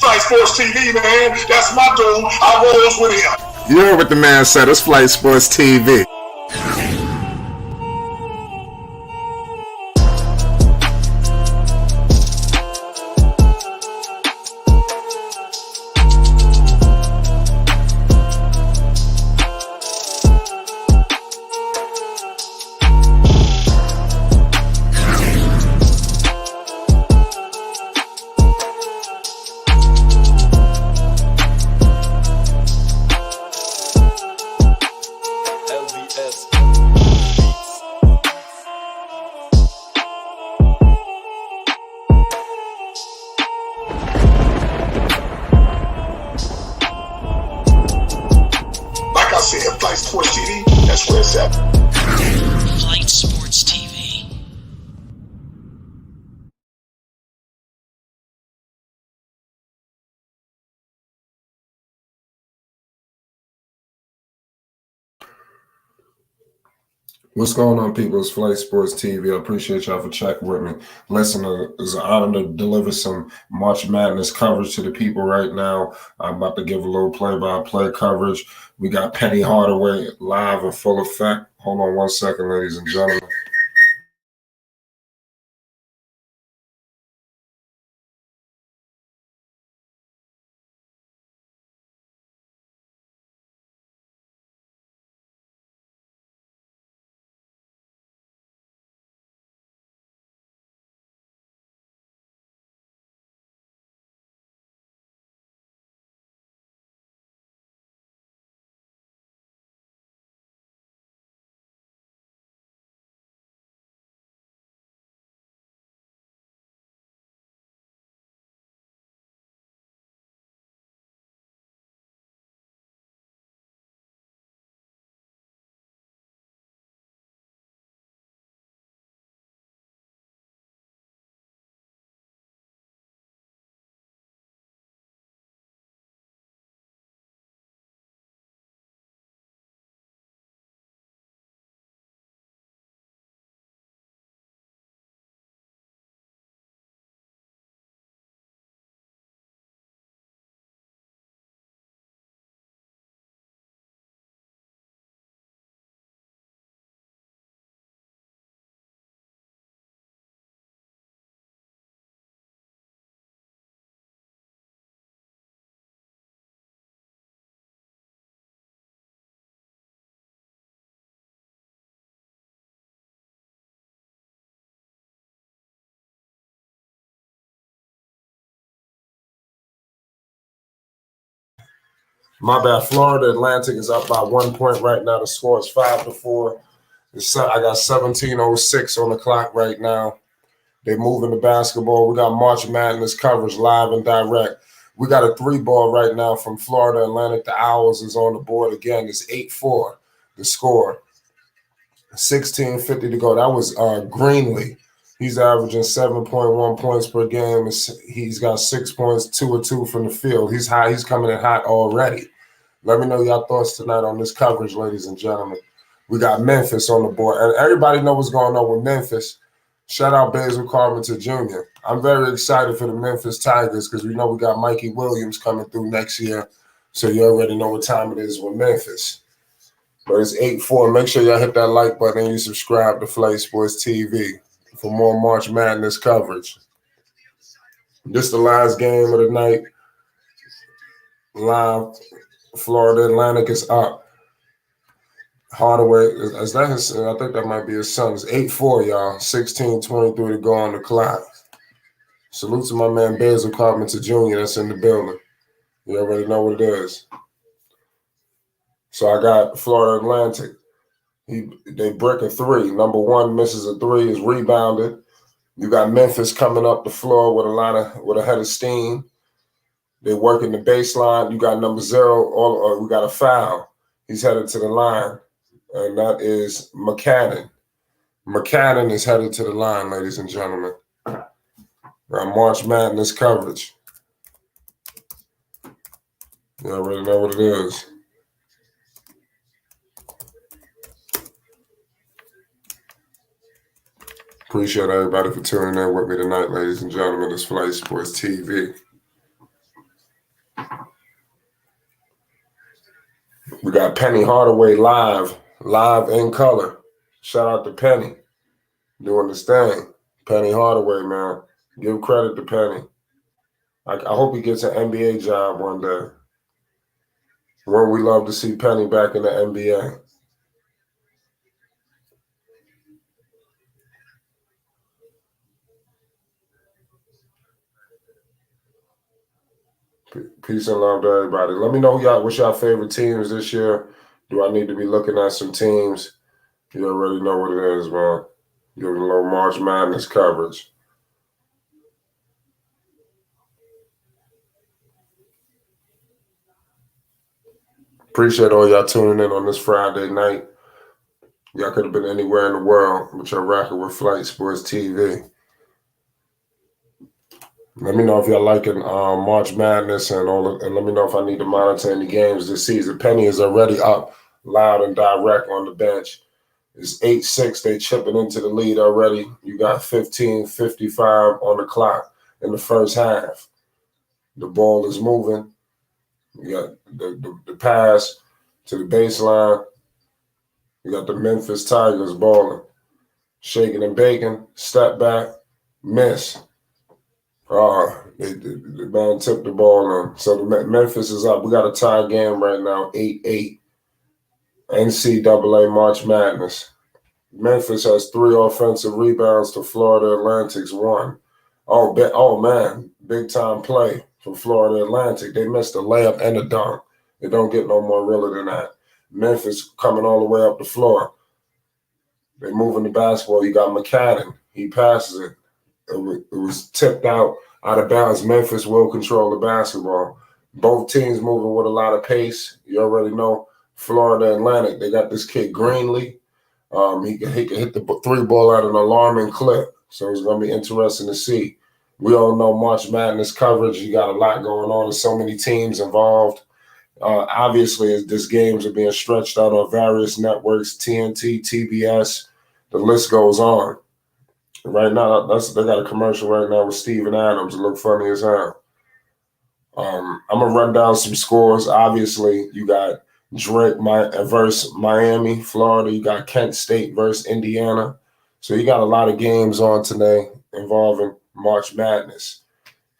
Flight Sports TV, man. That's my dude. I rolls with him. You heard what the man said. It's Flight Sports TV. Flight Sports TV, that's where it's at. Flight Sports TV. What's going on, people? It's Flight Sports TV. I appreciate y'all for checking with me. Listen, it's an honor to deliver some March Madness coverage to the people right now. I'm about to give a little play-by-play coverage. We got Penny Hardaway live in full effect. Hold on one second, ladies and gentlemen. My bad. Florida Atlantic is up by 1 point right now. The score is 5-4. I got 17:06 on the clock right now. They're moving the basketball. We got March Madness coverage live and direct. We got a 3-ball right now from Florida Atlantic. The Owls is on the board again. It's 8-4. The score. 16:50 to go. That was Greenlee. He's averaging 7.1 points per game. He's got 6 points, 2 of 2 from the field. He's high. He's coming in hot already. Let me know your thoughts tonight on this coverage, ladies and gentlemen. We got Memphis on the board. And everybody know what's going on with Memphis. Shout out Basil Carpenter Jr. I'm very excited for the Memphis Tigers because we know we got Mikey Williams coming through next year. So you already know what time it is with Memphis. But it's 8-4. Make sure y'all hit that like button and you subscribe to Flight Sports TV for more March Madness coverage. This is the last game of the night. Live. Florida Atlantic is up. Hardaway, is that his? I think that might be his son. It's 8-4, y'all. 16:23 to go on the clock. Salute to my man Basil Carpenter Jr. that's in the building. You already know what it is. So I got Florida Atlantic. They break a 3. Number 1 misses a 3, is rebounded. You got Memphis coming up the floor with a head of steam. They're working the baseline. You got number 0. We got a foul. He's headed to the line, and that is McCannon. McCannon is headed to the line, ladies and gentlemen. March Madness coverage. You already know what it is. Appreciate everybody for tuning in with me tonight, ladies and gentlemen. It's Flight Sports TV. We got Penny Hardaway live in color. Shout out to Penny doing this thing. Penny Hardaway, man. Give credit to Penny. I hope he gets an NBA job one day. Wouldn't we love to see Penny back in the NBA? Peace and love to everybody. Let me know what's your favorite teams this year. Do I need to be looking at some teams? You already know what it is, man. Give it a little March Madness coverage. Appreciate all y'all tuning in on this Friday night. Y'all could have been anywhere in the world, but you're rocking with Flight Sports TV. Let me know if y'all liking March Madness and let me know if I need to monitor any games this season. Penny is already up loud and direct on the bench. It's 8-6. They chipping into the lead already. You got 15:55 on the clock in the first half. The ball is moving. You got the pass to the baseline. You got the Memphis Tigers balling. Shaking and baking. Step back. Miss. The man took the ball on. So the Memphis is up. We got a tie game right now, 8-8. NCAA March Madness. Memphis has 3 offensive rebounds to Florida Atlantic's 1. Oh man, big time play from Florida Atlantic. They missed a layup and a dunk. It don't get no more realer than that. Memphis coming all the way up the floor. They moving the basketball. You got McCadden. He passes it. It was tipped out of bounds. Memphis will control the basketball. Both teams moving with a lot of pace. You already know Florida Atlantic. They got this kid Greenlee. He can hit the 3 ball at an alarming clip. So it's going to be interesting to see. We all know March Madness coverage. You got a lot going on. There's so many teams involved. Obviously, these games are being stretched out on various networks, TNT, TBS. The list goes on. Right now, they got a commercial right now with Steven Adams. It look funny as hell. I'm going to run down some scores. Obviously, you got Drake versus Miami, Florida. You got Kent State versus Indiana. So you got a lot of games on today involving March Madness.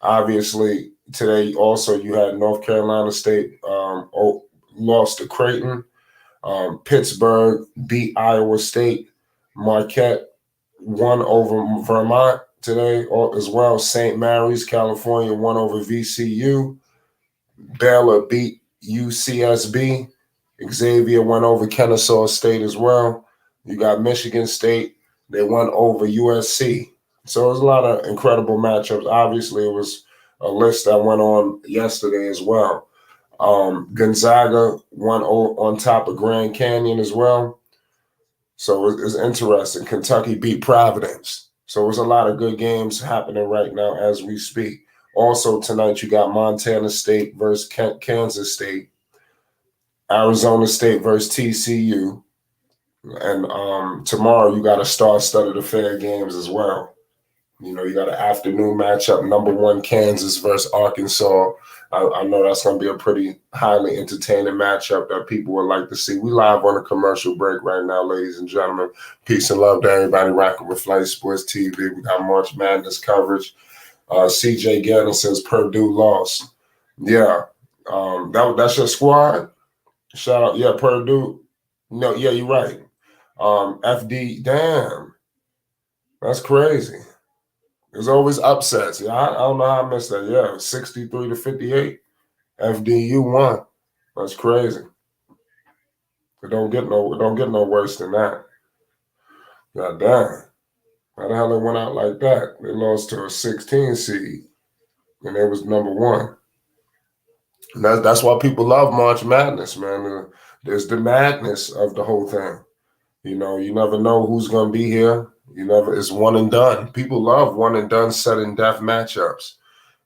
Obviously, today also you had North Carolina State lost to Creighton. Pittsburgh beat Iowa State. Marquette won over Vermont today as well. St. Mary's, California won over VCU. Baylor beat UCSB. Xavier went over Kennesaw State as well. You got Michigan State. They won over USC. So it was a lot of incredible matchups. Obviously, it was a list that went on yesterday as well. Gonzaga won on top of Grand Canyon as well. So it's interesting. Kentucky beat Providence. So there's a lot of good games happening right now as we speak. Also tonight, you got Montana State versus Kansas State. Arizona State versus TCU. And tomorrow, you got a star-studded affair games as well. You know, you got an afternoon matchup, number 1 Kansas versus Arkansas. I know that's going to be a pretty highly entertaining matchup that people would like to see. We live on a commercial break right now, ladies and gentlemen. Peace and love to everybody rocking with Flight Sports TV. We got March Madness coverage. CJ Gannon says Purdue lost. Yeah, that's your squad. Shout out, yeah, Purdue. No, yeah, you're right. FD, damn, that's crazy. There's always upsets. Yeah, I don't know how I missed that. Yeah, 63-58. FDU won. That's crazy. It don't get no worse than that. God damn. How the hell they went out like that? They lost to a 16 seed, and they was number 1. And that's why people love March Madness, man. There's the madness of the whole thing. You know, you never know who's going to be here. It's one and done. People love one and done sudden death matchups.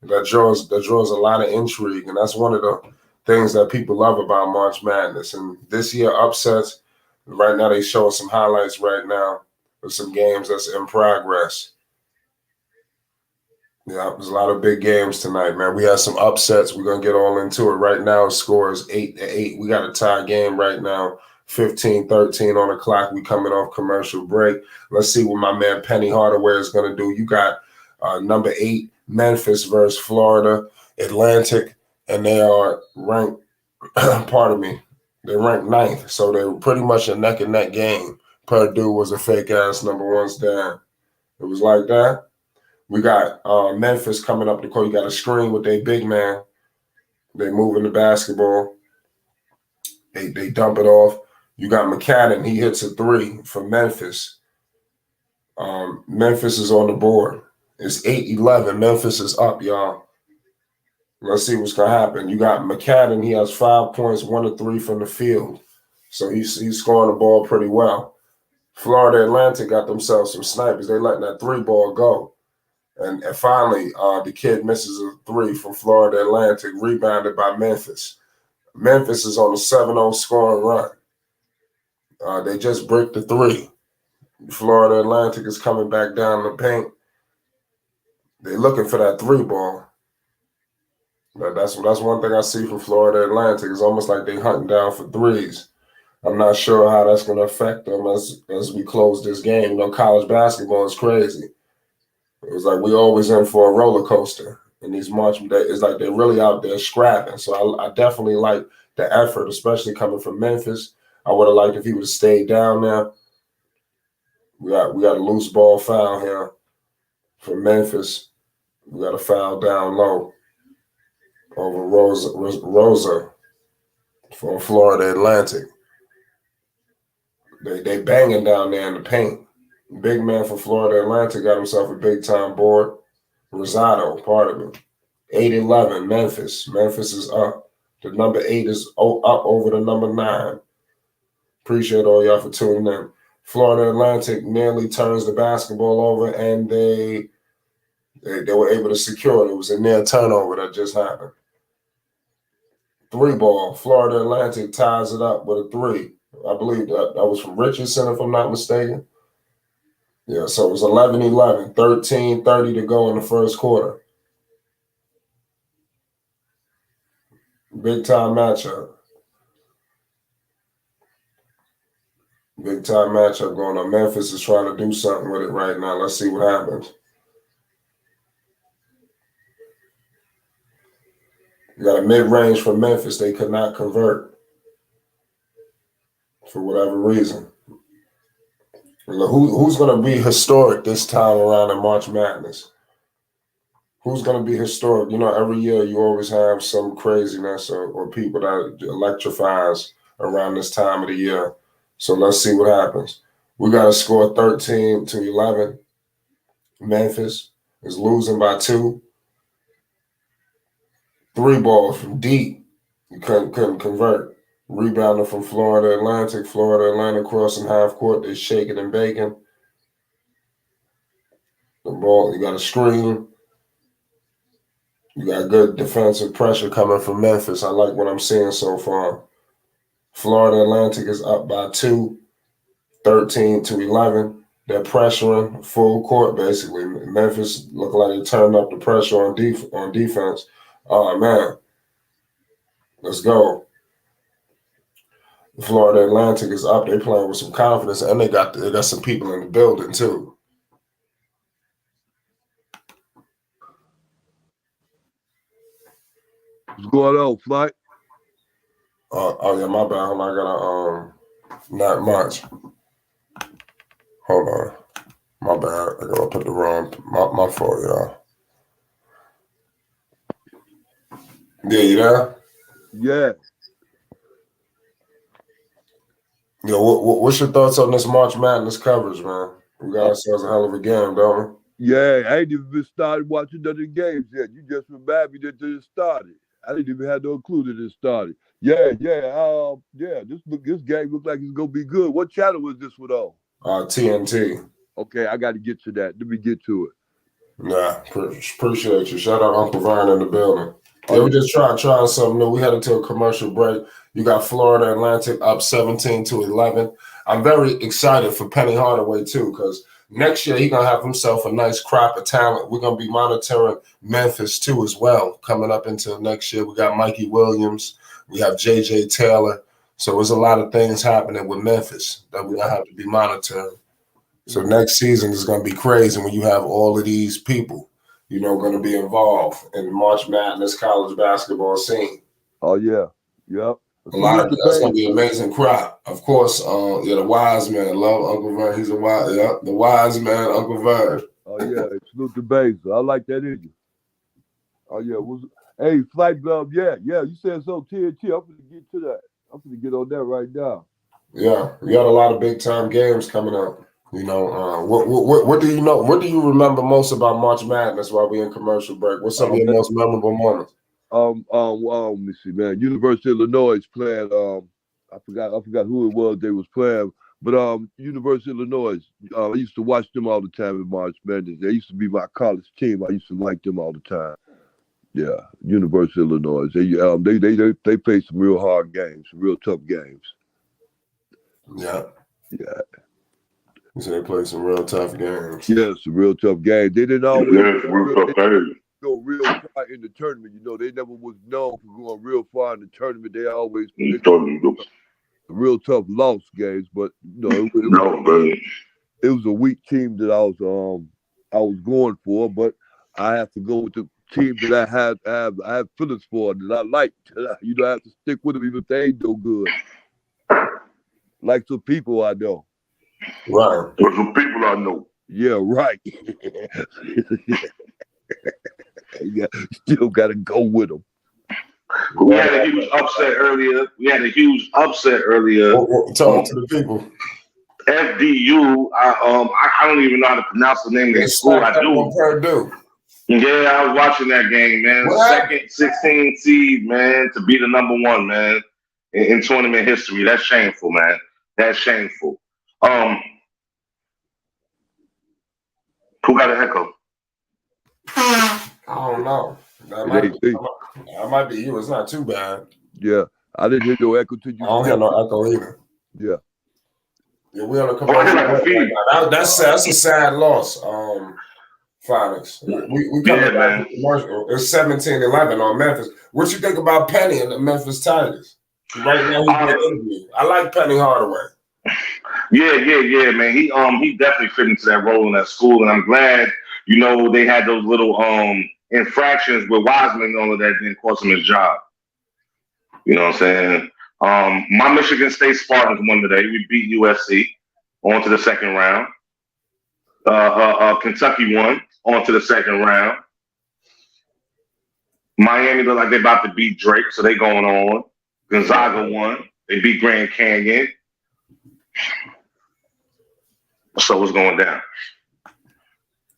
That draws a lot of intrigue, and that's one of the things that people love about March Madness. And this year upsets. Right now they showing some highlights right now of some games that's in progress. Yeah, there's a lot of big games tonight, man. We had some upsets. We're gonna get all into it. Right now, the score is 8-8. We got a tie game right now, 15-13 on the clock. We coming off commercial break. Let's see what my man Penny Hardaway is gonna do. You got number 8, Memphis versus Florida Atlantic, and they are ranked, pardon me, they're ranked 9th. So they're pretty much a neck and neck game. Purdue was a fake ass number 1 stand. It was like that. We got Memphis coming up the court. You got a screen with their big man. They moving the basketball. They dump it off. You got McCadden. He hits a 3 for Memphis. Memphis is on the board. It's 8-11. Memphis is up, y'all. Let's see what's going to happen. You got McCadden. He has 5 points, 1 of 3 from the field. So he's scoring the ball pretty well. Florida Atlantic got themselves some snipers. They letting that 3 ball go. And finally, the kid misses a 3 from Florida Atlantic, rebounded by Memphis. Memphis is on a 7-0 scoring run. They just bricked the 3. Florida Atlantic is coming back down the paint. They're looking for that 3 ball. That's one thing I see from Florida Atlantic. It's almost like they're hunting down for 3s. I'm not sure how that's going to affect them as we close this game. You know, college basketball is crazy. It was like we always in for a roller coaster in these March days. It's like they're really out there scrapping. So I definitely like the effort, especially coming from Memphis. I would have liked if he would have stayed down there. We got a loose ball foul here from Memphis. We got a foul down low over Rosa from Florida Atlantic. They banging down there in the paint. Big man for Florida Atlantic got himself a big-time board. Rosado, pardon me. 8-11, Memphis. Memphis is up. The number 8 is up over the number 9. Appreciate all y'all for tuning in. Florida Atlantic nearly turns the basketball over, and they were able to secure it. It was a near turnover that just happened. 3 ball. Florida Atlantic ties it up with a 3. I believe that was from Richardson, if I'm not mistaken. Yeah, so it was 11-11, 13-30 to go in the first quarter. Big time matchup. Big time matchup going on. Memphis is trying to do something with it right now. Let's see what happens. You got a mid-range from Memphis. They could not convert for whatever reason. Who's going to be historic this time around in March Madness? Who's going to be historic? You know, every year you always have some craziness or people that electrifies around this time of the year. So let's see what happens. We got to score 13-11. Memphis is losing by 2. 3 balls from deep. You couldn't convert. Rebounder from Florida Atlantic. Florida Atlantic crossing half court. They shaking and baking. The ball, you got a screen. You got good defensive pressure coming from Memphis. I like what I'm seeing so far. Florida Atlantic is up by 2, 13-11. They're pressuring full court, basically. Memphis look like they turned up the pressure on defense. Oh, man. Let's go. Florida Atlantic is up. They're playing with some confidence, and they got some people in the building, too. What's going on, Flight? Oh, yeah, my bad. Hold on, I got not much. Hold on. My bad. I gotta put the wrong, my fault, y'all. Yeah, you there? Yeah. Yo, what's your thoughts on this March Madness coverage, man? We got ourselves a hell of a game, don't we? Yeah, I ain't even started watching none of the games yet. You just reminded me that it started. I didn't even have no clue that it started. Yeah. This game looks like it's gonna be good. What channel was this one on? TNT. Okay, I got to get to that. Let me get to it. Yeah, appreciate you. Shout out Uncle Vern in the building. Yeah, we just trying something new. We headed to a commercial break. You got Florida Atlantic up 17-11. I'm very excited for Penny Hardaway too, because Next year, he's going to have himself a nice crop of talent. We're going to be monitoring Memphis, too, as well, coming up into next year. We got Mikey Williams. We have J.J. Taylor. So there's a lot of things happening with Memphis that we're going to have to be monitoring. So next season is going to be crazy when you have all of these people, going to be involved in the March Madness college basketball scene. Oh, yeah. Yep. A lot of that's going to be an amazing crowd. Of course, the wise man. Love Uncle Vern. He's a wise, the wise man, Uncle Vern. Oh, yeah. Salute the base. I like that in you. Oh, yeah. Hey, Flight Glove, yeah. You said so, TNT. I'm going to get to that. I'm going to get on that right now. Yeah, we got a lot of big time games coming up. What do you know? What do you remember most about March Madness while we're in commercial break? What's some of your most memorable moments? Let me see, man. University of Illinois is playing. I forgot who it was they was playing, but University of Illinois. I used to watch them all the time in March Madness. They used to be my college team. I used to like them all the time. Yeah, University of Illinois. They play some real hard games, some real tough games. Yeah. So they play some real tough games. Yeah, some real tough games. They didn't always go real far in the tournament. They never was known for going real far in the tournament. They always real tough loss games, but it was a weak team that I was going for, but I have to go with the team that I have feelings for that I like. I have to stick with them even if they ain't no good. Like some people I know. Right. There's some people I know. Yeah, right. Still got to go with them. We had a huge upset earlier. Talk to the people. FDU. I don't even know how to pronounce the name of the school. I do. Purdue. Yeah, I was watching that game, man. What? Second 16 seed, man, to be the number one, man, in tournament history. That's shameful, man. That's shameful. Who got an echo? I don't know. That might be you. It's not too bad. Yeah, I didn't hear no echo to you. I don't hear no echo either. Yeah, we on a commercial. That's a sad loss. Phonics. We coming back. It's 17-11 on Memphis. What you think about Penny and the Memphis Tigers? Right now, I like Penny Hardaway. Yeah, man. He definitely fit into that role in that school, and I'm glad they had those little infractions with Wiseman and all of that didn't cost him his job. You know what I'm saying? My Michigan State Spartans won today. We beat USC on to the second round. Kentucky won on to the second round. Miami look like they're about to beat Drake, so they going on. Gonzaga won. They beat Grand Canyon. So what's going down?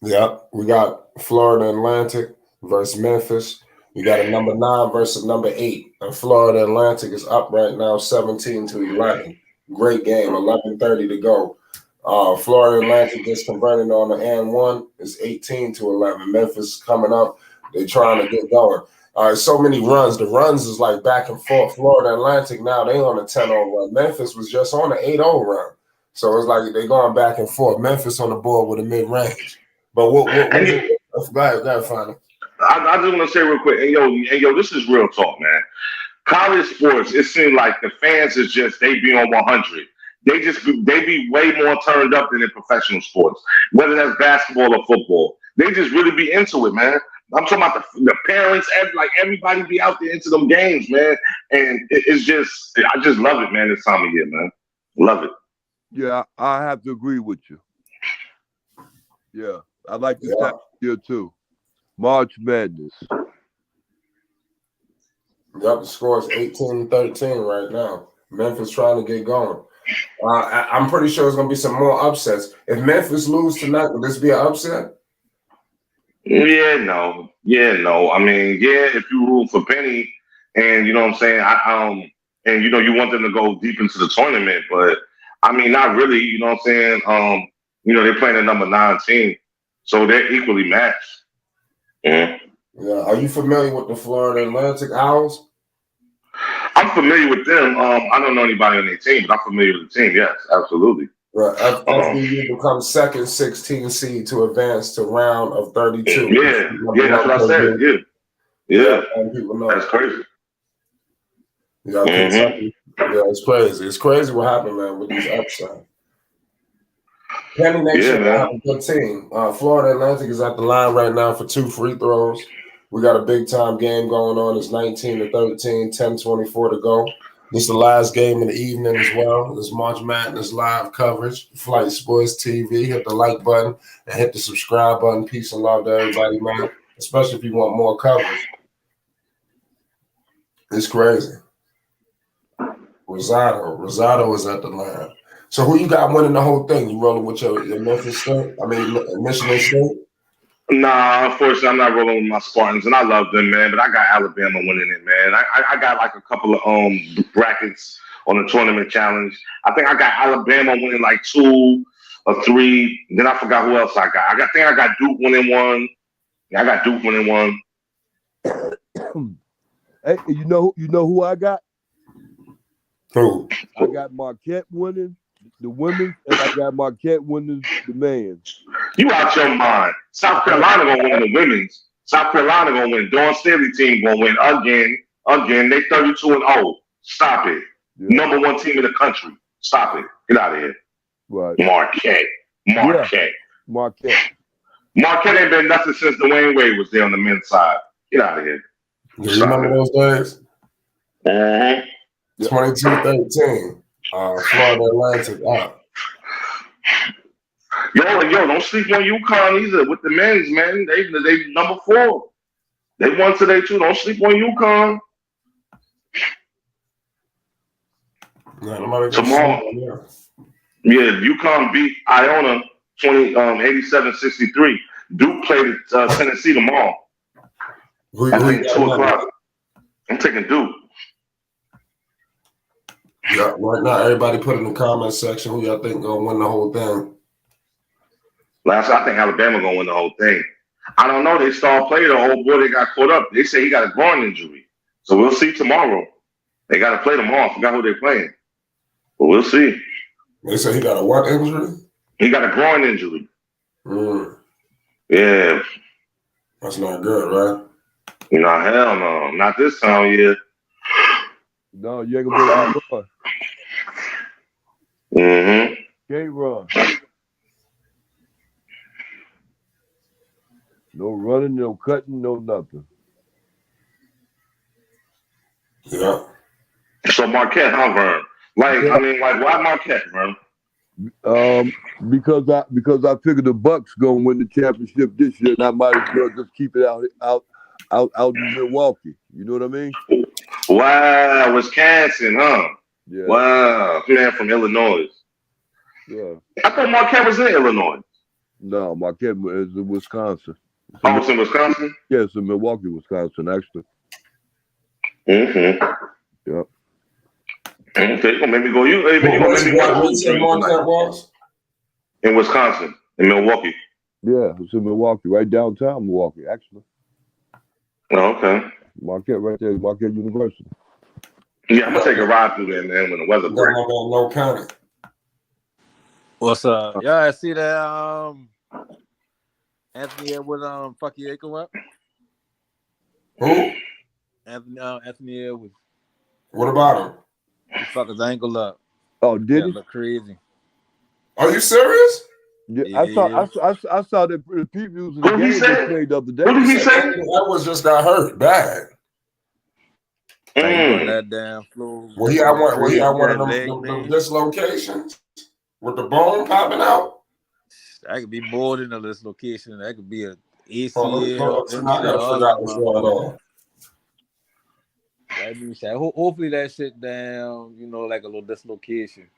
Yeah, we got Florida Atlantic versus Memphis. We got a number 9 versus number 8. And Florida Atlantic is up right now 17-11. Great game, 11:30 to go. Florida Atlantic gets converted on the and 1. It's 18-11. Memphis coming up. They're trying to get going. So many runs. The runs is like back and forth. Florida Atlantic now, they on a 10-0 run. Memphis was just on an 8-0 run. So it's like they're going back and forth. Memphis on the board with a mid-range. But go ahead, find it. I just want to say real quick, yo, this is real talk, man. College sports, it seems like the fans is just, they be on 100. They be way more turned up than in professional sports, whether that's basketball or football. They just really be into it, man. I'm talking about the parents, everybody be out there into them games, man. And it's just, I just love it, man, this time of year, man. Love it. Yeah, I have to agree with you. Yeah, I like this time of year too. March Madness. Yep, the score is 18-13 right now. Memphis trying to get going. I'm pretty sure there's going to be some more upsets. If Memphis lose tonight, will this be an upset? Yeah, no. I mean, if you root for Penny and you know what I'm saying, and you want them to go deep into the tournament, but I mean, not really, you know what I'm saying? They're playing a number 9 team, so they're equally matched. Yeah. Are you familiar with the Florida Atlantic Owls? I'm familiar with them. I don't know anybody on their team, but I'm familiar with the team. Yes, absolutely. Right. FBU becomes second 16 seed to advance to round of 32. Yeah, that's what I said. Yeah, People know. that's crazy. Yeah, Kentucky. Yeah, it's crazy. It's crazy what happened, man, with these upsets. Penny Nation have a good team. Florida Atlantic is at the line right now for 2 free throws. We got a big time game going on. It's 19-13, 10:24 to go. This is the last game of the evening as well. This March Madness live coverage. Flight Sports TV. Hit the like button and hit the subscribe button. Peace and love to everybody, man. Especially if you want more coverage. It's crazy. Rosado is at the line. So who you got winning the whole thing? You rolling with your Memphis State? I mean, Michigan State? Nah, unfortunately, I'm not rolling with my Spartans, and I love them, man. But I got Alabama winning it, man. I got like a couple of brackets on the tournament challenge. I think I got Alabama winning like 2 or 3. Then I forgot who else I got. I think I got Duke winning 1. Yeah, I got Duke winning 1. Hey, you know who I got? Who? I got Marquette winning the women, and I got Marquette winning the men. You out your mind. South Carolina gonna win the women's. South Carolina gonna win. Dawn Staley team gonna win again. They 32-0. Stop it. Yeah. #1 team in the country. Stop it. Get out of here. Right. Marquette. Yeah. Marquette ain't been nothing since Dwayne Wade was there on the men's side. Get out of here. You remember those days? 22-13. Florida Atlantic up. Yo, don't sleep on UConn either with the men's, man. They #4. They won today too. Don't sleep on UConn. Tomorrow. Yeah, UConn beat Iona 87-63. Duke played at Tennessee tomorrow. I think 2:00. I'm taking Duke. Yeah, right now everybody put in the comment section who y'all think gonna win the whole thing. I think Alabama gonna win the whole thing. I don't know. They star player, the old boy, they got caught up. They say he got a groin injury, so we'll see tomorrow. They got to play tomorrow. I forgot who they're playing, but we'll see. They say he got a what injury? He got a groin injury. Yeah, that's not good, right? Hell no, not this time of year. No, you ain't gonna be able to run. Can't run. No running, no cutting, no nothing. Yeah. So Marquette, huh, Vern? Why Marquette, Vern? Because I figured the Bucks gonna win the championship this year, and I might as well just keep it out in Milwaukee. You know what I mean? Wow, Wisconsin, huh? Yeah. Wow, man from Illinois. Yeah. I thought Marquette was in Illinois. No, Marquette is in Wisconsin. It's in Wisconsin? Yeah, it's in Milwaukee, Wisconsin, actually. Yeah. Okay, you gonna make me go. Marquette was? In Wisconsin, in Milwaukee. Yeah, it's in Milwaukee, right downtown Milwaukee, actually. Oh, okay. Marquette right there, Marquette University. Yeah, I'm gonna take a ride through there, man, when the weather breaks. No panic. What's up? Yeah, I see that Anthony Edwards fuck your ankle up. Who? Anthony Edwards. What about him? He fucked his ankle up. Oh, did he? Look crazy. Are you serious? Yeah, I saw the previews of the game they played the other day. What did he say? Edwards just got hurt bad. That damn flu. Well, he had one of them dislocations with the bone popping out. That could be more than a dislocation. That could be a ACL. I gotta figure out what's going on. Hopefully that shit down, like a little dislocation.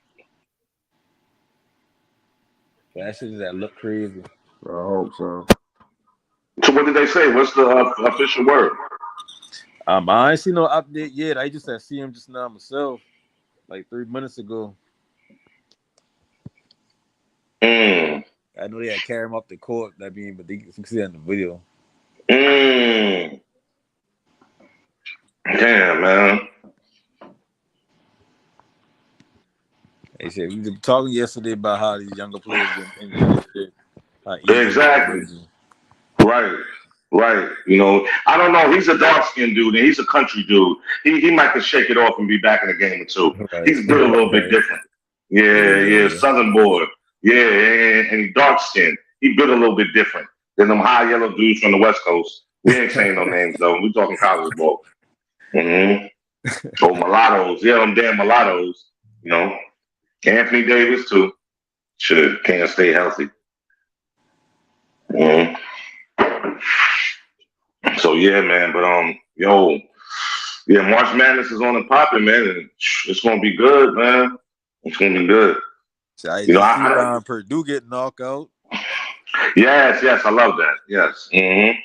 That shit that look crazy. I hope so. So what did they say? What's the official word? I ain't seen no update yet. I just see him just now myself, like 3 minutes ago. I know they had to carry him up the court. But you can see that in the video. Damn, man. They said we were talking yesterday about how these younger players getting injured and shit. How easy it is to Exactly. get injured. Right. Right. You know, I don't know. He's a dark skinned dude and he's a country dude. He might could shake it off and be back in the game or two. Right. He's built a little bit Right. different. Yeah, Southern boy. Yeah, and he's dark skinned. He built a little bit different than them high yellow dudes from the West Coast. We ain't saying no names though. We talking college ball. Mm-hmm. Oh, mulattoes. Yeah, them damn mulattoes. You know. Anthony Davis too. Shit, can't stay healthy. Mm-hmm. So yeah, man. But March Madness is on and popping, man, and it's gonna be good, man. It's gonna be good. So I see Purdue get knocked out. Yes, I love that. Yes. Mm-hmm.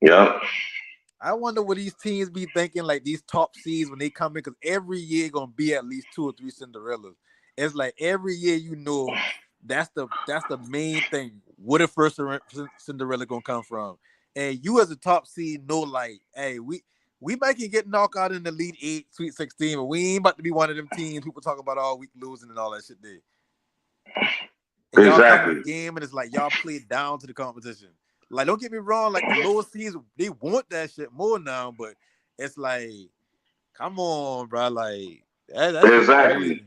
Yeah. I wonder what these teams be thinking, like these top seeds when they come in, because every year gonna be at least 2 or 3 Cinderellas. It's like every year, that's the main thing. Where the first Cinderella gonna come from? And you as a top seed know, like, hey, we might get knocked out in the Elite 8, Sweet 16, but we ain't about to be one of them teams people talk about all week losing and all that shit there. And y'all come in the game and it's like y'all play down to the competition. Like, don't get me wrong, like the lower seeds, they want that shit more now, but it's like, come on, bro, like that's exactly.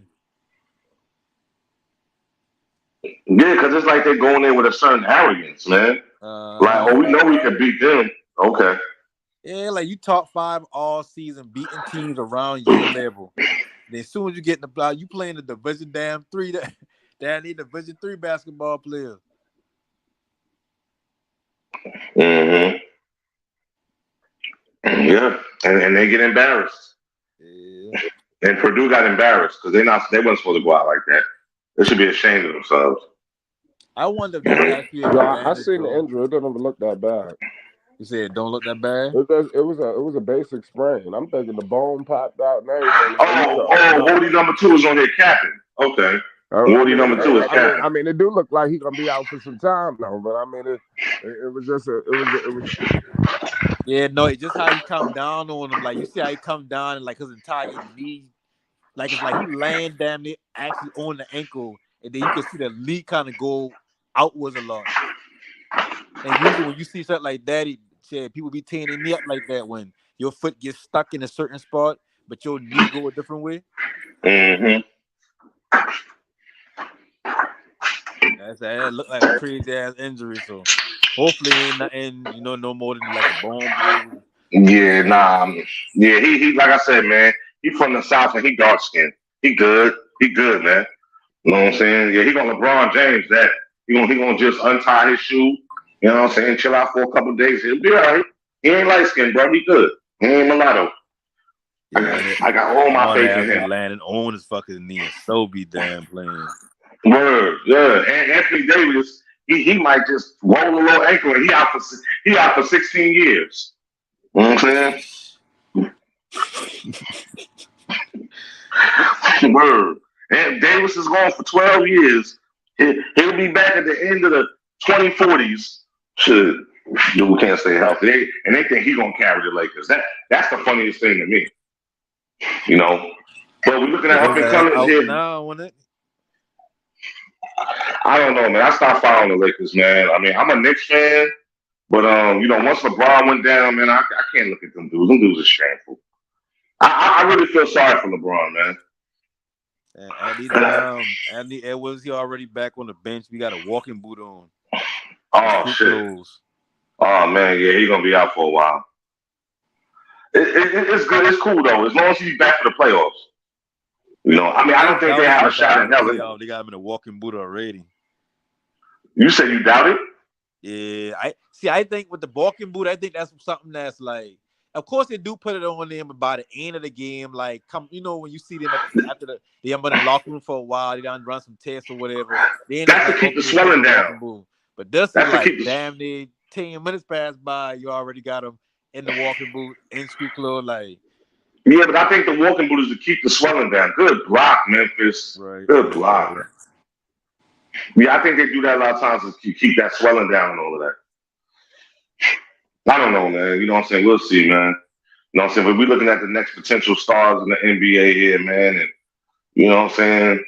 Yeah, because it's like they're going in with a certain arrogance, man. Like, we know we can beat them. Okay. Yeah, like you top 5 all season, beating teams around your level. Then as soon as you get in the block, you playing the Division 3. They need Division 3 basketball players. Mm-hmm. Yeah, and they get embarrassed. Yeah. And Purdue got embarrassed because they weren't supposed to go out like that. They should be ashamed of themselves. I wonder if this actually. I seen the injury. It doesn't look that bad. You said it don't look that bad. It was a basic sprain. I'm thinking the bone popped out and everything. Woody number 2 is on here capping. Okay. Woody number 2 is capping. I mean, it do look like he's gonna be out for some time now, but I mean, it was just it was. Yeah, no, it's just how he come down on him. Like you see how he come down and like his entire knee, like it's like he laying damn near actually on the ankle, and then you can see the knee kind of go outwards a lot. And usually when you see something like that, people be tearing their knee up like that when your foot gets stuck in a certain spot, but your knee go a different way. Mm-hmm. That looked like a crazy ass injury. So hopefully ain't nothing, no more than like a bone bruise. Yeah, nah. Yeah, he like I said, man, he from the South and he dark skinned. He good, man. You know what I'm saying? Yeah, he gonna LeBron James that. He gonna just untie his shoe. You know what I'm saying? Chill out for a couple of days. He'll be all right. He ain't light skinned, bro. He good. He ain't mulatto. Yeah, I got all my faith in him. Landing on his fucking knee. So be damn playing. Word, yeah. And Anthony Davis, he might just roll a little ankle and he out for 16 years. You know what I'm saying? Word. And Davis is gone for 12 years. He'll be back at the end of the 2040s. Shit, dude can't stay healthy. They think he's gonna carry the Lakers. That's the funniest thing to me. You know. But we're looking at up and coming here. Now, wasn't it? I don't know, man. I stopped following the Lakers, man. I mean, I'm a Knicks fan, but once LeBron went down, man, I can't look at them dudes. Them dudes are shameful. I really feel sorry for LeBron, man. Anthony Edwards, he already back on the bench. We got a walking boot on. Oh shit! Oh man, yeah, he's gonna be out for a while. It's good. It's cool though, as long as he's back for the playoffs. I mean, I don't think they have a shot in hell. They got him in a walking boot already. You say you doubt it? Yeah, I think with the walking boot, I think that's something that's like. Of course, they do put it on them by the end of the game. Like, when you see them after they have been in the locker room for a while, they done run some tests or whatever. That's to keep the swelling down. But this is like, damn near 10 minutes pass by, you already got them in the walking boot, in street clothes, like. Yeah, but I think the walking boot is to keep the swelling down. Good block, Memphis. Right. Good block. Yeah, I think they do that a lot of times to keep that swelling down and all of that. I don't know, man. You know what I'm saying? We'll see, man. You know what I'm saying? But we're looking at the next potential stars in the NBA here, man. And you know what I'm saying?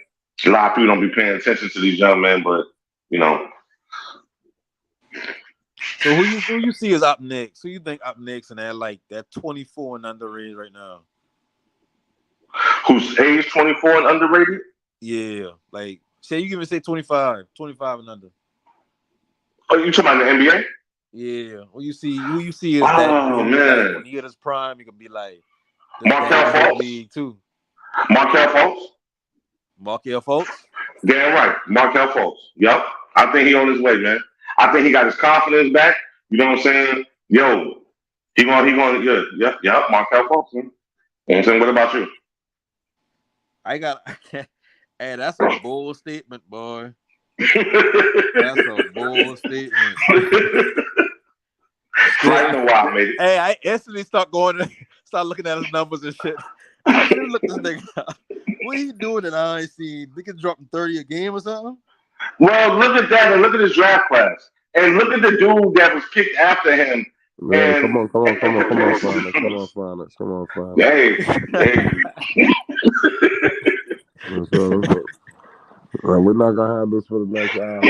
A lot of people don't be paying attention to these young men, but you know, So who you see is up next? Who you think up next in that 24 and under range right now? who's age 24 and underrated? Yeah, like say you even say 25 and under. Oh, you talking about the NBA? Yeah, who you see is that Oh dude, like man, when he hit his prime, he could be like Markel that Fultz. league too. Markel Fultz. Markel Fultz. Damn right, Markel Fultz. Yep, I think he on his way, man. I think he got his confidence back. You know what I'm saying? Yo, he going, yep, Markel Fultz. Man. You know what I'm saying? What about you? I got, hey, that's a bold statement, boy. That's a bold statement. I know why I made it. Hey, I instantly start looking at his numbers and shit. Let me look this nigga up. What are you doing that I ain't seen? Niggas dropping 30 a game or something? Well, look at that and look at his draft class. And look at the dude that was picked after him. Man, And, come on, Finance. Hey. We're not gonna have this for the next hour.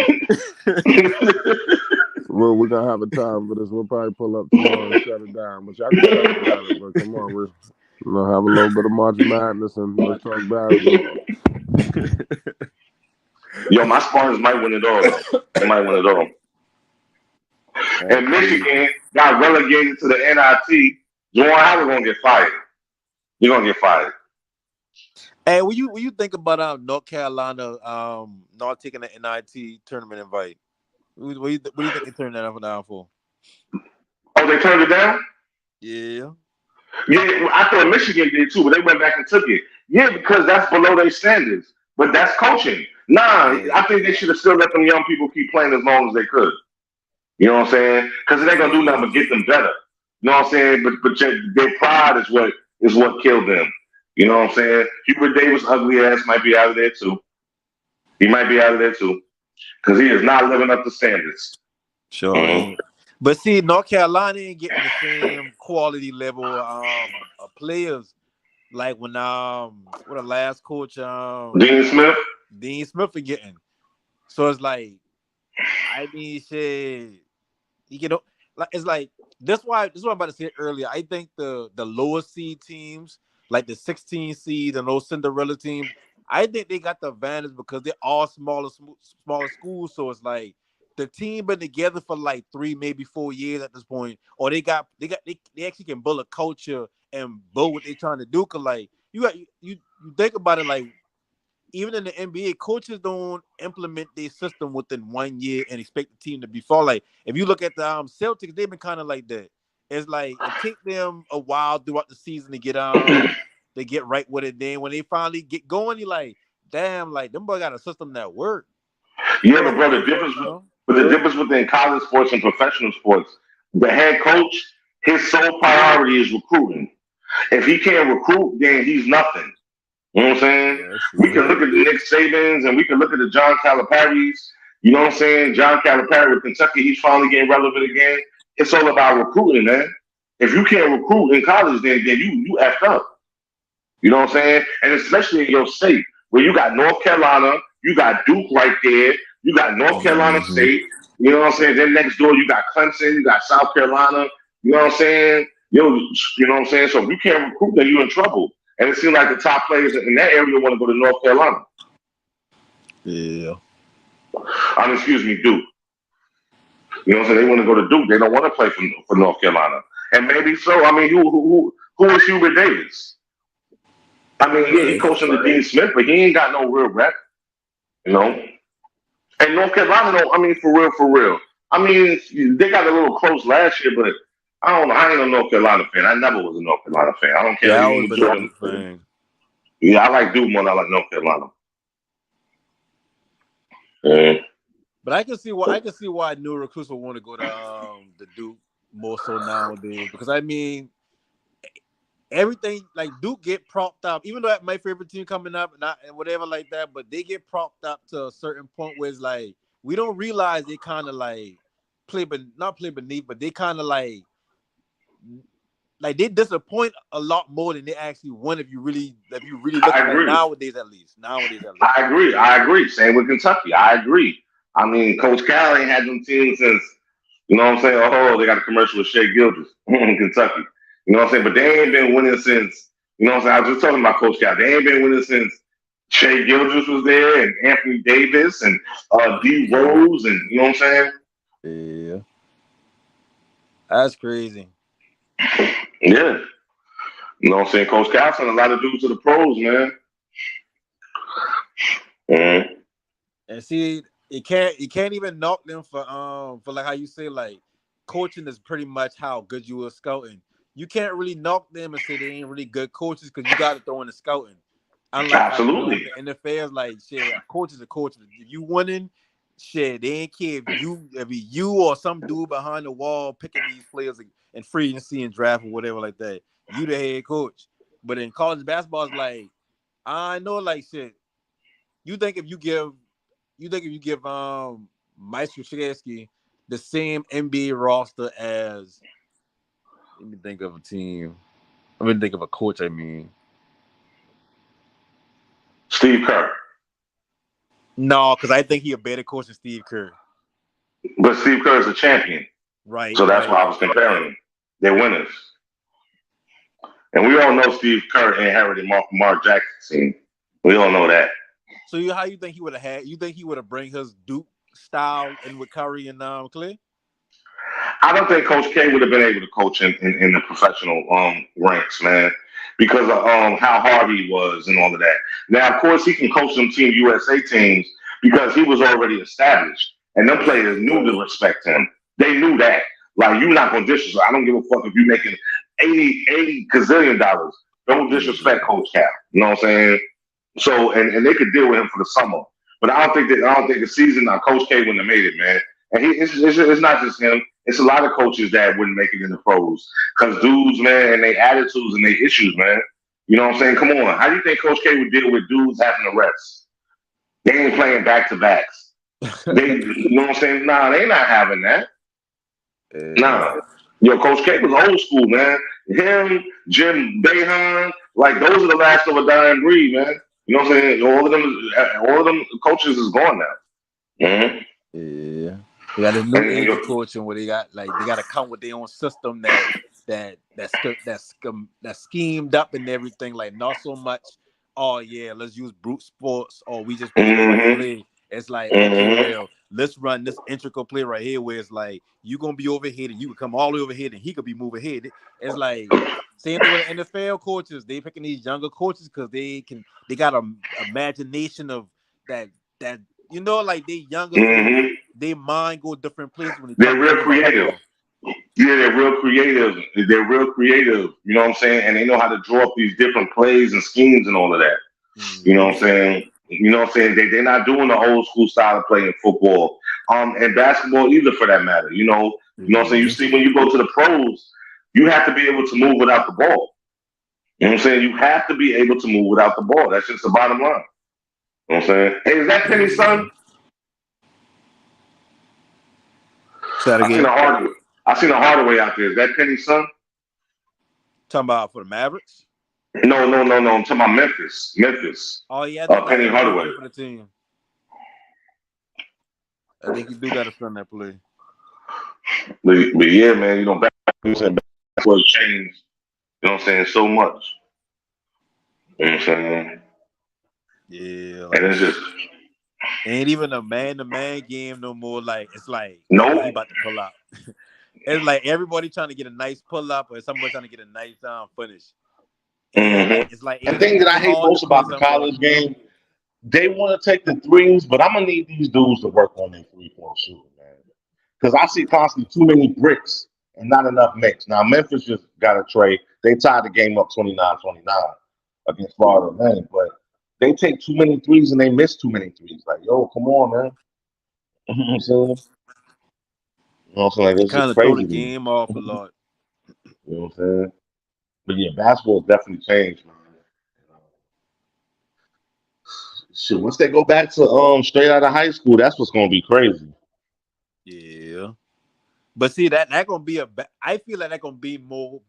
We're gonna have a time for this. We'll probably pull up tomorrow and shut it down. But y'all can talk about it. But come on, we'll have a little bit of March Madness and let's talk basketball. Yo, my Spartans might win it all. They might win it all. And Michigan got relegated to the NIT. Juwan Howard gonna get fired. You're gonna get fired. Hey, when you think about North Carolina not taking the NIT tournament invite, what do you think they turned that down for? Oh, they turned it down? Yeah. Yeah, I thought Michigan did too, but they went back and took it. Yeah, because that's below their standards. But that's coaching. Nah, I think they should have still let them young people keep playing as long as they could. You know what I'm saying? Because it ain't gonna do nothing but get them better. You know what I'm saying? But their pride is what killed them. You know what I'm saying? Hubert Davis' ugly ass might be out of there too. He might be out of there too. Because he is not living up to standards. Sure. Mm-hmm. But see, North Carolina ain't getting the same quality level of players like when what the last coach Dean Smith are getting. So it's like, I mean, shit, it's like this is what I'm about to say earlier. I think the lower seed teams, like the 16 seed and those Cinderella teams, I think they got the advantage because they're all smaller schools. So it's like the team been together for like 3, maybe 4 years at this point, or they actually can build a culture and build what they're trying to do. Cause like you think about it, like even in the NBA, coaches don't implement their system within 1 year and expect the team to be fall. Like if you look at the Celtics, they've been kind of like that. It's like it takes them a while throughout the season to get right with it. Then when they finally get going, you're like, damn, like them boys got a system that work. Yeah, but bro, the difference within college sports and professional sports, the head coach, his sole priority is recruiting. If he can't recruit, then he's nothing. You know what I'm saying? Yeah, we can look at the Nick Sabans and we can look at the John Calipari's. You know what I'm saying? John Calipari with Kentucky, he's finally getting relevant again. It's all about recruiting, man. If you can't recruit in college, then you effed up. You know what I'm saying? And especially in your state where you got North Carolina, you got Duke right there, you got North Carolina State. You know what I'm saying? Then next door you got Clemson, you got South Carolina. You know what I'm saying? You know what I'm saying? So if you can't recruit, then you're in trouble. And it seems like the top players in that area want to go to North Carolina. Yeah. Excuse me, Duke. You know what I'm saying? They want to go to Duke. They don't want to play for North Carolina. And maybe so. I mean, who is Hubert Davis? I mean, yeah, he coached under Dean Smith, but he ain't got no real rep. You know? And North Carolina don't, I mean, for real. I mean, they got a little close last year, but I don't know. I ain't a North Carolina fan. I never was a North Carolina fan. I don't care. Yeah, I was a Duke fan. Yeah, I like Duke more than I like North Carolina. Yeah. But I can see why new recruits would want to go to the Duke more so nowadays. Because I mean, everything like Duke get propped up, even though that's my favorite team coming up and whatever like that, but they get propped up to a certain point where it's like we don't realize they kind of like not play beneath, but they kind of like like they disappoint a lot more than they actually win if you really look I at it agree. nowadays at least. I agree. Same with Kentucky. I agree. I mean, Coach Cal ain't had them teams since, you know what I'm saying? Oh, they got a commercial with Shea Gilders in Kentucky. You know what I'm saying? But they ain't been winning since, you know what I'm saying? I was just talking about Coach Cal. They ain't been winning since Shea Gilders was there and Anthony Davis and D Rose and, you know what I'm saying? Yeah. That's crazy. Yeah. You know what I'm saying? Coach Cal sent a lot of dudes to the pros, man. Mm-hmm. And see, you can't even knock them for like how you say like coaching is pretty much how good you are scouting. You can't really knock them and say they ain't really good coaches because you got to throw in the scouting. Unlike how you know Absolutely. in the NFL, like shit, a coach is a coach. If you winning, shit, they ain't care if you or some dude behind the wall picking these players and free agency and draft or whatever like that. You the head coach. But in college basketball, it's like I know like shit. You think if you give Mike Krzyzewski the same NBA roster as let me think of a team. Let me think of a coach, I mean. Steve Kerr. No, because I think he a better coach than Steve Kerr. But Steve Kerr is a champion. Right. So that's why I was comparing them. They're winners. And we all know Steve Kerr inherited Mark Jackson's team. We all know that. So how you think he would have had? You think he would have bring his Duke style in with Curry and Clay? I don't think Coach K would have been able to coach in the professional ranks, man, because of how hard he was and all of that. Now, of course, he can coach some Team USA teams because he was already established, and them players knew to respect him. They knew that. Like, you're not going to disrespect. I don't give a fuck if you're making $80 gazillion dollars. Don't disrespect Coach Cal. You know what I'm saying? So, and they could deal with him for the summer. But I don't think the season Coach K wouldn't have made it, man. And it's not just him. It's a lot of coaches that wouldn't make it in the pros. Because dudes, man, and their attitudes and their issues, man. You know what I'm saying? Come on. How do you think Coach K would deal with dudes having to rest? They ain't playing back-to-backs. You know what I'm saying? Nah, they not having that. Nah. Yo, Coach K was old school, man. Him, Jim Boeheim, like those are the last of a dying breed, man. You know what I'm saying? All of them coaches is gone now. Mm-hmm. Yeah. They got a new age of coaching where they got to come with their own system that's schemed up and everything. Like not so much. Oh yeah, let's use brute sports or we just play. It's like okay, well, let's run this integral play right here where it's like you gonna be over here and you can come all the way over here and he could be moving here. It's like same thing with the NFL coaches. They picking these younger coaches because they got a imagination of that you know like they younger. So they mind go different places when they're real creative. Yeah, they're real creative. They're real creative. You know what I'm saying? And they know how to draw up these different plays and schemes and all of that. You know what I'm saying? You know what I'm saying? They're not doing the old school style of playing football. And basketball either for that matter. You know what I'm saying? You see when you go to the pros, you have to be able to move without the ball. You know what I'm saying? You have to be able to move without the ball. That's just the bottom line. You know what I'm saying? Hey, is that Penny's son? I seen a Hardaway out there. Is that Penny's son? Talking about for the Mavericks? No. I'm talking about Memphis. Oh yeah, Penny Hardaway for the team. I think you do got to run that play. But yeah, man, you know, basketball changed. You know what I'm saying? So much. You know what I'm saying? Yeah. And it's just ain't even a man-to-man game no more. Like it's like no, he about to pull up. It's like everybody trying to get a nice pull up or somebody trying to get a nice finish. It's like the thing that I hate most about the college game, they want to take the threes, but I'm gonna need these dudes to work on their 3-point shooting, man. Because I see constantly too many bricks and not enough mix. Now Memphis just got a trade. They tied the game up 29-29 against Florida Atlantic, but they take too many threes and they miss too many threes. Like, yo, come on, man. You know what I'm saying? You know what I'm saying? Like, this kind is of crazy. throw the game off a lot. You know what I'm saying? But yeah, basketball definitely changed, man. Shit, once they go back to straight out of high school, that's what's gonna be crazy. Yeah, but see that gonna be I feel like that gonna be more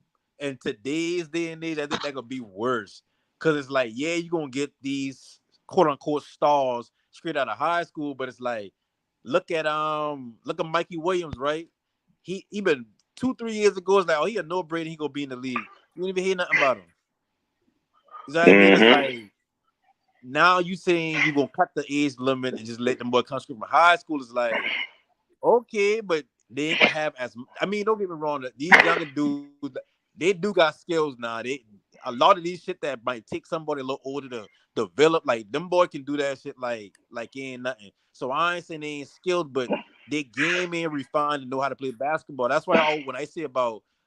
in today's day and age, I think that could be worse. Cause it's like, yeah, you're gonna get these quote unquote stars straight out of high school, but it's like, look at Mikey Williams, right? He been 2-3 years ago, it's like, oh, he a no brainer, he gonna be in the league. You don't even hear nothing about him. You know what I mean? It's Mm-hmm. like now you saying you gonna cut the age limit and just let them boy come straight from high school is like, okay, but they ain't gonna have as. I mean, don't get me wrong. These younger dudes, they do got skills now. They a lot of these shit that might take somebody a little older to develop. Like them boy can do that shit like ain't nothing. So I ain't saying they ain't skilled, but they game ain't refined and know how to play basketball. That's why when I say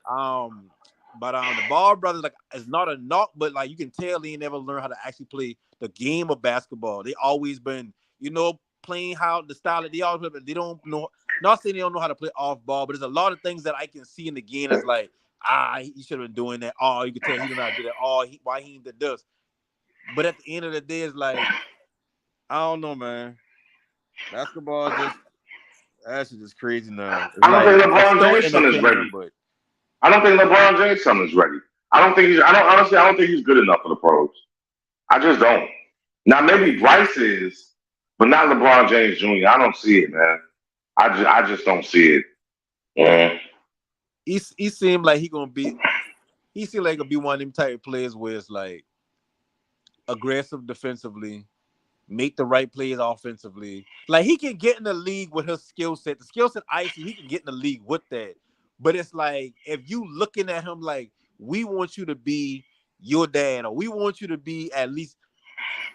um the Ball brothers, like it's not a knock, but like you can tell they ain't never learned how to actually play the game of basketball. They always been, playing how the style that they always play, but they don't know. Not saying they don't know how to play off ball, but there's a lot of things that I can see in the game that's like, he should have been doing that. Oh, you can tell he don't know how to do that. Oh, why he did this. But at the end of the day, it's like, I don't know, man. Basketball that's just crazy now. It's I don't like think it's LeBron so James' son is entertaining, ready. but I don't think LeBron James' son is ready. I don't think he's good enough for the pros. I just don't. Now I maybe agree. Bryce is, but not LeBron James Jr. I don't see it, man. I just don't see it. Mm. He seemed like he seemed like he gonna be one of them type of players where it's like aggressive defensively, make the right plays offensively. Like he can get in the league with his skill set. The skill set I see, he can get in the league with that. But it's like if you looking at him like we want you to be your dad, or we want you to be at least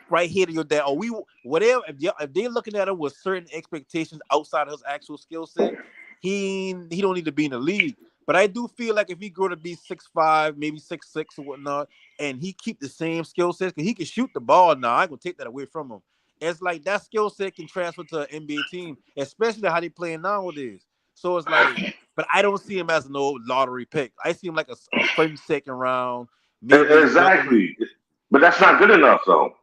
right here to your dad, or we whatever. If they're looking at him with certain expectations outside of his actual skill set, he don't need to be in the league. But I do feel like if he grow to be 6'5", maybe 6'6" or whatnot, and he keep the same skill sets, because he can shoot the ball now. I ain't gonna take that away from him. It's like that skill set can transfer to an NBA team, especially how they playing nowadays. So it's like, but I don't see him as no lottery pick. I see him like a fringe second round, maybe another. Exactly. But that's not good enough, though.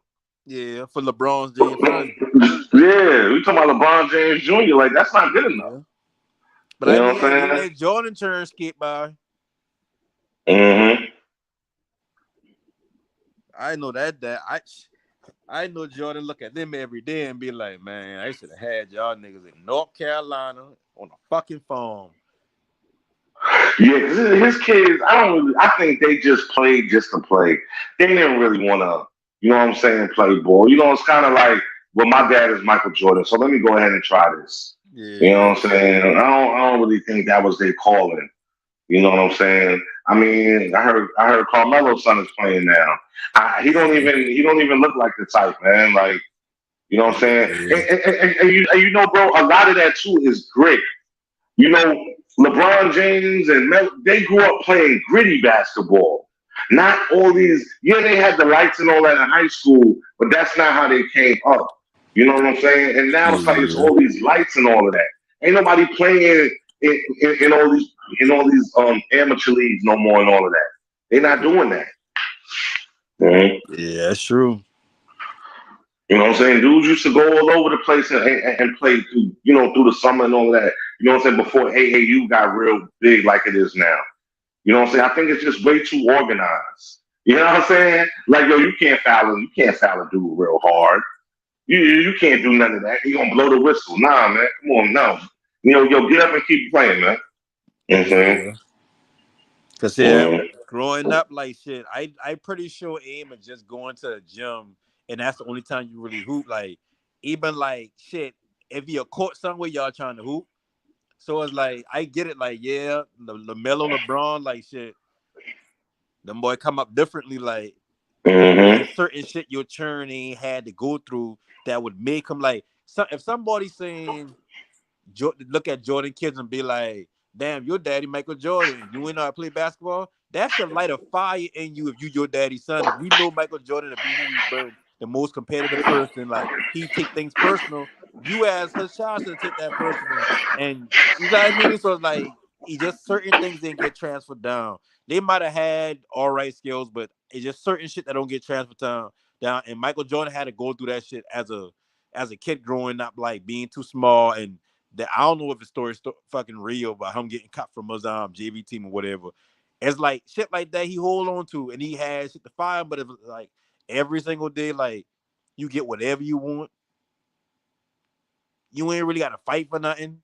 Yeah, for LeBron James' son. Yeah, we talking about LeBron James Jr. Like that's not good enough. Yeah. But You I know mean, what I'm hey, they saying? let Jordan turn skate by. Mm-hmm. I know I know Jordan look at them every day and be like, man, I should have had y'all niggas in North Carolina on a fucking farm. Yeah, 'cause his kids, I think they just played just to play. They didn't really want to, you know what I'm saying, play ball. You know, it's kind of like, well, my dad is Michael Jordan, so let me go ahead and try this. You know Yeah. what I'm saying? I don't really think that was their calling. You know what I'm saying? I mean, I heard Carmelo's son is playing now. Yeah. He don't even look like the type, man. Like, you know what I'm saying? Yeah. And you know, bro, a lot of that too is grit. You know, LeBron James and they grew up playing gritty basketball. Not all these, yeah, they had the lights and all that in high school, but that's not how they came up. You know what I'm saying? And now it's like it's Yeah. all these lights and all of that. Ain't nobody playing in all these amateur leagues no more and all of that. They're not doing that. Mhm. Yeah, that's true. You know what I'm saying? Dudes used to go all over the place and play through, through the summer and all that. You know what I'm saying? Before AAU got real big like it is now. You know what I'm saying? I think it's just way too organized. You know what I'm saying? Like, yo, you can't foul a dude real hard. You can't do none of that. You gonna blow the whistle. Nah, man. Come on, no. Yo, get up and keep playing, man. You know what I'm saying? Yeah. Cause yeah, Mhm. growing up like shit, I pretty sure aim at just going to the gym and that's the only time you really hoop. Like even like shit, if you're caught somewhere y'all trying to hoop. So it's like I get it, like, yeah, the LaMelo LeBron, like shit, them boy come up differently, like it's Mhm. just certain shit your churn ain't had to go through that would make him like if somebody saying look at Jordan kids and be like, damn, your daddy Michael Jordan, you ain't know how to play basketball. That should light a fire in you if you your daddy's son. If we know Michael Jordan to be who he's been, the most competitive person, like he take things personal. You as his child should take that personal, and you know what I mean. So it's like he just certain things didn't get transferred down. They might have had all right skills, but it's just certain shit that don't get transferred down. And Michael Jordan had to go through that shit as a kid growing up, like being too small and that I don't know if the story's fucking real, but him getting cut from his JV team or whatever. It's like shit like that he hold on to, and he has shit to fire. But it's like every single day, like you get whatever you want. You ain't really got to fight for nothing.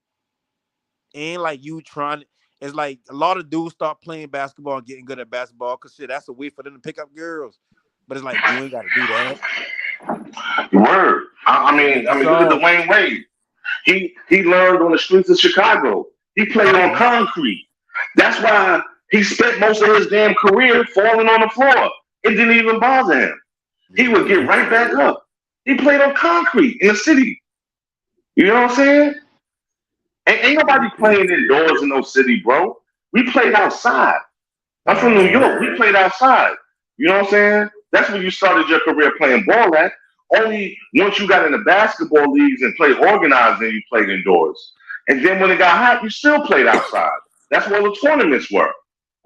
Ain't like you trying. It's like a lot of dudes start playing basketball and getting good at basketball because shit, that's a way for them to pick up girls. But it's like you ain't got to do that. Word. I Just mean, make it look at soft. Dwayne Wade. He learned on the streets of Chicago. He played on concrete. That's why he spent most of his damn career falling on the floor. It didn't even bother him. He would get right back up. He played on concrete in the city. You know what I'm saying? Ain't nobody playing indoors in no city, bro. We played outside. I'm from New York. We played outside. You know what I'm saying? That's when you started your career playing ball at. Only once you got into basketball leagues and played organized, then you played indoors. And then when it got hot, you still played outside. That's where the tournaments were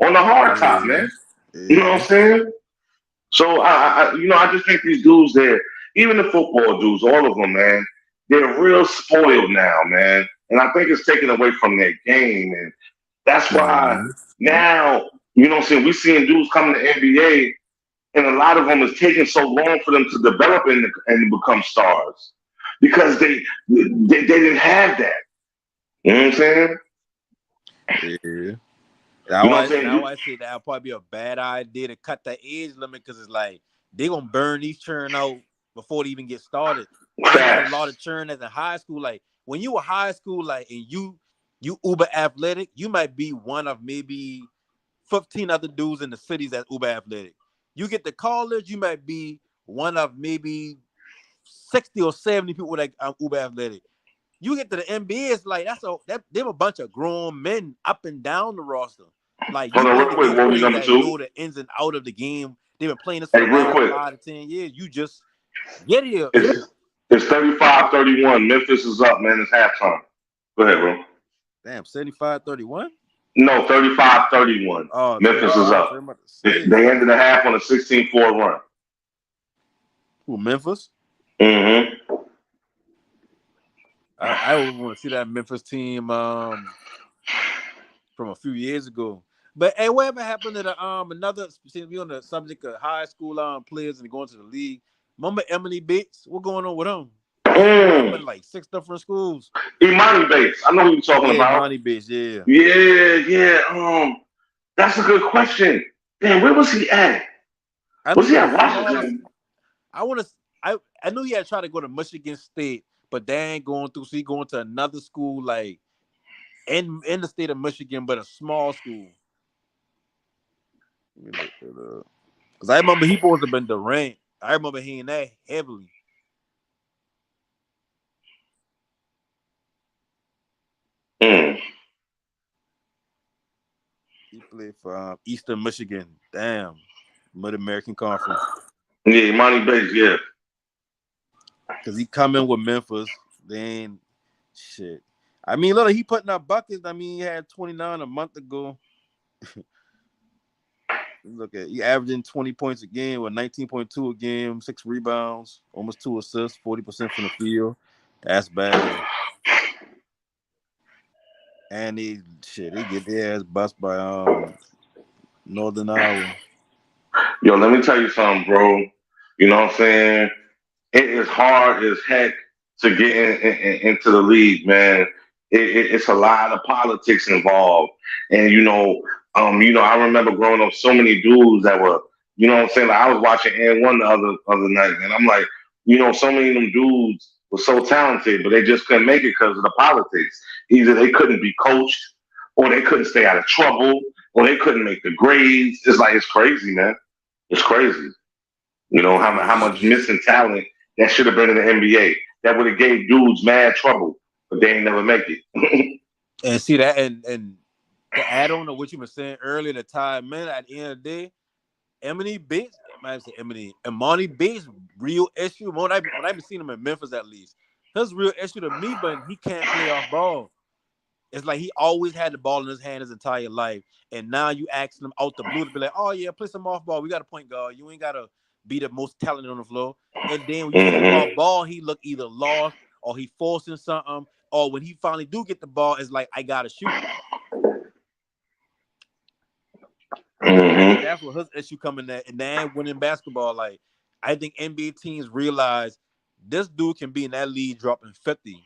on the hard top, man. You know what I'm saying? So I just think these dudes there, even the football dudes, all of them, man, they're real spoiled now, man. And I think it's taken away from their game, and that's why now, you know what I'm saying, we seeing dudes coming to NBA, and a lot of them is taking so long for them to develop and become stars because they didn't have that. You know what I'm saying? Yeah. You know what I'm saying? Now I say that would probably be a bad idea to cut the age limit because it's like they gonna burn these churn out before they even get started. I ain't got a lot of churn as in high school. Like when you were high school, like and you uber athletic, you might be one of maybe 15 other dudes in the cities that's uber athletic. You get to college, you might be one of maybe 60 or 70 people that are uber athletic. You get to the NBA, it's like they're a bunch of grown men up and down the roster. Like you Hold on, real playing quick, against Wody players number that two. know the ins and out of the game. They've been playing this for Hey, the real last quick. 5 to 10 years. You just get here. It's 35-31. Memphis is up, man. It's halftime. Go ahead, bro. Damn, 75-31? No, 35-31. Oh, Memphis is 35. up. I'm about to say. They ended the half on a 16-4 run. Who, Memphis? Mm-hmm. I always want to see that Memphis team from a few years ago. But hey, whatever happened to the another? Since we on the subject of high school players and going to the league, remember Emily Bates? What's going on with him? I'm in like 6 different schools. Imani Bates. I know who you're talking about. Imani Bates, yeah. Yeah. That's a good question. Damn, where was he at? Was he at Washington? I knew he had tried to go to Michigan State, but they ain't going through. So he going to another school like in the state of Michigan, but a small school. Because I remember he supposed to have been Durant. I remember hearing that heavily. He played for Eastern Michigan. Damn. Mid-American Conference. Yeah, Imani Bates, yeah. Because he come in with Memphis. Then, shit. I mean, look, he putting up buckets. I mean, he had 29 a month ago. Look at he averaging 20 points a game with 19.2 a game, 6 rebounds, almost 2 assists, 40% from the field. That's bad. And they get their ass bust by Northern Iowa. Yo, let me tell you something, bro. You know what I'm saying? It is hard as heck to get into the league, man. It's a lot of politics involved, and I remember growing up, so many dudes that were, you know what I'm saying. Like, I was watching N1 the other night, and I'm like, so many of them dudes were so talented, but they just couldn't make it because of the politics. Either they couldn't be coached, or they couldn't stay out of trouble, or they couldn't make the grades. It's crazy, man. It's crazy. You know how much missing talent that should have been in the NBA. That would have gave dudes mad trouble, but they ain't never make it. And see that, and to add on to what you were saying earlier, the time, man, at the end of the day, Imani Bates, real issue. When I've been seeing him in Memphis, at least, his real issue to me, but he can't play off ball. It's like he always had the ball in his hand his entire life, and now you ask him out the blue to be like, "Oh yeah, play some off ball. We got a point guard. You ain't gotta be the most talented on the floor." And then when you see him off ball, he look either lost or he forcing something, or when he finally do get the ball, it's like I gotta shoot. Mm-hmm. That's what his issue coming at. And then winning basketball, like I think NBA teams realize this dude can be in that league dropping 50.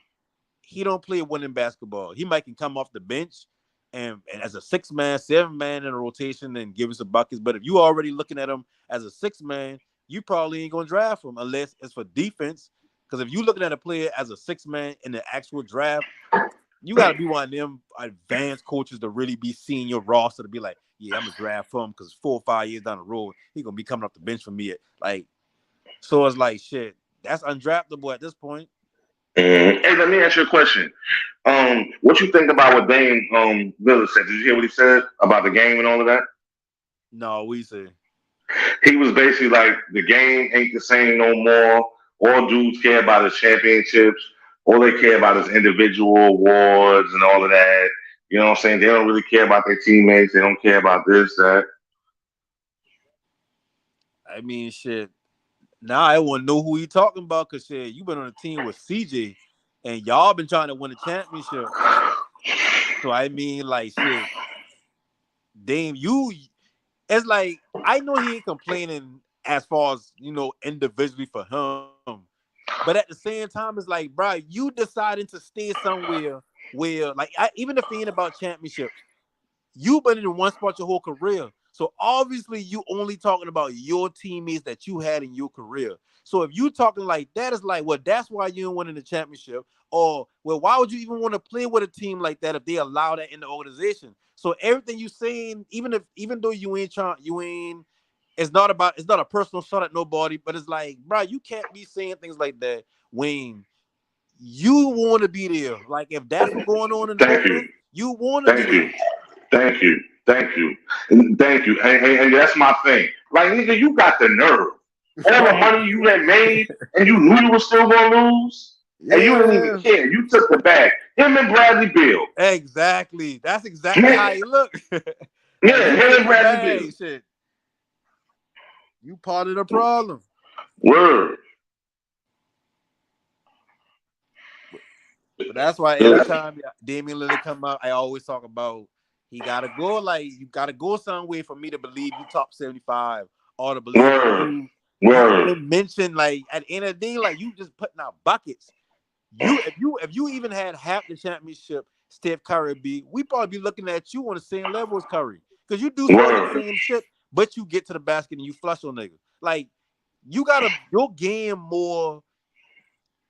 He don't play winning basketball. He might can come off the bench and as a 6-man, 7-man in a rotation and give us some buckets. But if you already looking at him as a 6-man, you probably ain't gonna draft him unless it's for defense. Because if you looking at a player as a 6-man in the actual draft, you got to be one of them advanced coaches to really be seeing your roster to be like, yeah, I'm gonna draft him because 4 or 5 years down the road, he gonna be coming off the bench for me. Like, so it's like shit. That's undraftable at this point. Mm-hmm. Hey, let me ask you a question. What you think about what Dame Lillard said? Did you hear what he said about the game and all of that? No, we say. He was basically like, the game ain't the same no more. All dudes care about is championships. All they care about is individual awards and all of that. You know what I'm saying? They don't really care about their teammates. They don't care about this, that. I mean, shit. Now I want to know who he talking about because shit, you been on a team with CJ, and y'all been trying to win a championship. So I mean, like shit, Dame, it's like I know he ain't complaining as far as individually for him, but at the same time, it's like, bro, you deciding to stay somewhere where, like, even if it ain't about championships, you've been in one spot your whole career. So obviously you only talking about your teammates that you had in your career. So if you talking like that, it's like, well, that's why you ain't winning the championship. Or, well, why would you even want to play with a team like that if they allow that in the organization? So everything you saying, even though it's not a personal shot at nobody, but it's like, bro, you can't be saying things like that when you want to be there. Like if that's what's going on in Thank you. Portland, you want to be Thank there. you. Thank you. Thank you. Thank you. And that's my thing. Like, nigga, you got the nerve. All the money you had made and you knew you were still going to lose. And you didn't even care. You took the bag. Him and Bradley Beal. Exactly. That's exactly how you look. Like, Yeah, you him took and the Bradley Beal. bag, shit. You part of the problem. Word. But that's why every time Damian Lillard come out, I always talk about he gotta go. Like you gotta go somewhere for me to believe you top 75 or to believe that you Word. even mention, like at the end of the day, like you just putting out buckets. If you even had half the championship Steph Curry be, we probably be looking at you on the same level as Curry. Because you do some of the same shit, but you get to the basket and you flush on niggas. Like you got your game more.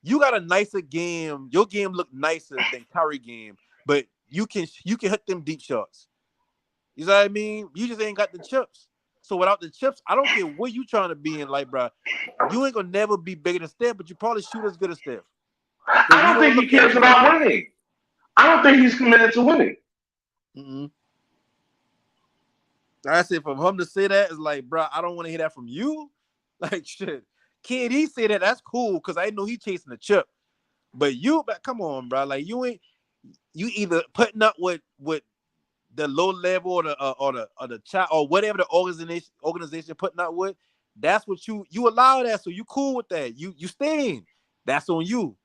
You got a nicer game. Your game look nicer than Curry game, but you can hit them deep shots. You know what I mean? You just ain't got the chips. So without the chips, I don't care what you trying to be in, like, bro. You ain't gonna never be bigger than Steph, but you probably shoot as good as Steph. I don't think he cares about winning. I don't think he's committed to winning. Mm-mm. I said for him to say that is like, bro, I don't want to hear that from you. Like, shit. Kid, he said that. That's cool because I know he chasing the chip. But come on, bro. Like, you either putting up with the low level or the child or whatever the organization putting up with. That's what you allow that. So you cool with that. You staying. That's on you.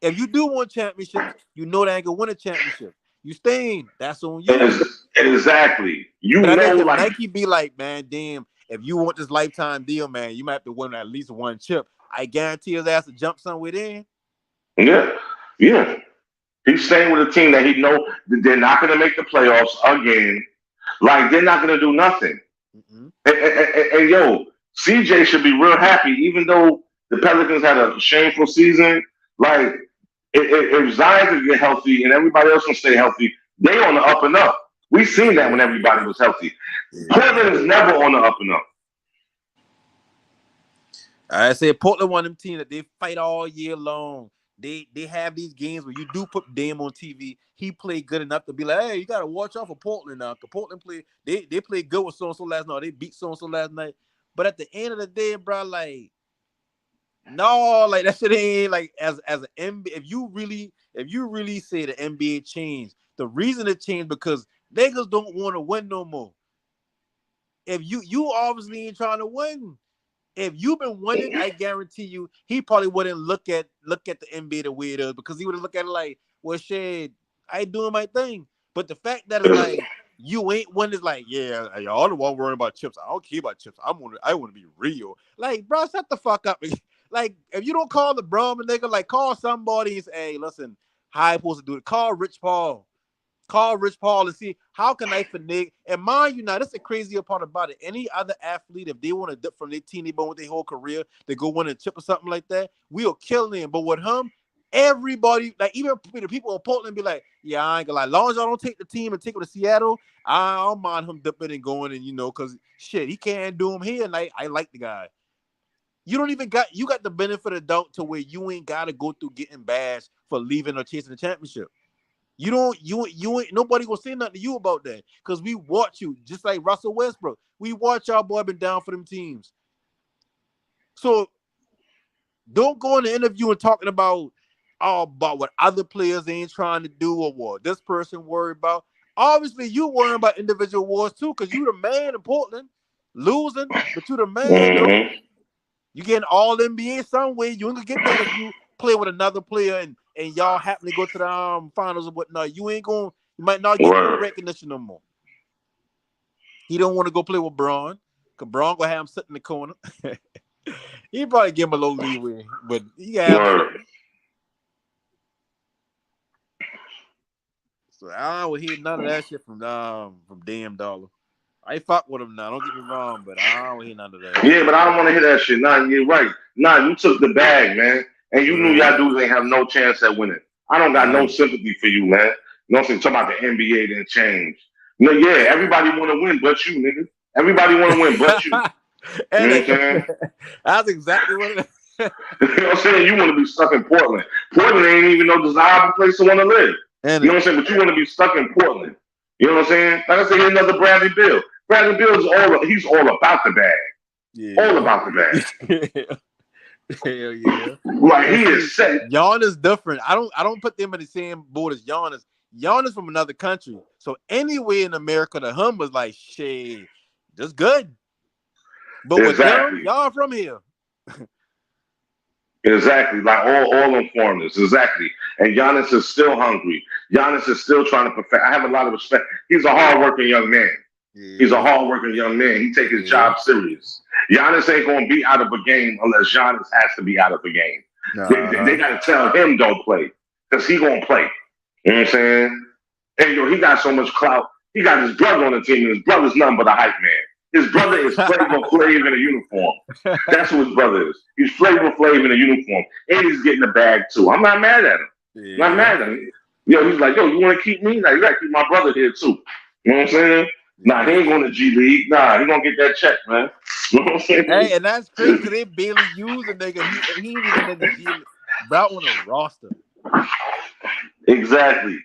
If you do want championships, you know they ain't gonna win a championship. You staying. That's on you. Exactly. But I think if Nike be like, man, damn, if you want this lifetime deal, man, you might have to win at least one chip. I guarantee his ass to jump somewhere in. Yeah. Yeah. He's staying with a team that he know that they're not going to make the playoffs again. Like, they're not going to do nothing. Mm-hmm. And yo, CJ should be real happy, even though the Pelicans had a shameful season. Like, if Zion could get healthy and everybody else can stay healthy, they on the up and up. We seen that when everybody was healthy. Portland is never on the up and up. I said Portland one of them teams that they fight all year long. They have these games where you do put Dame on TV. He played good enough to be like, hey, you gotta watch out for Portland now. Cause Portland they played good with so and so last night. They beat so and so last night. But at the end of the day, bro, like, no, like that shit ain't like as an NBA. If you really say the NBA changed, the reason it changed because niggas don't want to win no more. If you obviously ain't trying to win. If you've been winning, I guarantee you, he probably wouldn't look at the NBA the way it is because he would have looked at it like, well, shit, I ain't doing my thing. But the fact that it's like You ain't one that's like, yeah, y'all the one worrying about chips. I don't care about chips. I want to be real. Like, bro, shut the fuck up. Like, if you don't call the bro, nigga, like, call somebody and say, hey, listen, how I supposed to do it? Call Rich Paul. Call Rich Paul and see how can I finesse. And mind you, now that's the crazier part about it. Any other athlete, if they want to dip from their teeny bone with their whole career, they go win a chip or something like that, we'll kill them. But with him, everybody, like even the people in Portland, be like, yeah, I ain't gonna lie. As long as y'all don't take the team and take it to Seattle, I don't mind him dipping and going, and because shit, he can't do him here, and I like the guy. You got the benefit of the doubt to where you ain't gotta go through getting bashed for leaving or chasing the championship. You ain't nobody gonna say nothing to you about that because we watch you just like Russell Westbrook. We watch y'all boy been down for them teams. So don't go in the interview and talking about what other players ain't trying to do or what this person worried about. Obviously, you worrying about individual awards too because you the man in Portland, losing, but you the man though. You getting all NBA some way. You ain't gonna get that if you play with another player and y'all happen to go to the finals or whatnot. You might not get no recognition no more. He don't want to go play with Braun because Braun gonna have him sit in the corner. He probably give him a little leeway, but he got him. So I don't hear none of that shit from Damn Dollar. I fuck with him now. Don't get me wrong, but I don't hear none of that. Yeah, but I don't want to hear that shit. Nah, you're right. Nah, you took the bag, man. And you knew y'all dudes ain't have no chance at winning. I don't got no sympathy for you, man. You know what I'm saying? Talking about the NBA didn't change. No, yeah, everybody want to win but you, nigga. Everybody want to win but you. You know what I'm saying? That's exactly what it is. You know what I'm saying? You want to be stuck in Portland. Portland ain't even no desirable place to want to live. You know what I'm saying? But you want to be stuck in Portland. You know what I'm saying? Like I said, here's another Bradley Beal. Bradley Beal he's all about the bag. Yeah. All about the bag. Hell yeah. Like he is set. Giannis different. I don't put them in the same boat as Giannis. Giannis from another country. So anywhere in America to him was like, shit, just good. But with them, y'all from here. Exactly, like all them foreigners, exactly. And Giannis is still hungry. Giannis is still trying to perfect. I have a lot of respect. He's a hardworking young man. Yeah. He's a hardworking young man. He take his job serious. Giannis ain't gonna be out of a game unless Giannis has to be out of a game. They gotta tell him don't play because he gonna play. You know what I'm saying? And he got so much clout. He got his brother on the team, and his brother's nothing but a hype man. His brother is Flavor Flav in a uniform. That's who his brother is. He's Flavor Flav in a uniform. And he's getting the bag, too. I'm not mad at him. Yeah. Not mad at him. He's like, you want to keep me? Nah, you got to keep my brother here, too. You know what I'm saying? Nah, he ain't going to G League. Nah, he going to get that check, man. You know what I'm saying? Hey, and that's crazy because they barely use a nigga. He ain't even in the G League. About on a roster. Exactly.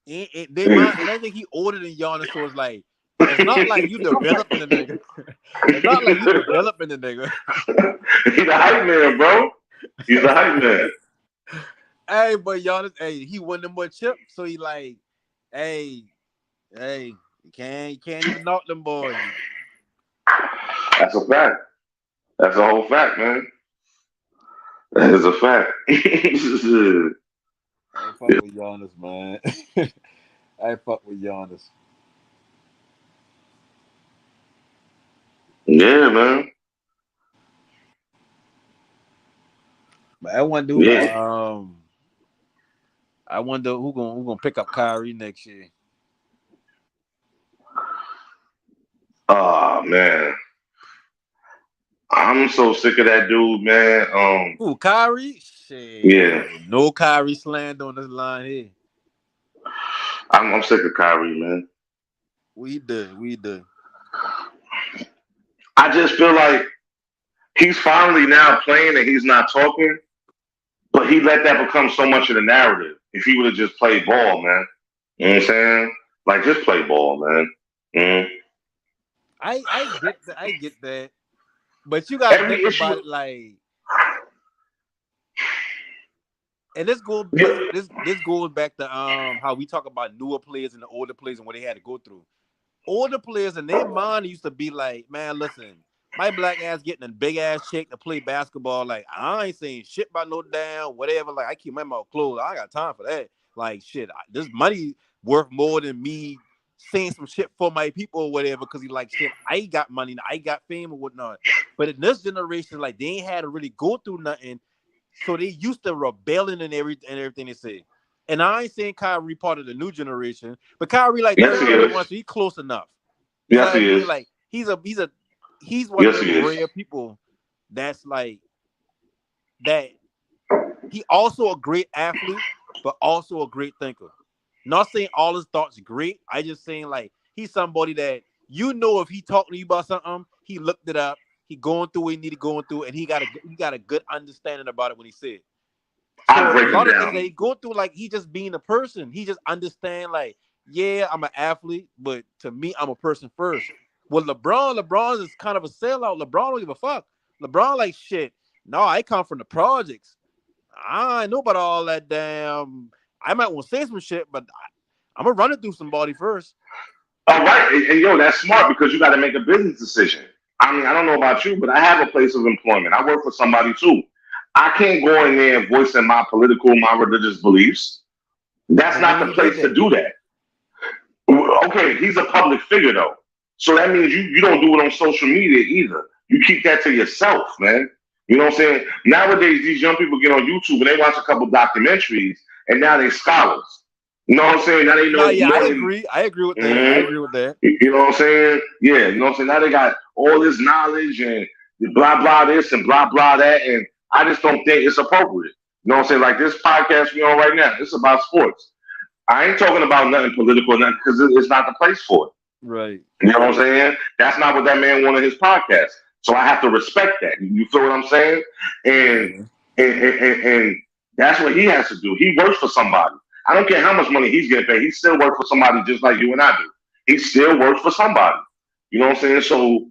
I think he older than Giannis, so it's like it's not like you developing the nigga. It's not like you developing the nigga. He's a hype man, bro. He's a hype man. Hey, but Giannis, he won them more chips, so he like, you can't even knock them boys. That's a fact. That's a whole fact, man. That is a fact. I fuck with Giannis, man. I fuck with Giannis. Yeah, man. But I wonder who gonna pick up Kyrie next year. Oh man. I'm so sick of that dude, man. Who, Kyrie? Shit. Yeah. No Kyrie slander on this line here. I'm sick of Kyrie, man. We did. I just feel like he's finally now playing and he's not talking, but he let that become so much of the narrative. If he would have just played ball, man. You know what I'm saying? Like, just play ball, man. Mm-hmm. I get that. But you gotta think about it like, and this goes back to how we talk about newer players and the older players and what they had to go through. Older players in their mind used to be like, man, listen, my black ass getting a big ass check to play basketball. Like, I ain't saying shit about no damn whatever. Like, I keep my mouth closed. I ain't got time for that. Like, shit, this money worth more than me saying some shit for my people or whatever because he like shit. I ain't got money, I ain't got fame or whatnot. But in this generation, like they ain't had to really go through nothing, so they used to rebelling and everything they say. And I ain't saying Kyrie part of the new generation, but Kyrie like Yes, he 31, is. so he close enough. You know Yes, what I he mean? is. Like he's one Yes, of he them is. rare people that's like that. He also a great athlete, but also a great thinker. Not saying all his thoughts are great. I just saying like he's somebody that you know if he talking to you about something, he looked it up, he going through what he needed going through, and he got a good understanding about it when he said. I So a break it lot of things that down. he go through, like he just being a person, he just understand like, yeah, I'm an athlete, but to me, I'm a person first. Well, LeBron is kind of a sellout. LeBron don't give a fuck. LeBron like shit. No, I come from the projects. I ain't know about all that damn. I might want to say some shit, but I'm gonna run it through somebody first. All right, and yo, that's smart because you got to make a business decision. I mean, I don't know about you, but I have a place of employment. I work for somebody too. I can't go in there and voicing my political, my religious beliefs. That's But when not the he did place to that, do that. Okay, he's a public figure though, so that means you don't do it on social media either. You keep that to yourself, man. You know what I'm saying? Nowadays, these young people get on YouTube and they watch a couple documentaries, and now they scholars. You know what I'm saying? Now they no, know yeah, more than. I agree with that. I Mhm. agree with that. You know what I'm saying? Yeah, you know what I'm saying? Now they got all this knowledge and blah blah this and blah blah that, and I just don't think it's appropriate. You know what I'm saying? Like this podcast we on right now, it's about sports. I ain't talking about nothing political, nothing because it's not the place for it. Right. You know what I'm saying? That's not what that man wanted his podcast. So I have to respect that. You feel what I'm saying? And Yeah. and that's what he has to do. He works for somebody. I don't care how much money he's getting paid. He still works for somebody just like you and I do. He still works for somebody. You know what I'm saying? So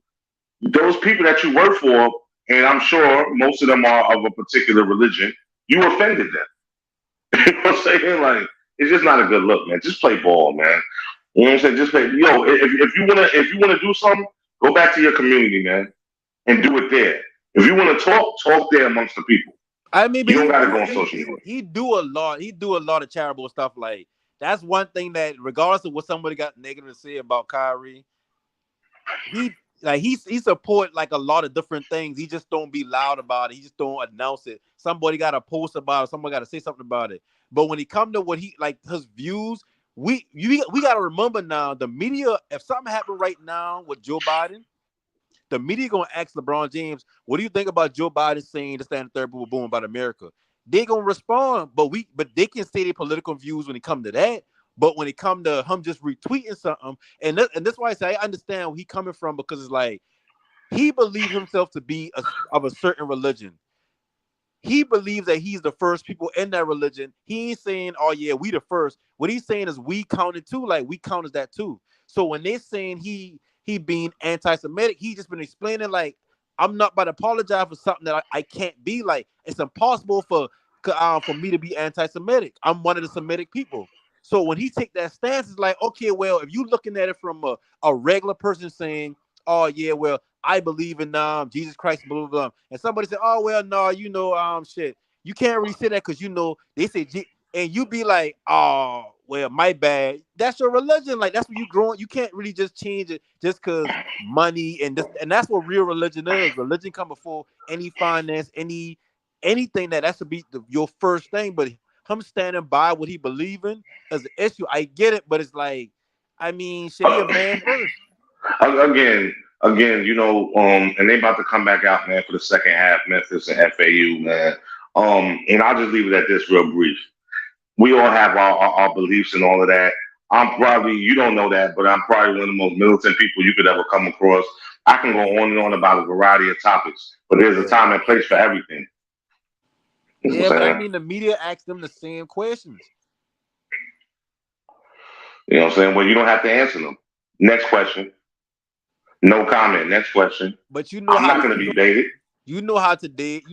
those people that you work for, and I'm sure most of them are of a particular religion, you offended them. You know what I'm saying? Like, it's just not a good look, man. Just play ball, man. You know what I'm saying? Just play. Yo, if you wanna do something, go back to your community, man, and do it there. If you want to talk there amongst the people. I mean, but You don't gotta go on social media. he do a lot. He do a lot of charitable stuff. Like that's one thing that, regardless of what somebody got negative to say about Kyrie, he support like a lot of different things. He just don't be loud about it. He just don't announce it. Somebody got to post about it. Somebody got to say something about it. But when it come to what he like his views, we got to remember now the media. If something happened right now with Joe Biden, the media gonna ask LeBron James, "What do you think about Joe Biden saying the stand third boom boom about America?" They gonna respond, but they can say their political views when it come to that. But when it come to him just retweeting something, and that's why I say I understand where he coming from because it's like he believes himself to be of a certain religion. He believes that he's the first people in that religion. He ain't saying, "Oh yeah, we the first." What he's saying is we counted too. Like we counted that too. So when they're saying he being anti-Semitic, he just been explaining like I'm not about to apologize for something that I can't be. Like it's impossible for me to be anti-Semitic. I'm one of the Semitic people. So when he take that stance, it's like, okay, well, if you looking at it from a regular person saying, "Oh yeah, well, I believe in Jesus Christ, blah blah blah," and somebody said, "Oh well, no, shit." You can't really say that because they say and you be like, "Oh well, my bad." That's your religion. Like that's what you growing. You can't really just change it just because money and that's what real religion is. Religion come before any finance, anything that should be your first thing. But him standing by what he believe in as an issue, I get it, but it's like, I mean, shit, he a man first. Again, and they about to come back out, man, for the second half, Memphis and FAU, man. And I'll just leave it at this real brief. We all have our beliefs and all of that. You don't know that, but I'm probably one of the most militant people you could ever come across. I can go on and on about a variety of topics, but there's a Yeah. time and place for everything. You know Yeah, what I'm but I saying? mean, the media asks them the same questions. You know what I'm saying? Well, you don't have to answer them. Next question. No comment. Next question. But I'm not going to be baited. you know how today's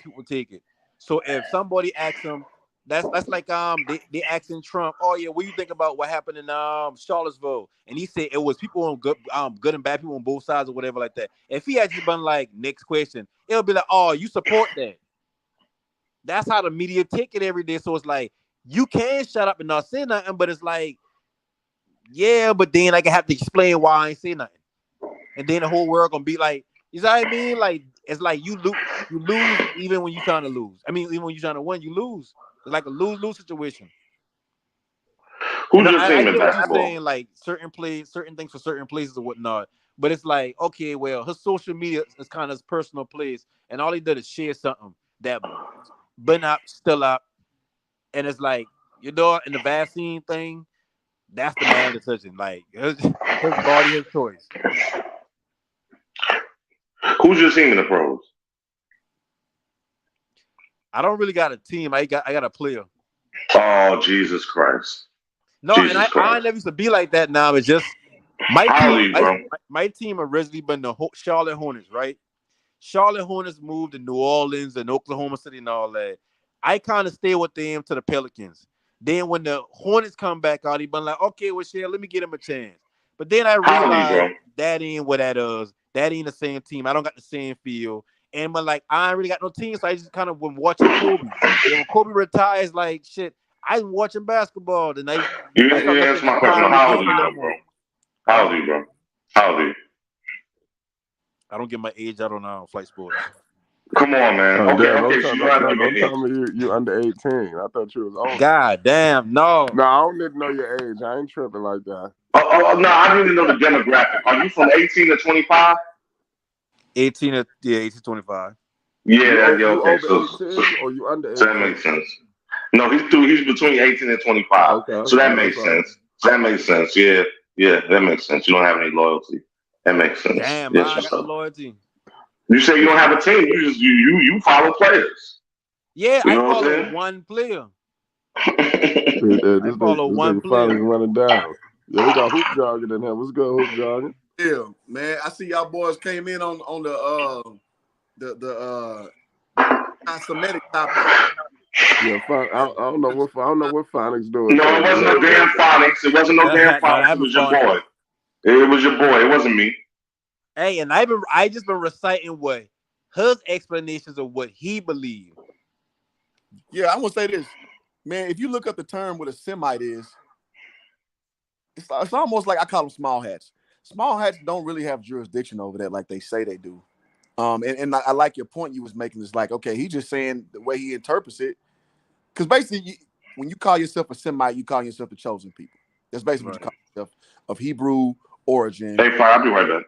people take it. So if somebody asks them, that's like they asking Trump, "Oh yeah, what do you think about what happened in Charlottesville?" And he said it was people on good and bad people on both sides or whatever like that. If he had just been like, "Next question," it'll be like, "Oh, you support that." That's how the media take it every day. So it's like you can shut up and not say nothing, but it's like, yeah, but then I can have to explain why I ain't say nothing. And then the whole world gonna be like, you know what I mean? Like it's like you lose even when you're trying to lose. I mean, even when you're trying to win, you lose. It's like a lose-lose situation. Who's And your I team in get what you're basketball? saying, like certain things for certain places or whatnot. But it's like, okay, well, her social media is kind of his personal place, and all he did is share something that been up, still up, and it's like, in the vaccine thing, that's the man decision. Like his body, his choice. Who's your team in the pros? I don't really got a team. I got a player. Oh, Jesus Christ. No, Jesus and I Christ. never used to be like that. Now it's just my How old are team. you, bro? My team originally been the Charlotte Hornets, right? Charlotte Hornets moved to New Orleans and Oklahoma City and all that. I kind of stay with them to the Pelicans. Then when the Hornets come back out, he been like, okay, well, shit, let me get him a chance. But then I How old are you, realized bro? that ain't what that is. That ain't the same team. I don't got the same feel. And but like I ain't really got no team, so I just kind of been watching Kobe. Then when Kobe retires, like shit, I'm watching basketball. Then I You start didn't looking answer my at question. Kyrie How old are game a you, little though, bro? more. How old are you, bro? How old are you? I don't get my age out on Flight Sports. Come on, man. Oh, Okay, damn, okay, so you don't have to give don't me an tell me you under 18. I thought you was older. God damn, no. No, I don't need to know your age. I ain't tripping like that. No, I need to know the demographic. Are you from 18 to 25? 18 to 25. Yeah, yeah, You okay. over 18 or you under So that 18? makes sense. No, he's between 18 and 25. Okay, So that no makes problem. sense. That makes sense. Yeah, that makes sense. You don't have any loyalty. That makes sense. Damn, Yes, I what's got the up? loyalty. You say you don't have a team. You just you follow players. Yeah, You I know what follow I'm one player. saying? This follow one nigga finally player. running down. Yeah, we got hoop jogging in here. What's good, hoop jogging? Yeah, man. I see y'all boys came in on the Semitic topic. Yeah, I don't know what Phonics doing. No, it wasn't no damn phonics. It wasn't no damn phonics. It was your boy. It was your boy. It wasn't me. Hey, and I just been reciting what his explanations of what he believed. Yeah, I'm gonna say this, man. If you look up the term what a Semite is, it's almost like I call them small hats. Small hats don't really have jurisdiction over that like they say they do. And I like your point you was making. It's like, okay, he's just saying the way he interprets it. Because basically, when you call yourself a Semite, you call yourself the chosen people. That's basically what you call yourself, of Hebrew origin. Hey, fine, I'll be right back.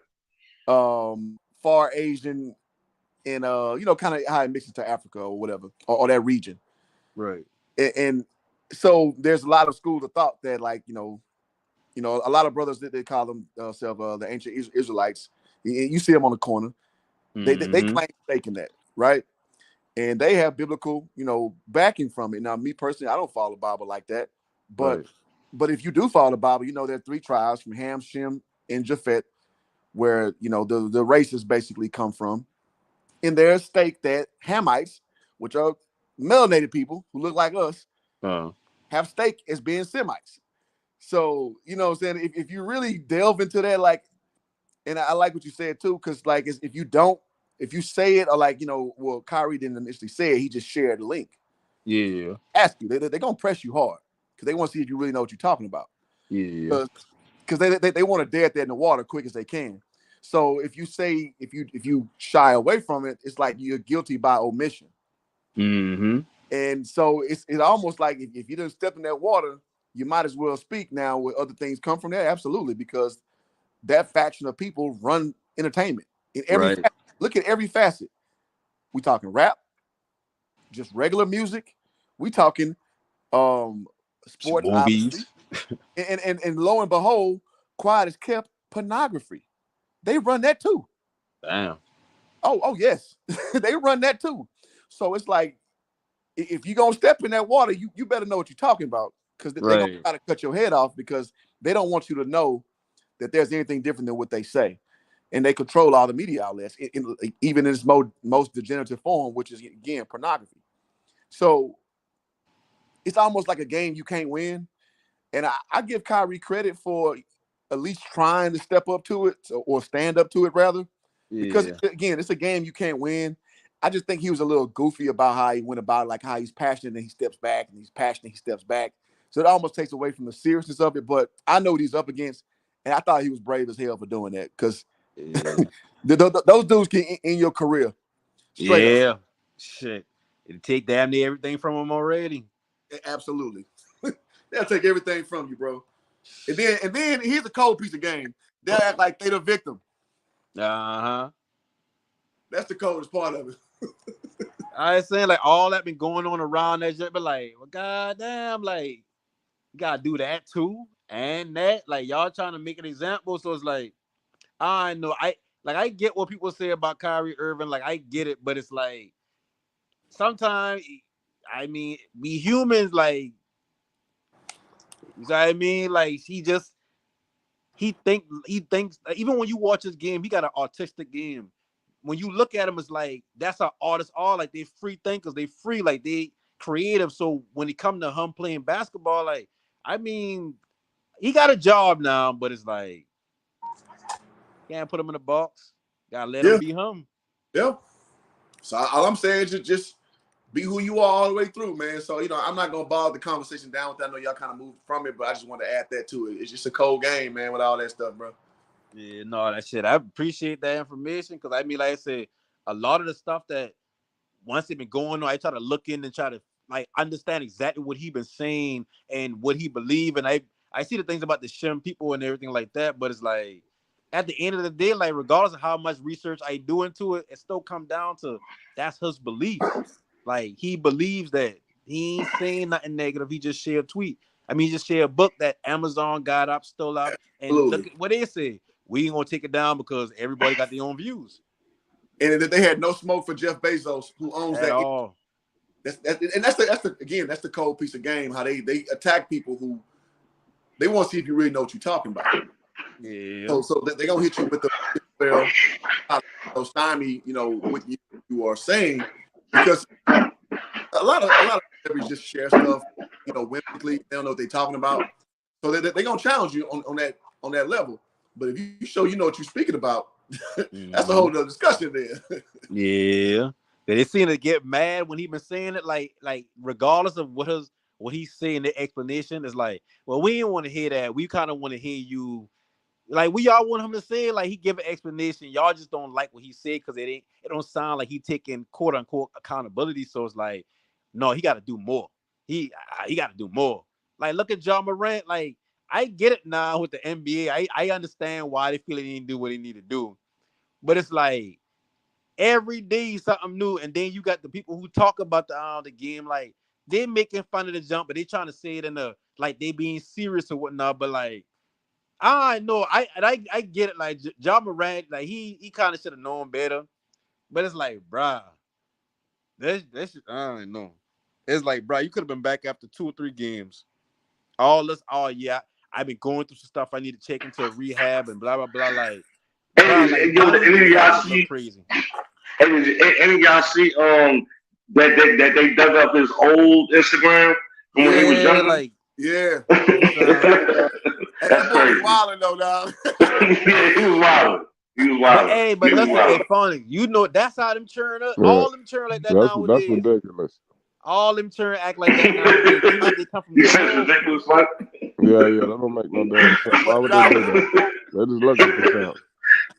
Far Asian, and kind of how it mixes to Africa or whatever, or that region. Right. And so there's a lot of schools of thought that, like, a lot of brothers that they call themselves the ancient Israelites. You see them on the corner. They claim stake in that, right? And they have biblical, backing from it. Now, me personally, I don't follow the Bible like that. But if you do follow the Bible, there are 3 tribes from Ham, Shem, and Japhet, where the races basically come from. And there's stake that Hamites, which are melanated people who look like us, have stake as being Semites. So, what I'm saying? If you really delve into that, like, and I like what you said too, because like if you say it, or like, well, Kyrie didn't initially say it, he just shared the link. Yeah. Ask you, they're gonna press you hard because they want to see if you really know what you're talking about. Yeah. Because they want to dead that in the water quick as they can. So if you say if you shy away from it, it's like you're guilty by omission. Mm-hmm. And so it's almost like if you didn't step in that water, you might as well speak now. Where other things come from there, absolutely, because that faction of people run entertainment in every facet. Look at every facet. We talking rap, just regular music. We talking sports, Movies. obviously. And lo and behold, quiet is kept, pornography. They run that too. Damn. Oh yes. They run that too. So it's like, if you're gonna step in that water, you better know what you're talking about, because they're gonna try to cut your head off, because they don't want you to know that there's anything different than what they say. And they control all the media outlets, even in its most degenerative form, which is, again, pornography. So it's almost like a game you can't win. And I give Kyrie credit for at least trying to step up to it, or stand up to it, rather. Because, again, it's a game you can't win. I just think he was a little goofy about how he went about it, like how he's passionate and he steps back, and he's passionate, he steps back. So it almost takes away from the seriousness of it. But I know what he's up against, and I thought he was brave as hell for doing that because those dudes can end your career. Straight up. Shit. It'll take damn near everything from him already. Absolutely. They'll take everything from you, bro. And then here's a cold piece of game. They'll act like they the victim. Uh-huh. That's the coldest part of it. I was saying, like, all that been going on around that shit, but like, well, goddamn, like, you gotta do that too, and that, like, y'all trying to make an example, so it's like, I know, I get what people say about Kyrie Irving, like, I get it, but it's like, sometimes, I mean, we humans, like, you know what I mean, like, he thinks, even when you watch his game, he got an artistic game. When you look at him, it's like, that's how artists are. Like, they free thinkers. They free, like, they creative. So when it comes to him playing basketball, like, I mean, he got a job now, but it's like, can't put him in a box. Gotta let him be him. Yeah. So all I'm saying is just be who you are all the way through, man. So, you know, I'm not going to bog the conversation down with that. I know y'all kind of moved from it, but I just want to add that to it. It's just a cold game, man, with all that stuff, bro. Yeah, no, that shit. I appreciate that information because, I mean, like I said, a lot of the stuff that once it been going on, I try to look in and try to, like, understand exactly what he been saying and what he believe. And I see the things about the Shem people and everything like that, but it's like, at the end of the day, like, regardless of how much research I do into it, it still come down to that's his belief. Like, he believes that he ain't saying nothing negative. He just shared a tweet. I mean, he just shared a book that Amazon got up, stole out, and look at what they say. We ain't gonna take it down because everybody got their own views. And they had no smoke for Jeff Bezos, who owns at that. All. That's the cold piece of game. How they attack people who they want to see if you really know what you're talking about. Yeah. So they gonna hit you with the stymie, you know, what you are saying, because a lot of celebrities just share stuff, you know, whimsically. They don't know what they're talking about, so they gonna challenge you on that level. But if you show you know what you're speaking about, that's a whole nother discussion there. Yeah. They seem to get mad when he been saying it, like regardless of what he's saying, the explanation is like, well, we didn't want to hear that. We kind of want to hear you. Like, we all want him to say, like, he give an explanation. Y'all just don't like what he said because it don't sound like he taking quote unquote accountability. So it's like, no, he got to do more. He got to do more. Like, look at Ja Morant. Like, I get it now with the NBA. I understand why they feel he didn't do what he need to do. But it's like every day something new. And then you got the people who talk about the game, like, they making fun of the jump, but they trying to say it in a, like, they being serious or whatnot. But like, I know, I get it. Like, Ja Morant, like, he kind of should have known better. But it's like, bruh, this I don't know. It's like, bruh, you could have been back after 2 or 3 games. Yeah, I've been going through some stuff I need to check into rehab and blah blah blah. Like, any of y'all see crazy? Any of y'all see that they dug up his old Instagram from when he was younger? Like, yeah. That's crazy. Wilding though, dog. Yeah, he was wild. But listen, it's funny. You know, that's how them churn up. Yeah. All them churn like that nowadays. That's ridiculous. All them churn act like that nowadays. They like they come from. You said ridiculous, right? Yeah, that don't make no damn sense. Why would they do that? They're just looking for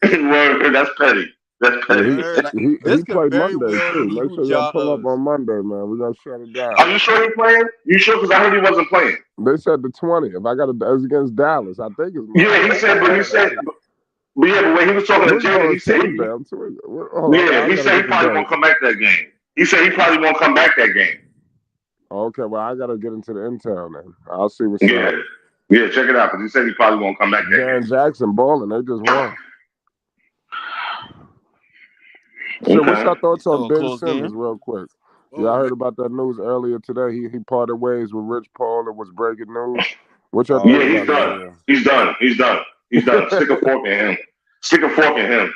something. That's petty. That's petty. He played Monday too. Make sure y'all pull up on Monday, man. We're gonna shut it down. Are you sure he's playing? You sure? Because I heard he wasn't playing. They said the 20th. If I got it's against Dallas, I think it's. Yeah, he said. But when he was talking to Jay, he said. He said he probably won't come back that game. He said he probably won't come back that game. Okay, well, I gotta get into the intel then. I'll see what's up. Yeah, check it out because he said he probably won't come back that game. Dan Jackson balling. They just won. So what's your thoughts on Ben Simmons real quick? Yeah, I heard about that news earlier today. He parted ways with Rich Paul. It was breaking news. What's your thoughts? He's done. Stick a fork in him.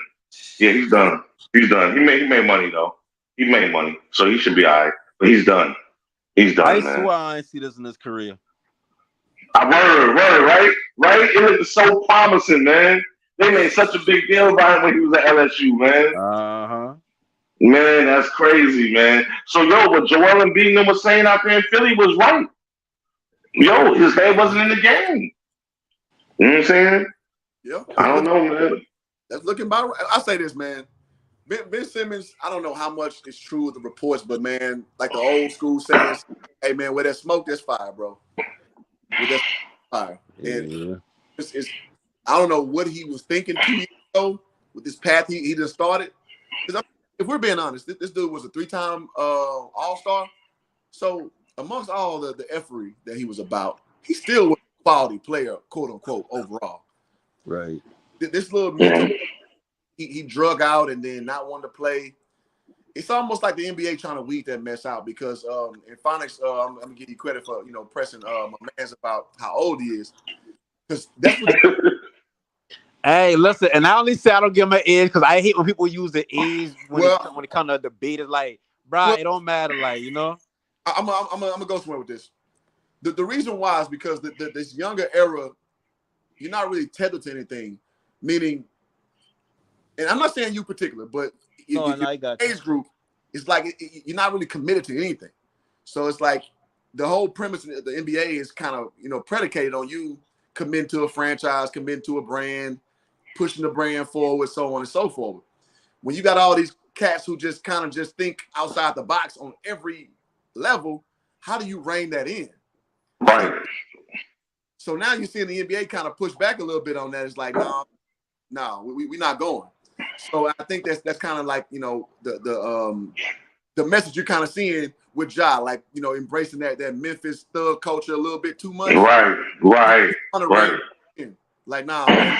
Yeah, he's done. He made money though. He made money, so he should be all right. But he's done. I man. swear I ain't see this in his career. Word, right? It was so promising, man. They made such a big deal about it when he was at LSU, man. Man, that's crazy, man. So, yo, what Joel Embiid was saying out there in Philly was right. Yo, his head wasn't in the game. You know what I'm saying? Yeah, I don't know, man. that's looking about right. I say this, man. Ben Simmons, I don't know how much is true with the reports, but man, like the old school saying, hey man, where there's smoke, there's fire, bro. With that fire. And it's I don't know what he was thinking 2 years ago with this path he just started. Because if we're being honest, this dude was a 3-time All-Star. So amongst all the effery that he was about, he still was a quality player, quote unquote, overall. Right. This little mental he drug out and then not wanting to play. It's almost like the NBA trying to weed that mess out because in Phonics, I'm gonna give you credit for pressing my man's about how old he is. Because that's what Hey, listen, and I only say I don't give him an age because I hate when people use the age when it comes to debate. It's like, bro, it don't matter, like, you know. I'm gonna go somewhere with this. The reason why is because this younger era, you're not really tethered to anything. Meaning, and I'm not saying you particular, but your age group is like you're not really committed to anything. So it's like the whole premise of the NBA is kind of predicated on you committing to a franchise, committing to a brand, pushing the brand forward, so on and so forth. When you got all these cats who just kind of just think outside the box on every level, how do you rein that in? Right. So now you're seeing the NBA kind of push back a little bit on that. It's like, no, we're not going. So I think that's kind of like the message you're kind of seeing with Ja, like embracing that Memphis thug culture a little bit too much. Right. Like, nah, man,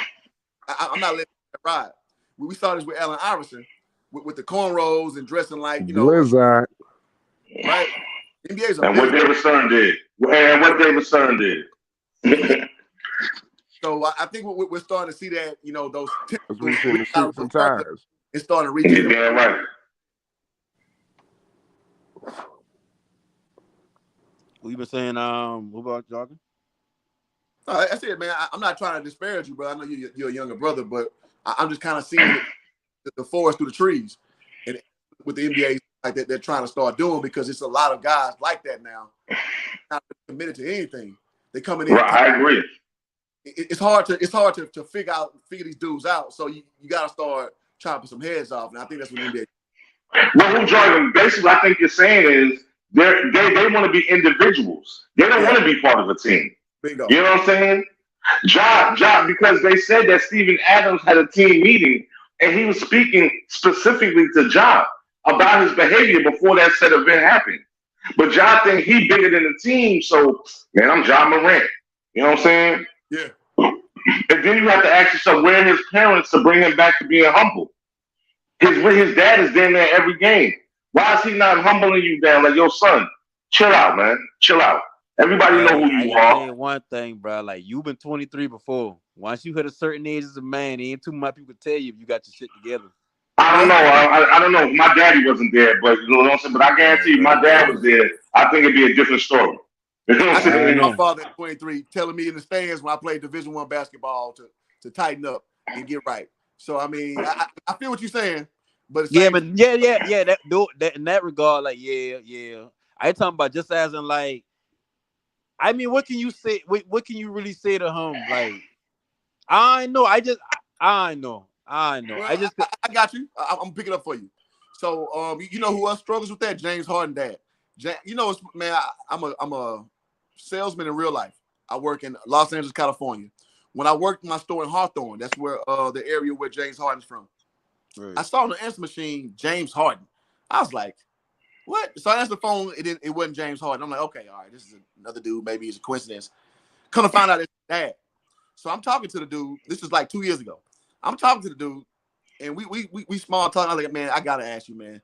I'm not letting that ride. We saw this with Allen Iverson with the cornrows and dressing like Blizzard. Right. NBA's and what David Stern did. So I think we're starting to see that those we see the shoot some tires. It's starting to reach. Yeah, right. We've been saying, what about jogging? That's it, man. I'm not trying to disparage you, bro. I know you're a younger brother, but I'm just kind of seeing the forest through the trees, and with the NBA like that, they're trying to start doing because it's a lot of guys like that now, not committed to anything. They coming in. Right, I agree. It's hard to figure these dudes out. So you got to start chopping some heads off, and I think that's what NBA. Well, Jordan, basically, I think you're saying is they want to be individuals. They don't want to be part of a team. Bingo. You know what I'm saying? Ja, because they said that Steven Adams had a team meeting and he was speaking specifically to Ja about his behavior before that said event happened. But Ja think he bigger than the team, so man, I'm Ja Morant. You know what I'm saying? Yeah. And then you have to ask yourself, where are his parents to bring him back to being humble? His dad is down there every game. Why is he not humbling you down? Like, yo, son, chill out, man. Chill out. Everybody know who you are. Say one thing, bro. Like, you've been 23 before. Once you hit a certain age as a man, ain't too much people tell you if you got your shit together. I don't know. I don't know. My daddy wasn't there, but you know what I'm saying? But I guarantee you, my dad was there. I think it'd be a different story. You know what I'm saying? My father at 23 telling me in the stands when I played Division I basketball to tighten up and get right. So I mean, I feel what you're saying, but yeah. That in that regard, like, yeah. I talking about just as in like, I mean, what can you say? What can you really say to him? Like, I know. Well, I got you. I'm picking up for you. So, you know who else struggles with that? James Harden, dad. Man, I'm a salesman in real life. I work in Los Angeles, California. When I worked in my store in Hawthorne, that's where the area where James Harden's from. Right. I saw on the answer machine James Harden. I was like, what? So I answered the phone. It wasn't James Harden. I'm like, okay, all right, this is another dude. Maybe it's a coincidence. Come to find out it's dad. So I'm talking to the dude. This is like 2 years ago. I'm talking to the dude, and we small talk. I was like, man, I gotta ask you, man,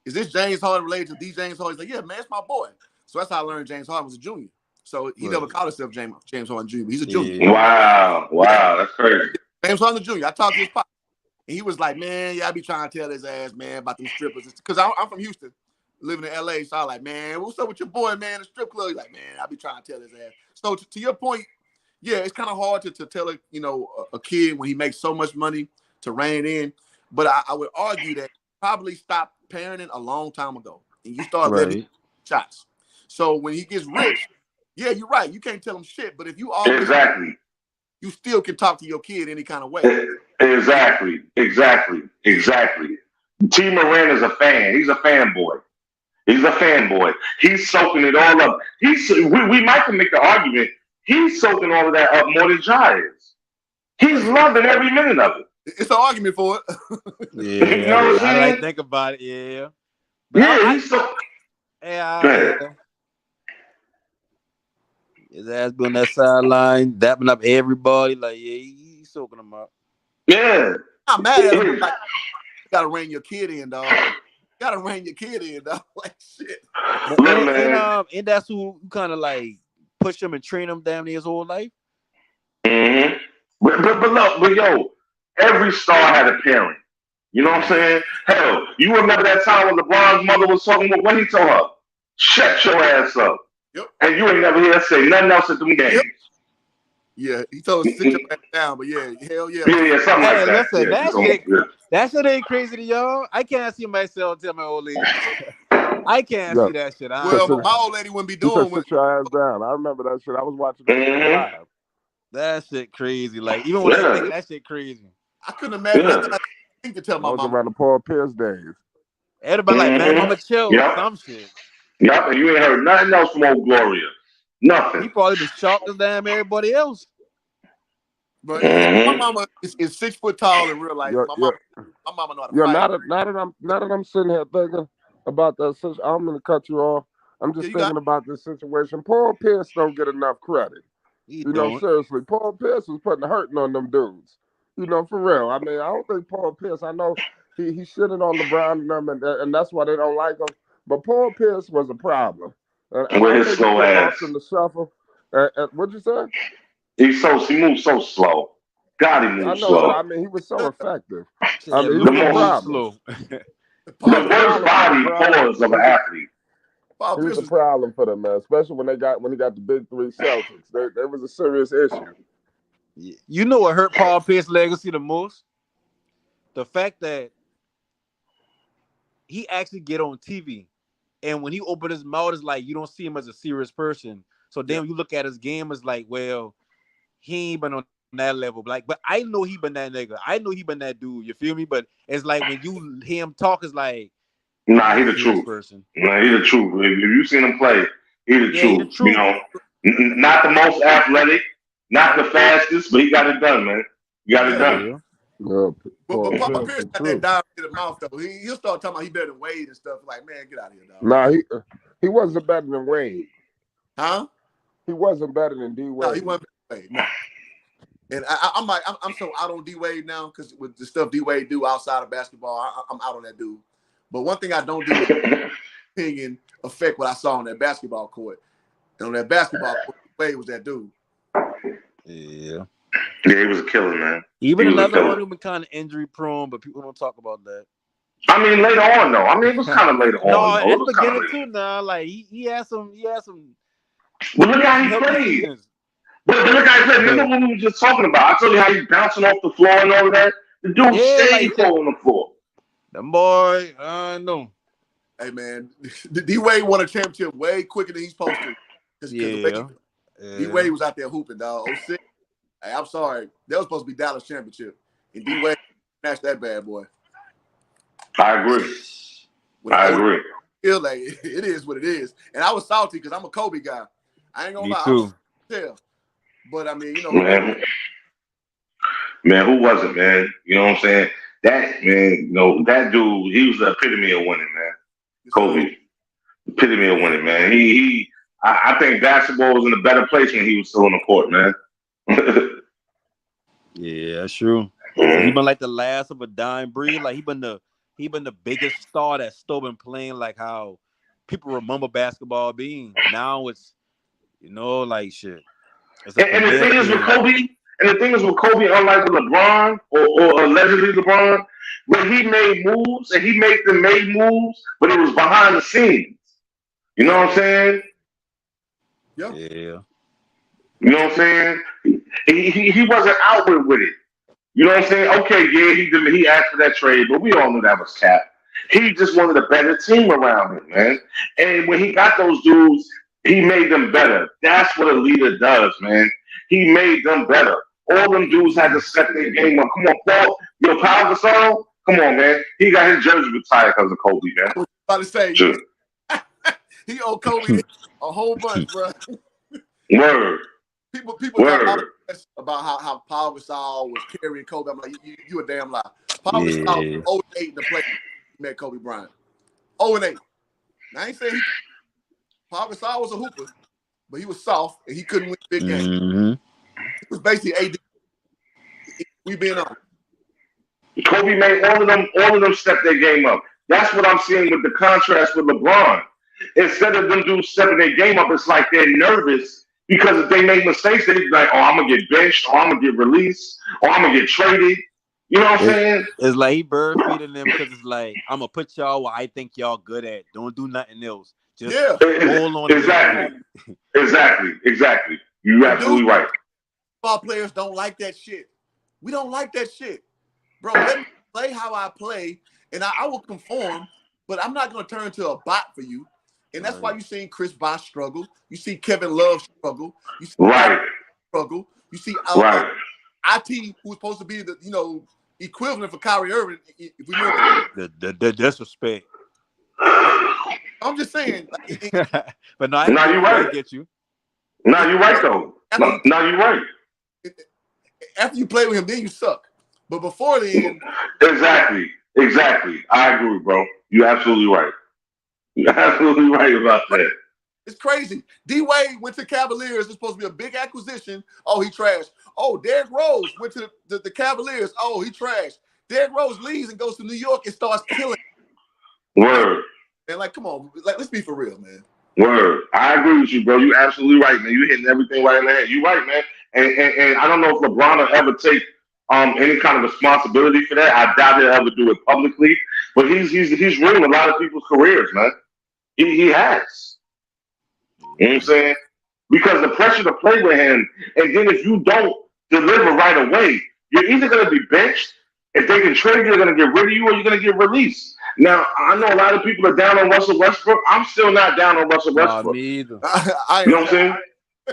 is this James Harden related to D. James Harden? He's like, yeah, man, it's my boy. So that's how I learned James Harden was a junior. So he never called himself James Harden Jr. He's a junior. Yeah. Wow, that's crazy. James Harden Jr. I talked to his pop, and he was like, man, yeah, I be trying to tell his ass, man, about them strippers. Because I'm from Houston, living in LA. So I was like, man, what's up with your boy, man, the strip club? He's like, man, I be trying to tell his ass. So to your point, yeah, it's kind of hard to tell a kid when he makes so much money to rein in. But I would argue that probably stopped parenting a long time ago, and you start letting shots. So when he gets rich, yeah, you're right. You can't tell him shit. But if you always Exactly. you still can talk to your kid any kind of way. Exactly. T. Moran is a fan. He's a fanboy. He's soaking it all up. We might can make the argument. He's soaking all of that up more than Ja is. He's loving every minute of it. It's an argument for it. Yeah, You know what I'm I saying? like think about it. Yeah, but Yeah, he's so. His ass be on that sideline, dapping up everybody. Like, yeah, he's soaking them up. Yeah. I'm mad at him. Like, you gotta rein your kid in, dog. Like shit. But and that's who kind of like push him and train him damn near his whole life. Mm-hmm. But yo, every star had a parent. You know what I'm saying? Hell, you remember that time when LeBron's mother was talking about what he told her? Shut your ass up. Yep. And you ain't never hear her say nothing else at them games. Yep. Yeah, he told her sit your ass down, but yeah, hell yeah. Yeah, something like that. Listen, that shit ain't crazy to y'all. I can't see myself tell my old lady. I can't see that shit. Well, my old lady wouldn't be doing sit your ass down. I remember that shit. I was watching it live. That shit crazy. Like, even when I think that shit crazy. I couldn't imagine that thing to tell my mom. Around the Paul Pierce days. Everybody like, man, Mama chill, some shit. Yep, and you ain't heard nothing else from old Gloria. Nothing. He probably been shocked as damn everybody else. But my mama is 6 foot tall in real life. My mama know how to fight. Now that I'm sitting here thinking about that situation, I'm gonna cut you off. I'm just thinking about this situation. Paul Pierce don't get enough credit. You know, seriously, Paul Pierce was putting the hurting on them dudes. You know, for real. I mean, I don't think Paul Pierce. I know he shitted on LeBron and them, and that's why they don't like him. But Paul Pierce was a problem. And with his slow ass. In the shuffle. What'd you say? He moves so slow. God, he moves slow. I mean, he was so effective. I mean, the most slow. The worst body pause of an athlete. He was a problem for them, man. Especially when he got the big three Celtics. There was a serious issue. You know what hurt Paul Pierce's legacy the most? The fact that he actually get on TV, and when he opened his mouth, it's like you don't see him as a serious person. So then when you look at his game, it's like, well, he ain't been on that level. But I know he been that nigga. I know he been that dude. You feel me? But it's like when you hear him talk, it's like, nah, he the truth. Nah, he the truth. If you seen him play, he the truth. You know, not the most athletic, not the fastest, but he got it done, man. He got it done. Yeah. But Papa Pierce got that dive in the mouth though. He'll start talking about he better than Wade and stuff. Like, man, get out of here, dog. Nah, he wasn't better than Wade. Huh? He wasn't better than D Wade. No, he wasn't better than Wade. No. And I'm so out on D Wade now because with the stuff D Wade do outside of basketball, I'm out on that dude. But one thing I don't do is opinion affect what I saw on that basketball court. And on that basketball court, Wade was that dude. Yeah. Yeah, he was a killer, man. Even another one who been kind of injury prone, but people don't talk about that. I mean, later on though. I mean, it was kind of later on. No, at the beginning too. Now, like he had some. But look how he played. But look how he played. Remember when we were just talking about? I told you how he's bouncing off the floor and all of that. The dude stayed cold on the floor. The boy, I know. Hey man, D Wade won a championship way quicker than he's supposed to. D Wade was out there hooping, dog. 06. Hey, I'm sorry. That was supposed to be Dallas championship. And D Wade smashed that bad boy. I agree. Feel like it is what it is. And I was salty because I'm a Kobe guy. I ain't gonna lie. Too. But I mean, you know, man, who was it, man? You know what I'm saying? That man, you know, that dude, he was the epitome of winning, man. Kobe, epitome of winning, man. I think basketball was in a better place when he was still on the court, man. Yeah, that's true. He been like the last of a dying breed. Like he been the biggest star that's still been playing like how people remember basketball being. Now it's, you know, like shit. And the thing is with Kobe, unlike with LeBron or allegedly LeBron, when he made moves and he made moves, but it was behind the scenes. You know what I'm saying? Yeah. You know what I'm saying? He wasn't outward with it. You know what I'm saying? Okay, yeah, he asked for that trade, but we all knew that was cap. He just wanted a better team around him, man. And when he got those dudes, he made them better. That's what a leader does, man. He made them better. All them dudes had to set their game up. Come on, Paul. Yo, Pau Gasol. Come on, man. He got his jersey retired because of Kobe, man. I was about to say, Sure. he owed Kobe a whole bunch, bro. Word. People Word. talk about how Paul Gasol was carrying Kobe. I'm like, you a damn lie. Paul Gasol was 0-8 in the play he met Kobe Bryant. 0-8. Now, I ain't saying Paul Gasol was a hooper, but he was soft and he couldn't win big games. It was basically AD. We being honest. Kobe made all of them step their game up. That's what I'm seeing with the contrast with LeBron. Instead of them dudes stepping their game up, it's like they're nervous because if they make mistakes, they're like, oh, I'm gonna get benched, or I'm gonna get released, or I'm gonna get traded. You know what I'm saying? It's like he bird feeding them because it's like, I'm gonna put y'all where I think y'all good at. Don't do nothing else. Just hold on. Exactly. You're absolutely right. Ball players don't like that shit. We don't like that shit. Bro, let me play how I play, and I will conform, but I'm not going to turn into a bot for you. And that's why you're seeing Chris Bosh struggle. You see Kevin Love struggle. You see struggle. You see IT, who's supposed to be the equivalent for Kyrie Irving. If we know the disrespect. I'm just saying. But no, you're right. I get you. No, you're right though. No, you're right. After you play with him, then you suck. But before then, exactly. I agree, bro. You're absolutely right. You're absolutely right about that. It's crazy. D-Wade went to Cavaliers. It's supposed to be a big acquisition. Oh, he trashed. Oh, Derrick Rose went to the Cavaliers. Oh, he trashed. Derrick Rose leaves and goes to New York and starts killing. Word. And like, come on, like, let's be for real, man. Word. I agree with you, bro. You're absolutely right, man. You're hitting everything right in the head. You're right, man. And I don't know if LeBron will ever take any kind of responsibility for that. I doubt he'll ever do it publicly. But he's ruined a lot of people's careers, man. He has. You know what I'm saying? Because the pressure to play with him, and then if you don't deliver right away, you're either going to be benched. If they can trade you, they're going to get rid of you, or you're going to get released. Now, I know a lot of people are down on Russell Westbrook. I'm still not down on Russell Westbrook. Me either. You know what I'm saying?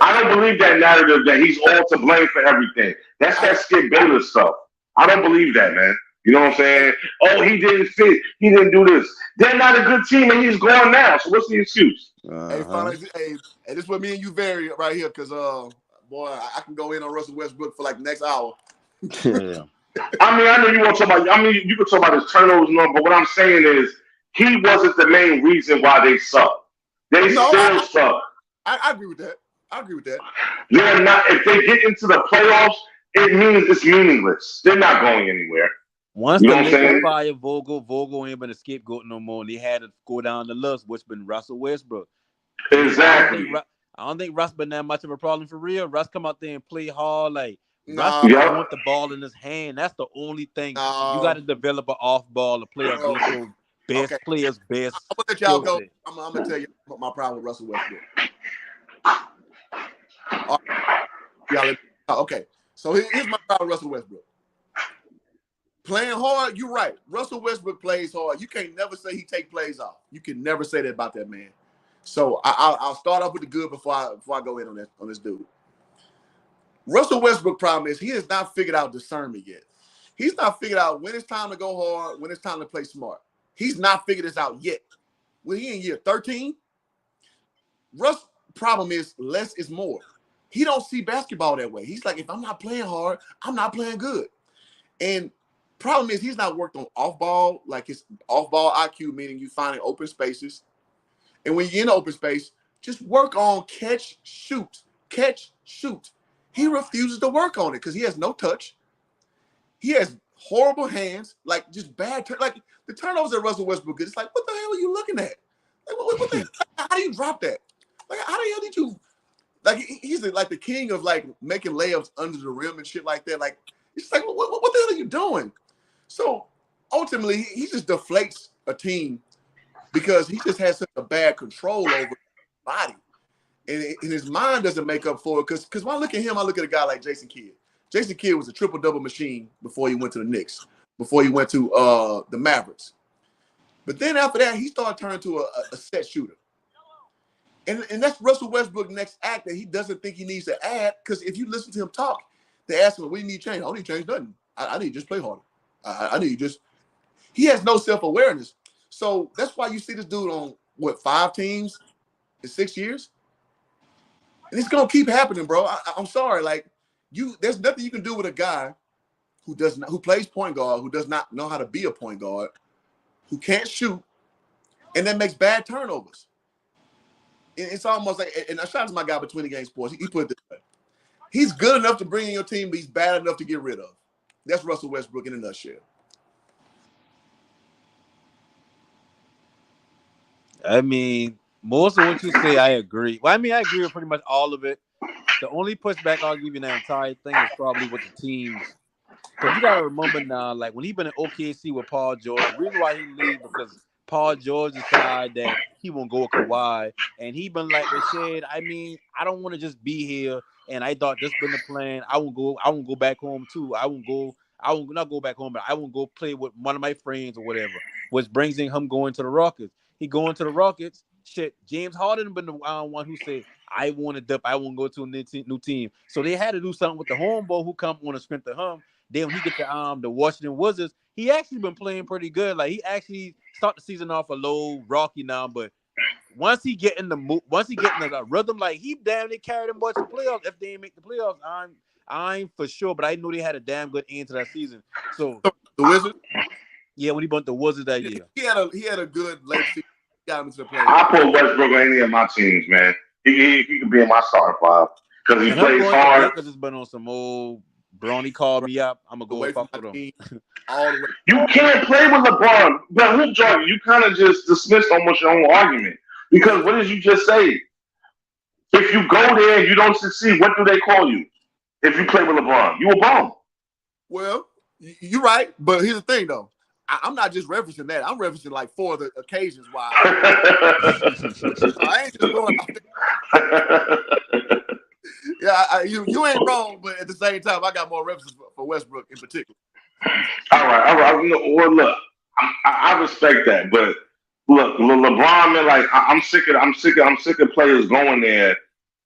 I don't believe that narrative that he's all to blame for everything. That's that Skip Bayless stuff. I don't believe that, man. You know what I'm saying? Oh, he didn't fit. He didn't do this. They're not a good team, and he's gone now. So what's the excuse? Hey, this is what me and you vary right here, because boy, I can go in on Russell Westbrook for like the next hour. Yeah. I mean, I know you want to talk about. I mean, you can talk about his turnovers and all, but what I'm saying is he wasn't the main reason why they suck. They still suck. I agree with that. They're not. If they get into the playoffs, it means it's meaningless. They're not going anywhere. Once the Lakers fire Vogel ain't been a scapegoat no more, and they had to go down the list, which been Russell Westbrook. Exactly. I don't think Russ been that much of a problem for real. Russ come out there and play hard. Like, Russ want the ball in his hand. That's the only thing. You got to develop an off ball to play against your best players, best. I'm going to let y'all go. I'm going to tell you my problem with Russell Westbrook. Okay, so here's my problem with Russell Westbrook. Playing hard, you're right. Russell Westbrook plays hard. You can't never say he take plays off. You can never say that about that man. So I'll start off with the good before I go in on this dude. Russell Westbrook problem is he has not figured out discernment yet. He's not figured out when it's time to go hard, when it's time to play smart. He's not figured this out yet. Well, he in year 13. Russ' problem is less is more. He don't see basketball that way. He's like, if I'm not playing hard, I'm not playing good. And problem is he's not worked on off-ball, like his off-ball IQ, meaning you finding open spaces. And when you're in open space, just work on catch, shoot. He refuses to work on it because he has no touch. He has horrible hands, like just bad like the turnovers that Russell Westbrook gets. It's like, what the hell are you looking at? Like, what the hell? How do you drop that? Like, how the hell did you? Like, he's like the king of like making layups under the rim and shit like that. Like, it's like, what the hell are you doing? So ultimately, he just deflates a team because he just has such a bad control over his body, and his mind doesn't make up for it. Because when I look at him, I look at a guy like Jason Kidd. Jason Kidd was a triple-double machine before he went to the Knicks, before he went to the Mavericks. But then after that, he started turning to a set shooter. And that's Russell Westbrook's next act that he doesn't think he needs to add. Because if you listen to him talk, they ask him, what do you need to change? I don't need to change nothing. I need to just play harder. I need to just – he has no self-awareness. So that's why you see this dude on, 5 teams in 6 years? And it's going to keep happening, bro. I'm sorry. Like, there's nothing you can do with a guy who plays point guard, who does not know how to be a point guard, who can't shoot, and then makes bad turnovers. It's almost like, and I shout out to my guy Between the Game Sports. He put it this way. He's good enough to bring in your team, but he's bad enough to get rid of. That's Russell Westbrook in a nutshell. I mean, most of what you say, I agree. Well, I mean, I agree with pretty much all of it. The only pushback I'll give you in that entire thing is probably with the teams. Because you got to remember now, like, when he been in OKC with Paul George, the reason why he leave because Paul George decided that he won't go with Kawhi. And he been like, Rashad, I mean, I don't want to just be here. And I thought this been the plan. I won't go back home too. I won't not go back home, but I won't go play with one of my friends or whatever. Which brings in him going to the Rockets. He going to the Rockets. Shit, James Harden been the one who said, I want to dip. I want to go to a new team. So they had to do something with the homeboy who come on a sprint to him. Then when he get the Washington Wizards, he actually been playing pretty good. Like he actually start the season off a low rocky now, but once he get in the rhythm, like he damn near carried them boys to playoffs. If they ain't make the playoffs, I ain't for sure, but I know they had a damn good end to that season. So the Wizards, yeah, when he bumped the Wizards that year, he had a good late season. Got him into the playoffs. I put Westbrook on any of my teams, man. He could be in my starting five because he plays hard. Because it's been on some old. Bronny called me up. I'm gonna go fuck with him. All the way. You can't play with LeBron, but who, Jordan? You kind of just dismissed almost your own argument because what did you just say? If you go there and you don't succeed, what do they call you? If you play with LeBron, you a bum. Well, you're right, but here's the thing, though. I'm not just referencing that. I'm referencing like 4 of the occasions why. I ain't just going out there. Yeah, you ain't wrong, but at the same time, I got more references for Westbrook in particular. All right. Well, look, I respect that, but look, LeBron, man, like I'm sick of players going there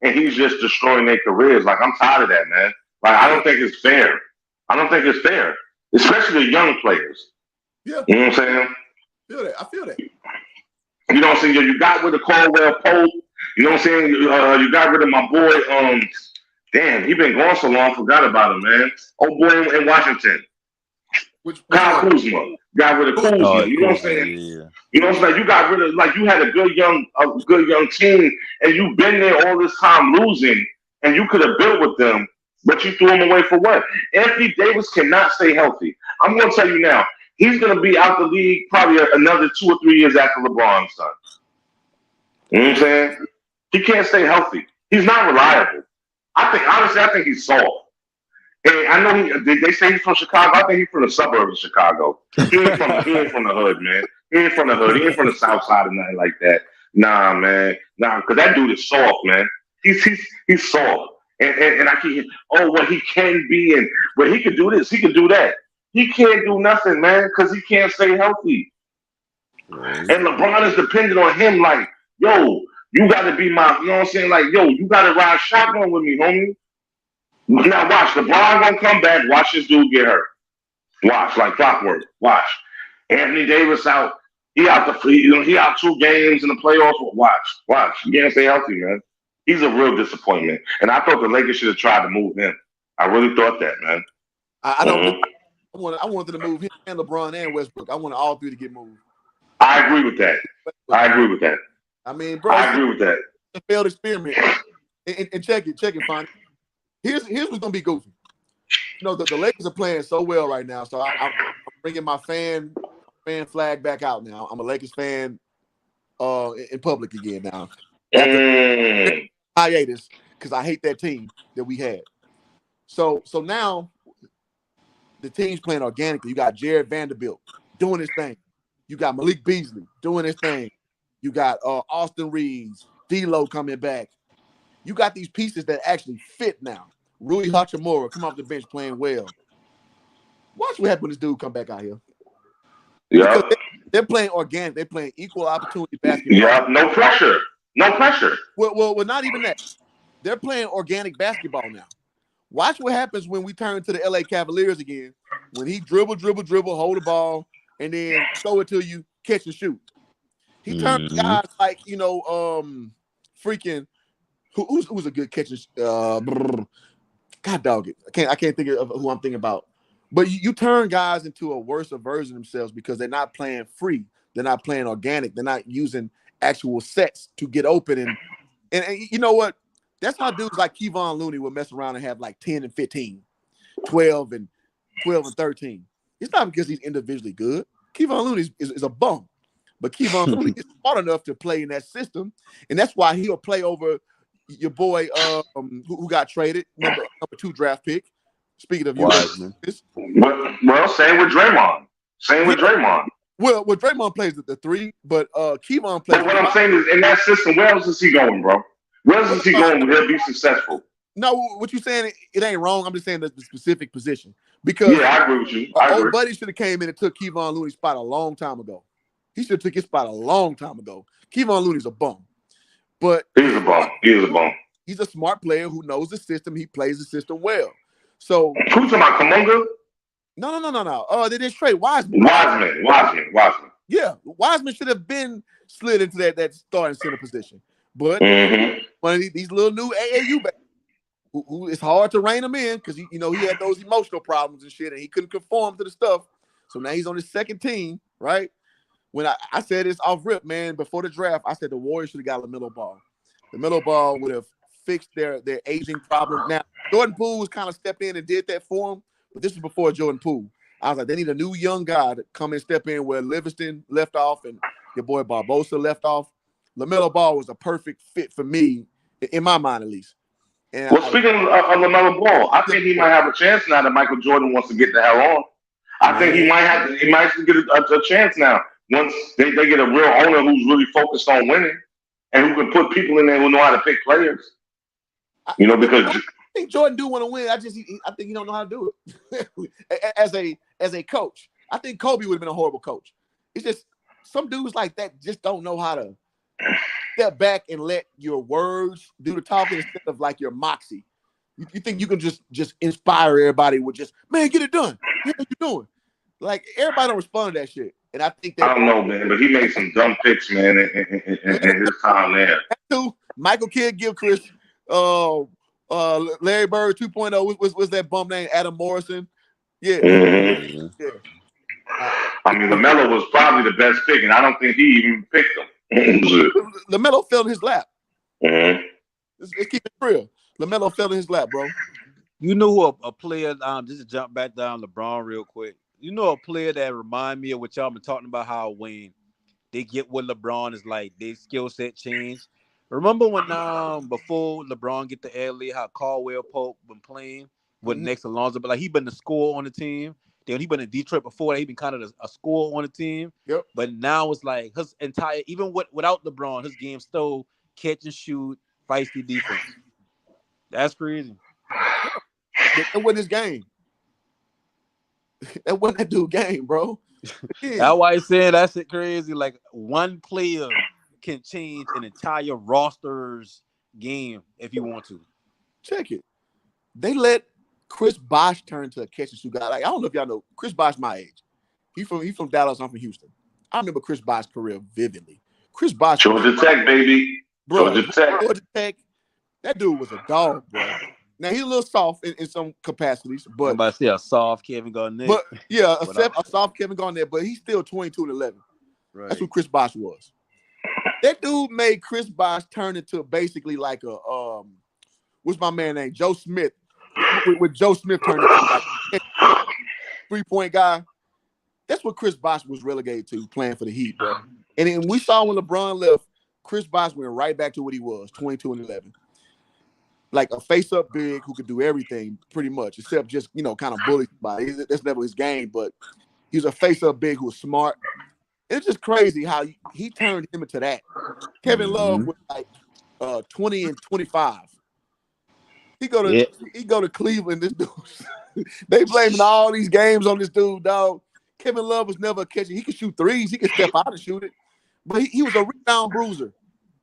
and he's just destroying their careers. Like I'm tired of that, man. Like I don't think it's fair. Especially the young players. Yeah, you know what I'm saying? I feel that. You know what I'm saying? You got rid of Caldwell Pope. You know what I'm saying? You got rid of my boy. Damn, he been gone so long. Forgot about him, man. Old boy in Washington. Kyle Kuzma. Got rid of Kuzma. You know what I'm saying? Yeah. You know what I'm saying? You got rid of you had a good young team, and you've been there all this time losing, and you could have built with them, but you threw them away for what? Anthony Davis cannot stay healthy. I'm going to tell you now. He's going to be out the league probably another 2 or 3 years after LeBron's done. You know what I'm saying? He can't stay healthy. He's not reliable. I think he's soft. And I know they say he's from Chicago. I think he's from the suburbs of Chicago. He ain't from the hood, man. He ain't from the hood. He ain't from the south side or nothing like that. Nah, man. Nah, because that dude is soft, man. He's soft. And I keep what he can be and but he could do this, he could do that. He can't do nothing, man, because he can't stay healthy. Right. And LeBron is dependent on him, like, yo, you got to be my, you know what I'm saying? Like, yo, you got to ride shotgun with me, homie. Now, watch. LeBron going to come back. Watch this dude get hurt. Watch, like clockwork. Watch. Anthony Davis out. He out 2 games in the playoffs. Watch. He can't stay healthy, man. He's a real disappointment. And I thought the Lakers should have tried to move him. I really thought that, man. I don't. I wanted to move him and LeBron and Westbrook. I wanted all 3 to get moved. I agree with that. I mean, bro, I agree with that. A failed experiment. And check it, fine. Here's what's gonna be goofy. You know, the Lakers are playing so well right now, so I'm bringing my fan flag back out now. I'm a Lakers fan in public again now. After hiatus, because I hate that team that we had. So now the team's playing organically. You got Jared Vanderbilt doing his thing. You got Malik Beasley doing his thing. You got Austin Reeves, D'Lo coming back. You got these pieces that actually fit now. Rui Hachimura come off the bench playing well. Watch what happens when this dude come back out here. Yeah. They're playing organic. They're playing equal opportunity basketball. Yeah, no pressure. No pressure. Well, not even that. They're playing organic basketball now. Watch what happens when we turn to the LA Cavaliers again. When he dribble, hold the ball, and then throw it to you, catch and shoot. He turned guys like, freaking who's a good catcher. God dog it. I can't think of who I'm thinking about. But you turn guys into a worse version of themselves because they're not playing free. They're not playing organic. They're not using actual sets to get open. And you know what? That's how dudes like Kevon Looney will mess around and have like 10 and 15, 12 and 13. It's not because he's individually good. Kevon Looney is a bum. But Kevon Looney is smart enough to play in that system. And that's why he'll play over your boy who got traded, number 2 draft pick. Speaking of Wiseman. Well, same with Draymond. Well, Draymond plays the 3, but Kevon plays. But what I'm saying is, in that system, where else is he going, bro? Where else is he going where he'll be successful? No, what you saying, it ain't wrong. I'm just saying the specific position. Because I agree with you. Old buddy should have came in and took Kevon Looney's spot a long time ago. He should have took his spot a long time ago. Kevon Looney's a bum. But he's a bum. He's a smart player who knows the system. He plays the system well. So who's about Kamunga? No. They just trade Wiseman. Wiseman. Yeah, Wiseman should have been slid into that starting center position. But one of these little new AAU back, who it's hard to rein him in because he had those emotional problems and shit, and he couldn't conform to the stuff. So now he's on his second team, right? When I said this off rip, man, before the draft, I said the Warriors should have got LaMelo Ball. LaMelo Ball would have fixed their aging problem. Now, Jordan Poole was kind of stepped in and did that for him, but this was before Jordan Poole. I was like, they need a new young guy to come and step in where Livingston left off and your boy Barbosa left off. LaMelo Ball was a perfect fit for me, in my mind at least. And speaking of LaMelo Ball, I think he might have a chance now that Michael Jordan wants to get the hell on. I think he might get a chance now. Once they get a real owner who's really focused on winning and who can put people in there who know how to pick players. Because I think Jordan do want to win. I think he don't know how to do it. as a coach, I think Kobe would have been a horrible coach. It's just some dudes like that just don't know how to step back and let your words do the talking instead of like your moxie. You think you can just inspire everybody with just, man, get it done. What are you doing? Like everybody don't respond to that shit. And I think that I don't know, man, but he made some dumb picks, man, in his time there. Too. Michael Kidd Gilchrist, Larry Bird 2.0 was that bum named Adam Morrison. Yeah. Mm-hmm. Yeah. I mean, LaMelo was probably the best pick, and I don't think he even picked him. LaMelo fell in his lap. Mm-hmm. Let's keep it real. LaMelo fell in his lap, bro. You know who a player, just to jump back down LeBron real quick. You know a player that remind me of what y'all been talking about, how when they get with LeBron is like their skill set change. Remember when before LeBron get the LA, how Caldwell Pope been playing with next to Alonzo, but like he been the scorer on the team. Then he been in Detroit before that, he been kind of a scorer on the team. Yep. But now it's like his entire, even without LeBron, his game still catch and shoot, feisty defense. That's crazy. That wasn't his game. That wasn't that dude's game, bro. Yeah. That's why he's saying that's it crazy. Like one player can change an entire roster's game if you want to. Check it. They let Chris Bosh turn to a catch and shoot guy. Like I don't know if y'all know Chris Bosh my age. He from Dallas. I'm from Houston. I remember Chris Bosh's career vividly. Chris Bosh, Georgia Tech, baby. Bro, Georgia Tech. That dude was a dog, bro. Now he's a little soft in some capacities, but I'm about to say a soft Kevin Garnett. But yeah, a soft Kevin Garnett, but he's still 22-11. Right. That's who Chris Bosh was. That dude made Chris Bosh turn into basically like a what's my man name? Joe Smith. With Joe Smith turned into like a 3-point guy. That's what Chris Bosh was relegated to, playing for the Heat, bro. And then we saw when LeBron left, Chris Bosh went right back to what he was, 22-11. Like a face-up big who could do everything pretty much, except just, kind of bully somebody. That's never his game, but he was a face-up big who was smart. It's just crazy how he turned him into that. Kevin Love was like 20 and 25. He go to Cleveland, this dude. They blaming all these games on this dude, dog. Kevin Love was never a catcher. He could shoot threes. He could step out and shoot it. But he was a rebound bruiser.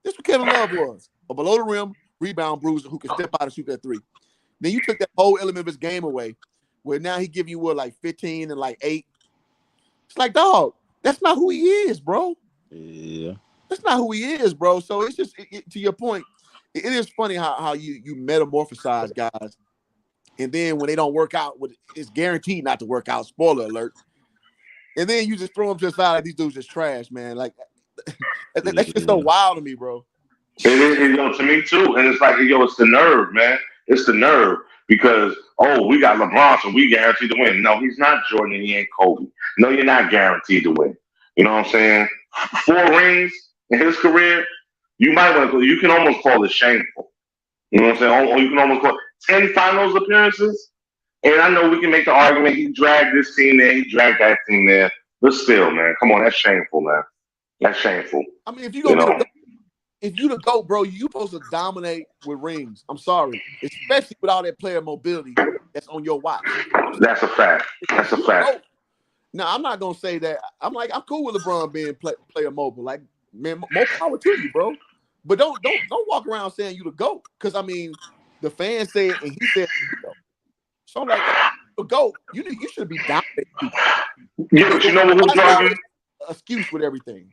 That's what Kevin Love was. A below the rim rebound bruiser who could step out and shoot that three. Then you took that whole element of his game away, where now he give you like 15 and like 8. It's like, dog, that's not who he is, bro. Yeah. That's not who he is, bro. So it's just to your point, it is funny how you metamorphosize guys, and then when they don't work out, it's guaranteed not to work out. Spoiler alert. And then you just throw them to the side like these dudes just trash, man. Like that's just so wild to me, bro. It is, to me too. And it's like, it's the nerve, man. It's the nerve because, we got LeBron, so we guaranteed to win. No, he's not Jordan and he ain't Kobe. No, you're not guaranteed to win. You know what I'm saying? 4 rings in his career, you can almost call it shameful. You know what I'm saying? Or you can almost call it 10 finals appearances. And I know we can make the argument he dragged this team there, he dragged that team there. But still, man, come on, that's shameful, man. That's shameful. I mean, if you the GOAT, bro, you supposed to dominate with rings. I'm sorry. Especially with all that player mobility that's on your watch. That's a fact. That's a fact. Now, I'm not gonna say that. I'm cool with LeBron being player mobile. Like, man, more power to you, bro. But don't walk around saying you the GOAT. Because I mean, the fans say it and he said it. So I'm like, the GOAT, you should be dominating people. Yeah, but you know who's drugging? Excuse with everything.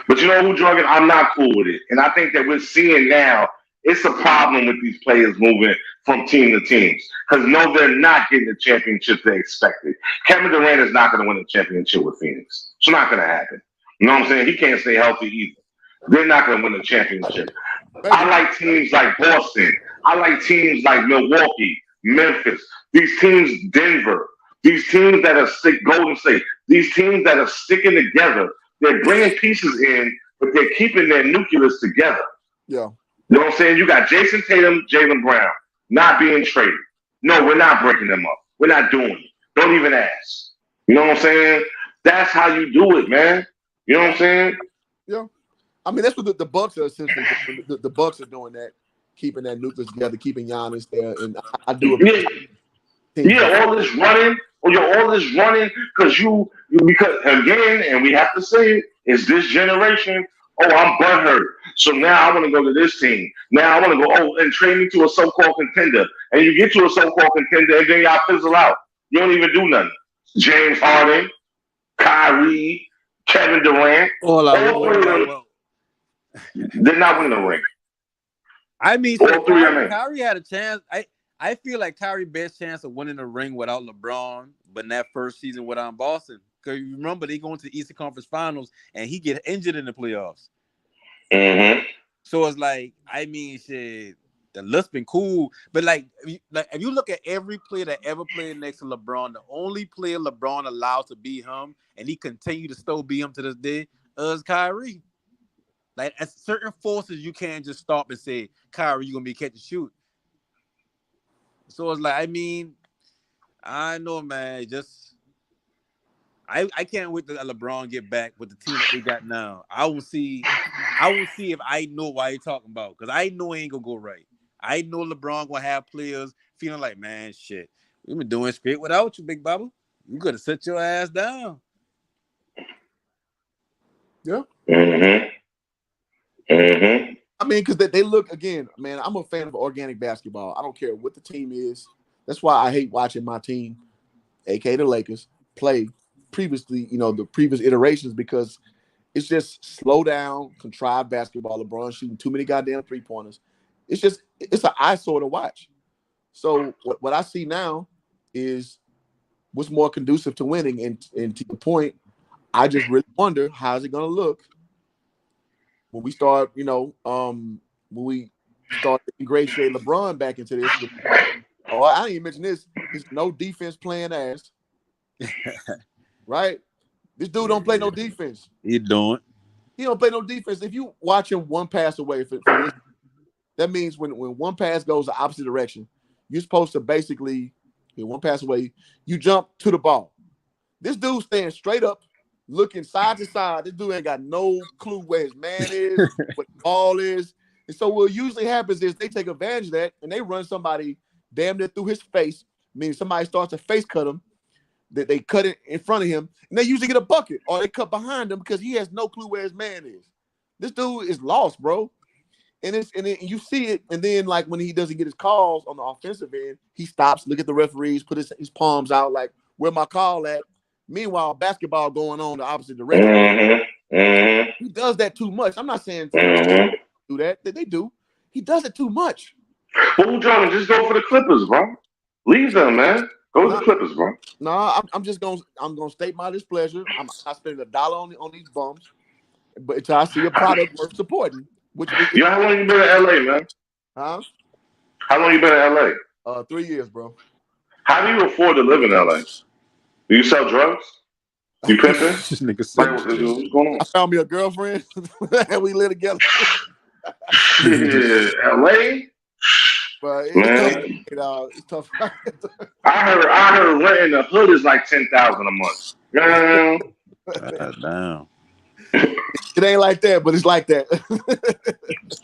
But you know who drugging? I'm not cool with it. And I think that we're seeing now it's a problem with these players moving from team to teams. Because no, they're not getting the championship they expected. Kevin Durant is not going to win a championship with Phoenix. It's not going to happen. You know what I'm saying? He can't stay healthy either. They're not going to win the championship. I like teams like Boston. I like teams like Milwaukee, Memphis. These teams, Denver. These teams that are Golden State. These teams that are sticking together. They're bringing pieces in, but they're keeping their nucleus together. Yeah. You know what I'm saying? You got Jason Tatum, Jaylen Brown not being traded. No, we're not breaking them up. We're not doing it. Don't even ask. You know what I'm saying? That's how you do it, man. You know what I'm saying? Yeah. I mean, that's what the Bucks are essentially. The Bucks are doing that, keeping that nucleus together, keeping Giannis there, and I do appreciate all this running. All this running because again, and we have to say it, is this generation. I'm butthurt. So now I want to go to this team. Now I want to go, and trade me to a so-called contender. And you get to a so-called contender, and then y'all fizzle out. You don't even do nothing. James Harden, Kyrie, Kevin Durant. They're not winning the ring. I mean, all three of them. Kyrie had a chance. I feel like Kyrie's best chance of winning the ring without LeBron, but in that first season without Boston. Because you remember they go into the Eastern Conference Finals and he get injured in the playoffs. Mm-hmm. So it's like, I mean, shit, the list been cool, but like if you look at every player that ever played next to LeBron, the only player LeBron allowed to beat him, and he continue to still beat him to this day, is Kyrie. Like at certain forces, you can't just stop and say, Kyrie, you're gonna be catch and shoot. So it's like, I mean, I know, man. I can't wait to let LeBron get back with the team that they got now. I will see if I know what he's talking about, because I know it ain't gonna go right. I know LeBron gonna have players feeling like, man, shit, we've been doing straight without you, Big Bubba. You gotta sit your ass down. Yeah. Mm-hmm. Mm-hmm. I mean, because they look, again, man, I'm a fan of organic basketball. I don't care what the team is. That's why I hate watching my team, a.k.a. the Lakers, play previously, the previous iterations, because it's just slow down, contrived basketball. LeBron shooting too many goddamn three-pointers. It's an eyesore to watch. So what I see now is what's more conducive to winning. And to the point, I just really wonder, how's it going to look when we start, when we start ingratiating LeBron back into this. I didn't even mention this. He's no defense playing ass. Right? This dude don't play no defense. He don't play no defense. If you watch him one pass away from this, that means when one pass goes the opposite direction, you're supposed to basically, one pass away, you jump to the ball. This dude standing straight up, looking side to side. This dude ain't got no clue where his man is, what the ball is. And so what usually happens is they take advantage of that and they run somebody damn near through his face, meaning somebody starts to face cut him. they cut it in front of him, and they usually get a bucket, or they cut behind him because he has no clue where his man is. This dude is lost, bro. And then you see it, and then like when he doesn't get his calls on the offensive end, he stops, look at the referees, put his palms out, like where my call at. Meanwhile, basketball going on the opposite direction. He does that too much. I'm not saying do that. They do. He does it too much. Well, Jordan, just go for the Clippers, bro. Leave them, man. Go to the Clippers, bro. No, I'm gonna state my displeasure. I'm not spending $1 on these bums, but until I see a product worth supporting. Yo, how long you been in LA, man? Huh? How long you been in LA? 3 years, bro. How do you afford to live in LA? Do you sell drugs? You pimping? This nigga said, What's going on? I found me a girlfriend and we live together. Yeah, LA. But it's tough. I heard rent in the hood is like $10,000 a month. damn. It ain't like that, but it's like that.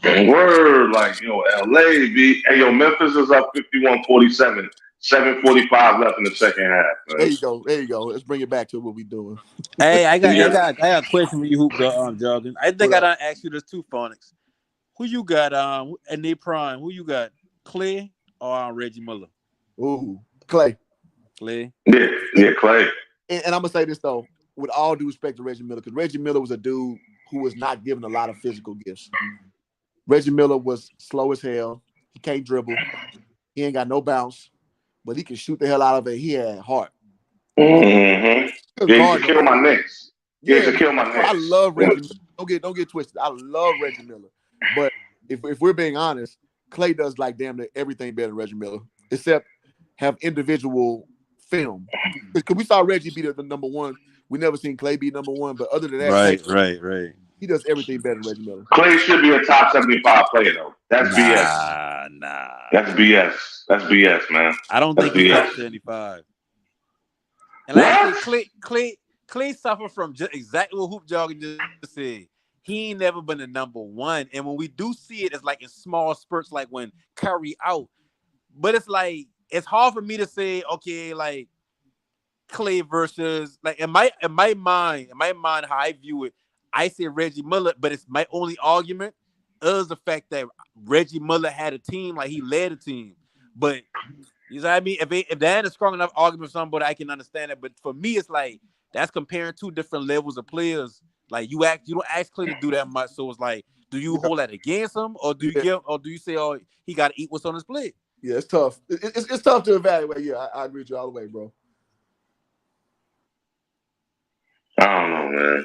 Word, like LA, B. Hey, Memphis is up 51-47. 7:45 left in the second half. Man. There you go. Let's bring it back to what we doing. Hey, I got a question for you, Hoop Jogging. I think I done asked you this too, Phonics. Who you got in their prime? Who you got? Clay or Reggie Miller? Ooh, Clay. Yeah, Clay. And I'm gonna say this though, with all due respect to Reggie Miller, because Reggie Miller was a dude who was not given a lot of physical gifts. Reggie Miller was slow as hell. He can't dribble. He ain't got no bounce, but he can shoot the hell out of it. He had heart. Mm-hmm. Yeah, he used to kill my Knicks. He used to kill my Knicks. I love Reggie Miller. Don't get twisted. I love Reggie Miller. But if we're being honest, Clay does like damn near everything better than Reggie Miller, except have individual film. Because we saw Reggie be the number one. We never seen Clay be number one. But other than that, right. He does everything better than Reggie Miller. Clay should be a top 75 player though. That's BS. Nah. That's BS. That's BS, man. I don't think he's top 75. And like Clay suffered from just exactly what Hoop Jogging just said. He ain't never been the number one. And when we do see it, it's like in small spurts, like when Kyrie out. But it's like, it's hard for me to say, okay, like Clay versus, like in my mind, how I view it, I say Reggie Miller, but it's my only argument is the fact that Reggie Miller had a team, like he led a team. But you know what I mean? If that ain't a strong enough argument for somebody, I can understand it. But for me, it's like that's comparing two different levels of players. Like you don't ask Clay to do that much, so it's like, do you hold that against him, or do you say, oh, he got to eat what's on his plate? Yeah, it's tough. It's tough to evaluate. Yeah, I agree with you all the way, bro. I don't know,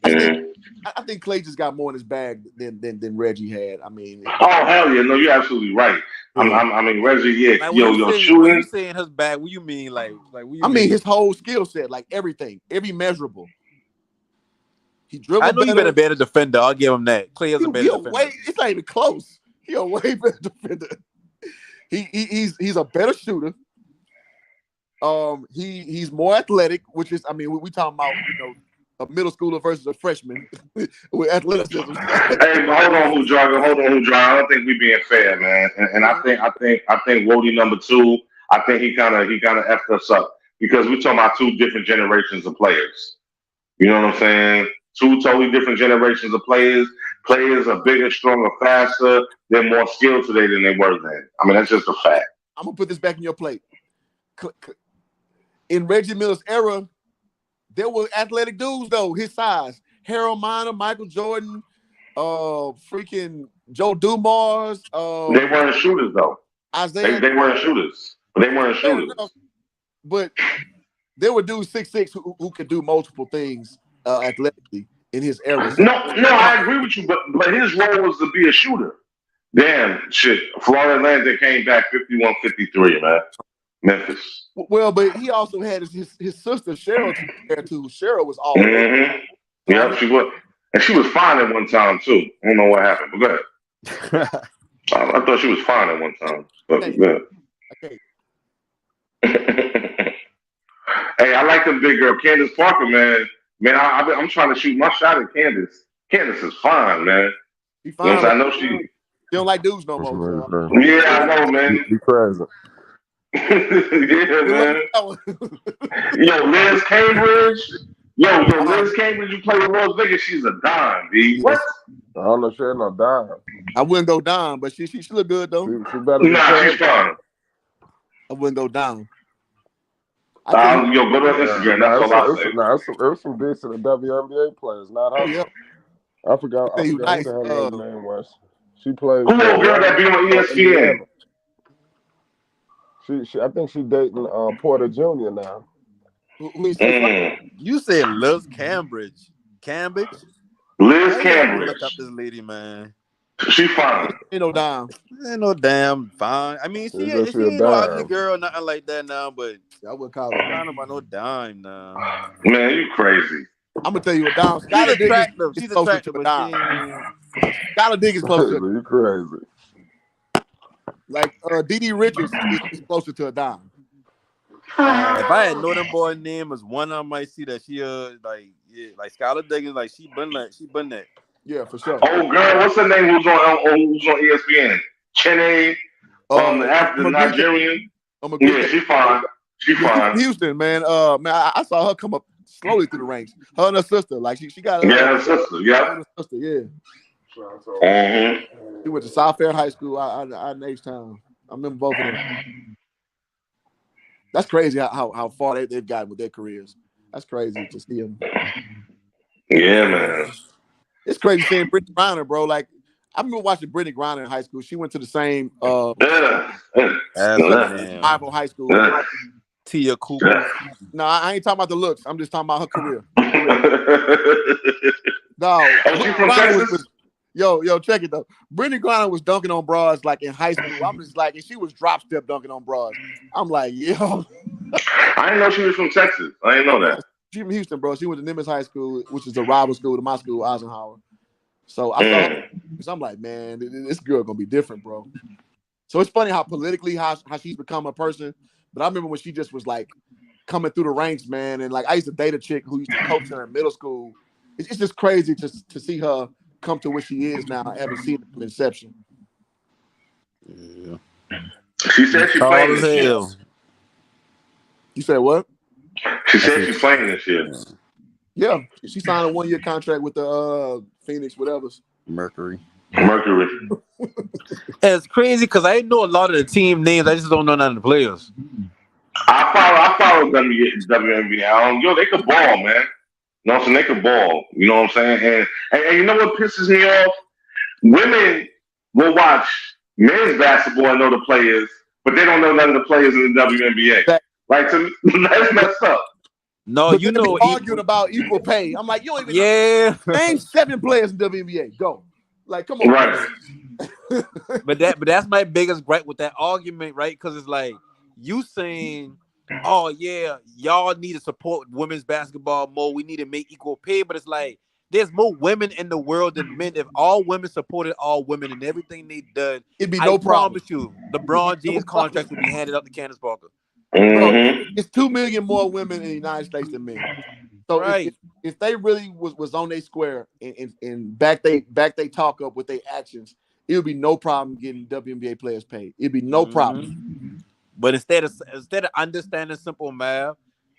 man. I think Clay just got more in his bag than Reggie had. I mean, oh hell yeah, no, you're absolutely right. I mean, Reggie, yeah, like, shooting. When you say in his bag, what you mean? Like what you mean? His whole skill set, like everything, every measurable. He dribbled. I know you've been a better defender. I'll give him that. Clay is a better defender. It's not even close. He's a way better defender. He's a better shooter. He's more athletic, which is, I mean, we talking about, a middle schooler versus a freshman with athleticism. Hey, but hold on, Hoodraga. I don't think we being fair, man. And I think Wody number 2. I think he kind of effed us up because we're talking about two different generations of players. You know what I'm saying? Two totally different generations of players. Players are bigger, stronger, faster. They're more skilled today than they were then. I mean, that's just a fact. I'm gonna put this back in your plate. In Reggie Miller's era, there were athletic dudes though, his size. Harold Miner, Michael Jordan, freaking Joe Dumars. They weren't shooters though. Isaiah. They weren't shooters. They weren't shooters. But there were dudes 6'6" who could do multiple things athletically in his era. No, I agree with you, but his role was to be a shooter. Damn, shit. Florida Atlantic came back 51-53, man. Memphis. Well, but he also had his sister Cheryl to compare to. Cheryl was all Yeah, she was. And she was fine at one time, too. I don't know what happened, but go ahead. I thought she was fine at one time. But good. Okay. Hey, I like the big girl, Candace Parker, man. Man, I'm trying to shoot my shot at Candace. Candace is fine, man. She fine. I know she don't like dudes no more. Yeah, I know, man. Be present. Yeah, man. Yo, Liz Cambridge. Yo, Liz Cambridge, you play with Las Vegas, she's a dime, B. What? I don't know if she ain't no dime. I wouldn't go down, but she look good though. She better be Nah, she's fine. I wouldn't go down. Yo, go to Instagram. That's all I say. There was some decent WNBA players, not her. Yep. I forgot Nice. who her name was. She played. Who girl that be on ESPN? I think she dating Porter Jr. now. You said Liz Cambridge. Cambridge? Liz Cambridge. Look up this lady, man. She fine. Ain't no dime. Ain't no damn fine. I mean, she ain't no ugly girl, nothing like that now, but I would call her. not about no dime now. Man, you crazy. I'm gonna tell you a dime. She's attractive. She's closer attractive, to a but dime. Skylar Diggs is closer. You crazy. Like D.D. Richards is closer to a dime. If I had known them boy name as one, I might see that she like Skylar Diggins, like she been that. Yeah, for sure. Oh girl, what's her name? Who's on ESPN? Ncaa, the Nigerian. Yeah, she fine. She fine. Houston, man. I saw her come up slowly through the ranks. Her and her sister, like she got her sister. Yeah, her sister. Yeah. Mm-hmm. She went to South Fair High School out in H-Town. I remember both of them. That's crazy how far they've gotten with their careers. That's crazy to see them. Yeah, man. It's crazy seeing Brittany Griner, bro. Like, I remember watching Brittany Griner in high school. She went to the same rival high school. Tia Cooper. No, I ain't talking about the looks. I'm just talking about her career. No, she from Texas? Yo, check it though. Brittany Griner was dunking on bras like in high school. I'm just like, and she was drop step dunking on bras. I'm like, yo. I didn't know she was from Texas. I didn't know that. She's from Houston, bro. She went to Memphis High School, which is a rival school to my school, Eisenhower. So I saw her, I'm like, man, this girl gonna be different, bro. So it's funny how politically how she's become a person. But I remember when she just was like coming through the ranks, man. And like I used to date a chick who used to coach her in middle school. It's just crazy to see her come to where she is now. I haven't seen it from inception. Yeah. She said she's playing this year. You said what? She said she's playing this year. Yeah, she signed a 1-year contract with the Phoenix, whatever. Mercury. It's crazy because I know a lot of the team names. I just don't know none of the players. I follow WNBA. Yo, they could ball, man. You know what I'm saying? They could ball. You know what I'm saying? And you know what pisses me off? Women will watch men's basketball and know the players, but they don't know none of the players in the WNBA. Like, that's messed up. No, but you know, arguing about equal pay. I'm like, you don't even know. Name 7 players in WNBA. Go. Like, come on. Right. but that's my biggest gripe with that argument, right? Because it's like you saying, oh yeah, y'all need to support women's basketball more. We need to make equal pay, but it's like there's more women in the world than men. If all women supported all women and everything they done, it'd be no problem. I promise you, LeBron James contract would be handed up to Candace Parker. Mm-hmm. It's 2 million more women in the United States than men. So right. if they really was on their square and back they talk up with their actions, it would be no problem getting WNBA players paid. It'd be no problem. But instead of understanding simple math,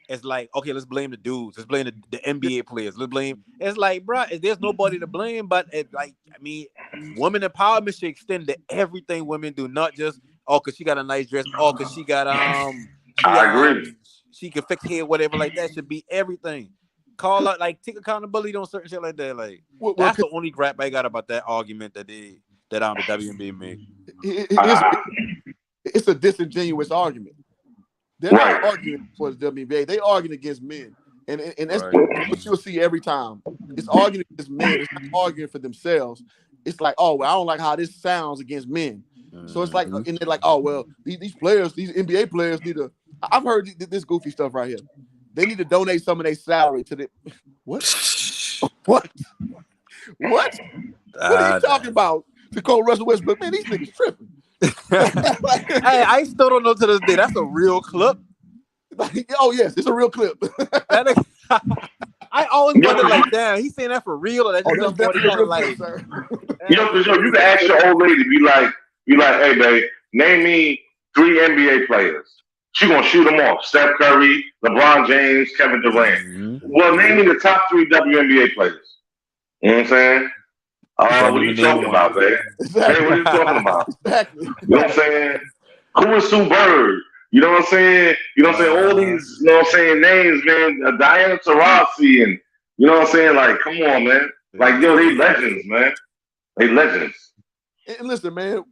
it's like, okay, let's blame the dudes. Let's blame the NBA players. Let's blame. It's like, bro, there's nobody to blame. But women empowerment should extend to everything women do, not just because she got a nice dress, because she got I agree. She can fix hair, whatever like that. Should be everything. Call out, like, take accountability on certain shit like that. Like, that's the only crap I got about that argument that the WNBA made. It's a disingenuous argument. They're not arguing for the WNBA. They arguing against men, and that's what you'll see every time. It's arguing against men. It's not arguing for themselves. It's like, oh, well, I don't like how this sounds against men. So it's like, and they're like, oh, well, these players, these NBA players need to. I've heard this goofy stuff right here. They need to donate some of their salary to the what? What? What are you talking about? To call Russell Westbrook, man, these niggas tripping. Hey, I still don't know to this day. That's a real clip. Oh yes, it's a real clip. I always wonder, like, damn, he's saying that for real, or that's just somebody like. You can ask your old lady, be like, hey, babe, name me 3 NBA players. She's gonna shoot them off. Steph Curry, LeBron James, Kevin Durant. Well, name me the top 3 WNBA players. You know what I'm saying? What are you talking about, babe? Exactly. Hey, what are you talking about? Exactly. You know what I'm saying? Who is Sue Bird? You know what I'm saying? You know what I'm saying? All these, you know what I'm saying, names, man. Diana Taurasi and you know what I'm saying? Like, come on, man. Like, yo, they legends, man. They legends. And listen, man,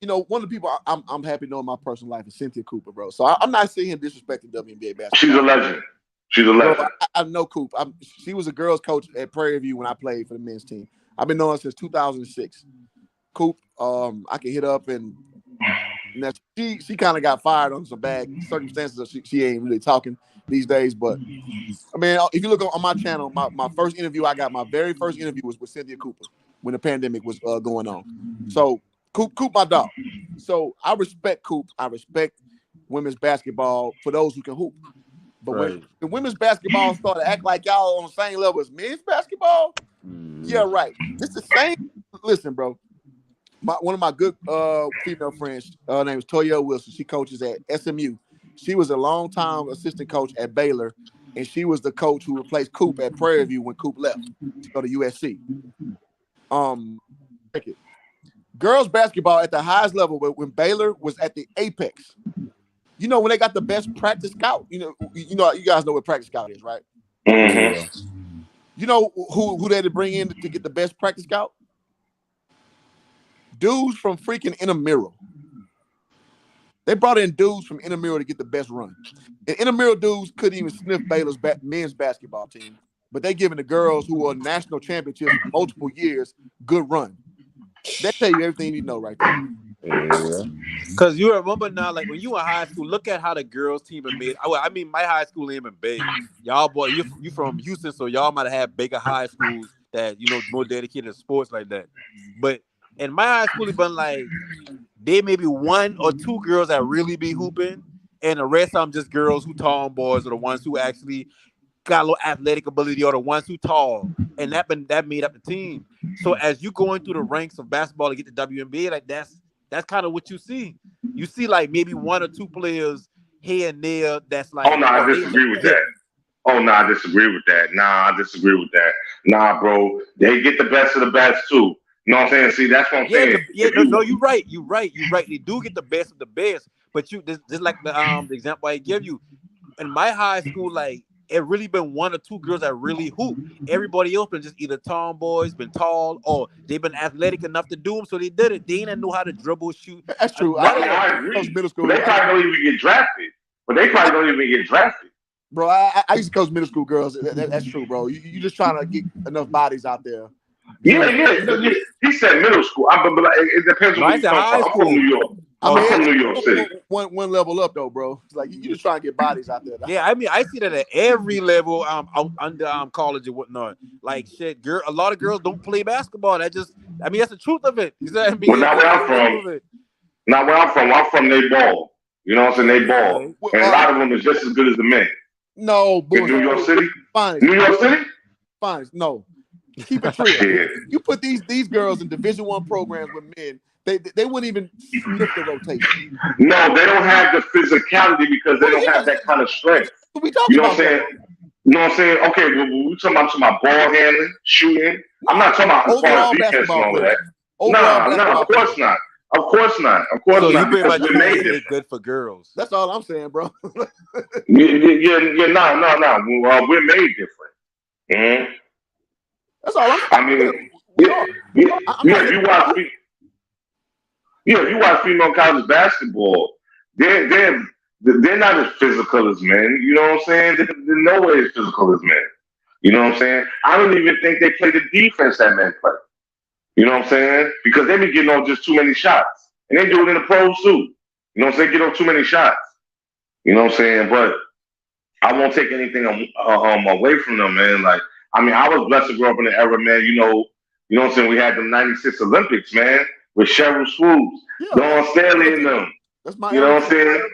you know, one of the people I'm happy to know in my personal life is Cynthia Cooper, bro. So I'm not seeing him disrespecting WNBA basketball. She's a legend. She's a legend. Bro, I know Coop. She was a girls' coach at Prairie View when I played for the men's team. I've been knowing her since 2006. Coop, I can hit up and she kind of got fired on some bad circumstances. So she ain't really talking these days. But I mean, if you look on my channel, my first interview I got, my very first interview was with Cynthia Cooper when the pandemic was going on. So Coop, my dog. So I respect Coop. I respect women's basketball for those who can hoop. But when the women's basketball started to act like y'all on the same level as men's basketball, yeah, right. It's the same. Listen, bro. One of my good female friends, her name is Toya Wilson. She coaches at SMU. She was a longtime assistant coach at Baylor, and she was the coach who replaced Coop at Prairie View when Coop left to go to USC. Girls basketball at the highest level when Baylor was at the apex. You know when they got the best practice scout. You know you guys know what practice scout is, right? Mm-hmm. You know who they had to bring in to get the best practice scout? Dudes from freaking Intramural. They brought in dudes from Intramural to get the best run. And Intramural dudes couldn't even sniff Baylor's men's basketball team, but they giving the girls who were national championships multiple years good run. That tell you everything you know right there. Yeah. Because you remember now, like when you were in high school, look at how the girls team are made. I mean, my high school ain't been big. Y'all, boy, you from Houston, so y'all might have had bigger high schools that, you know, more dedicated to sports like that. But in my high school, it's been like, there may be 1 or 2 girls that really be hooping, and the rest of them just girls who tomboys or the ones who actually got a little athletic ability or the ones who tall. And that made up the team. So as you going through the ranks of basketball to get to WNBA, like that's kind of what you see. You see like maybe 1 or 2 players here and there that's like. Oh no, I disagree with that. Oh no, I disagree with that. Nah, I disagree with that. Nah, bro, they get the best of the best too. You know what I'm saying? See, that's what I'm saying. No, you're right. You're right. They do get the best of the best. But you just like the example I give you. In my high school, like it really been 1 or 2 girls that really hoop. Everybody else been just either tomboys, been tall, or they've been athletic enough to do them, so they did it. They didn't know how to dribble, shoot. That's true. I agree. Middle school. They probably don't even get drafted. Bro, I used to coach middle school girls. That's true, bro. You just trying to get enough bodies out there. Yeah. He said middle school. It depends on where you're from. I'm from New York. I'm from New York City. One level up though, bro. It's like you just trying to get bodies out there. Yeah, I mean, I see that at every level under college and whatnot. Like shit, a lot of girls don't play basketball. That's the truth of it. You know what I mean? Well, not where I'm from, they ball. You know what I'm saying? They ball. And a lot of them is just as good as the men. No, in New York City? Fine. New York City? Fine. No. Keep it real. You put these girls in Division I programs with men, they wouldn't even sniff the rotation. No, they don't have the physicality because they don't have that kind of strength. We talking about saying? You know what I'm saying? Okay, well, we're talking about ball handling, shooting. I'm not talking about overall defense and all of that. No, of course not. Of course not. So you pretty much made good for girls. That's all I'm saying, bro. No. We're made different. Mm-hmm. That's all I'm saying. If you watch female college basketball, they're not as physical as men. You know what I'm saying? They're no way as physical as men. You know what I'm saying? I don't even think they play the defense that men play. You know what I'm saying? Because they be getting on just too many shots. And they do it in the pros too. You know what I'm saying? Get on too many shots. You know what I'm saying? But I won't take anything away from them, man. Like, I mean, I was blessed to grow up in the era, man. You know what I'm saying? We had the 96 Olympics, man, with Cheryl Swoops, Dawn Stanley and them. That's my You know what I'm saying?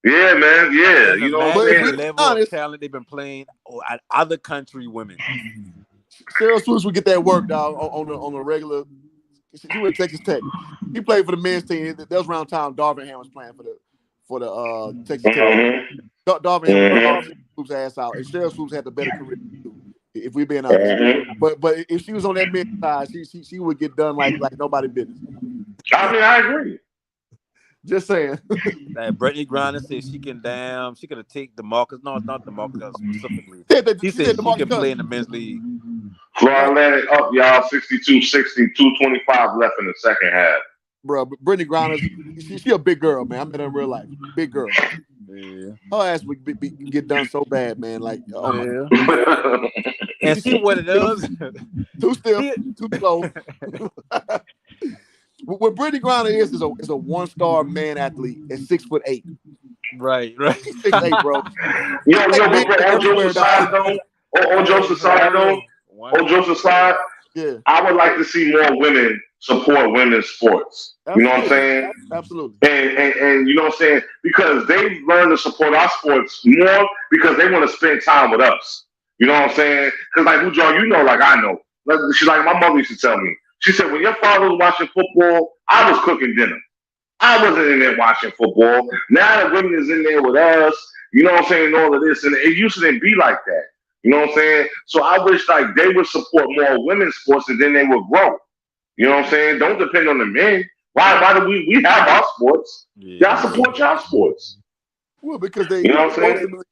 Yeah, man. Yeah. You know what I'm saying? The level of talent they've been playing at other country women. Cheryl Swoops would get that work, dog, on a regular. He went to Texas Tech. He played for the men's team. That was around time Darvin Ham was playing for the Texas Tech. Mm-hmm. Darvin Swoop's ass out, and Cheryl Swoops had the better career too, if we're being honest. But if she was on that mid side, she would get done like nobody business. I mean, I agree. Just saying. Like Brittany Griner said she can have take DeMarcus. No, it's not DeMarcus specifically. She said she can play in the men's league. Florida Atlantic up, y'all, 62-60, 2:25 left in the second half. Bro, Brittany Griner, she a big girl, man. I met her in real life. Big girl. Yeah. Her ass would get done so bad, man. Like, oh my God. And see what it does? Too stiff, too slow. What Brittany Griner is a one-star man athlete at 6'8". Right. She's 6'8", bro. On Joseph side, yeah. I would like to see more women support women's sports. Absolutely. You know what I'm saying? Absolutely. And you know what I'm saying? Because they learn to support our sports more because they want to spend time with us. You know what I'm saying? Because like Ujo, you know, like I know. She's like my mother used to tell me. She said, when your father was watching football, I was cooking dinner. I wasn't in there watching football. Now the women is in there with us. You know what I'm saying? All of this. And it used to be like that. You know what I'm saying? So I wish like they would support more women's sports and then they would grow. You know what I'm saying? Don't depend on the men. Why do we have our sports? Y'all support y'all sports. Well, because they, you know what I'm saying?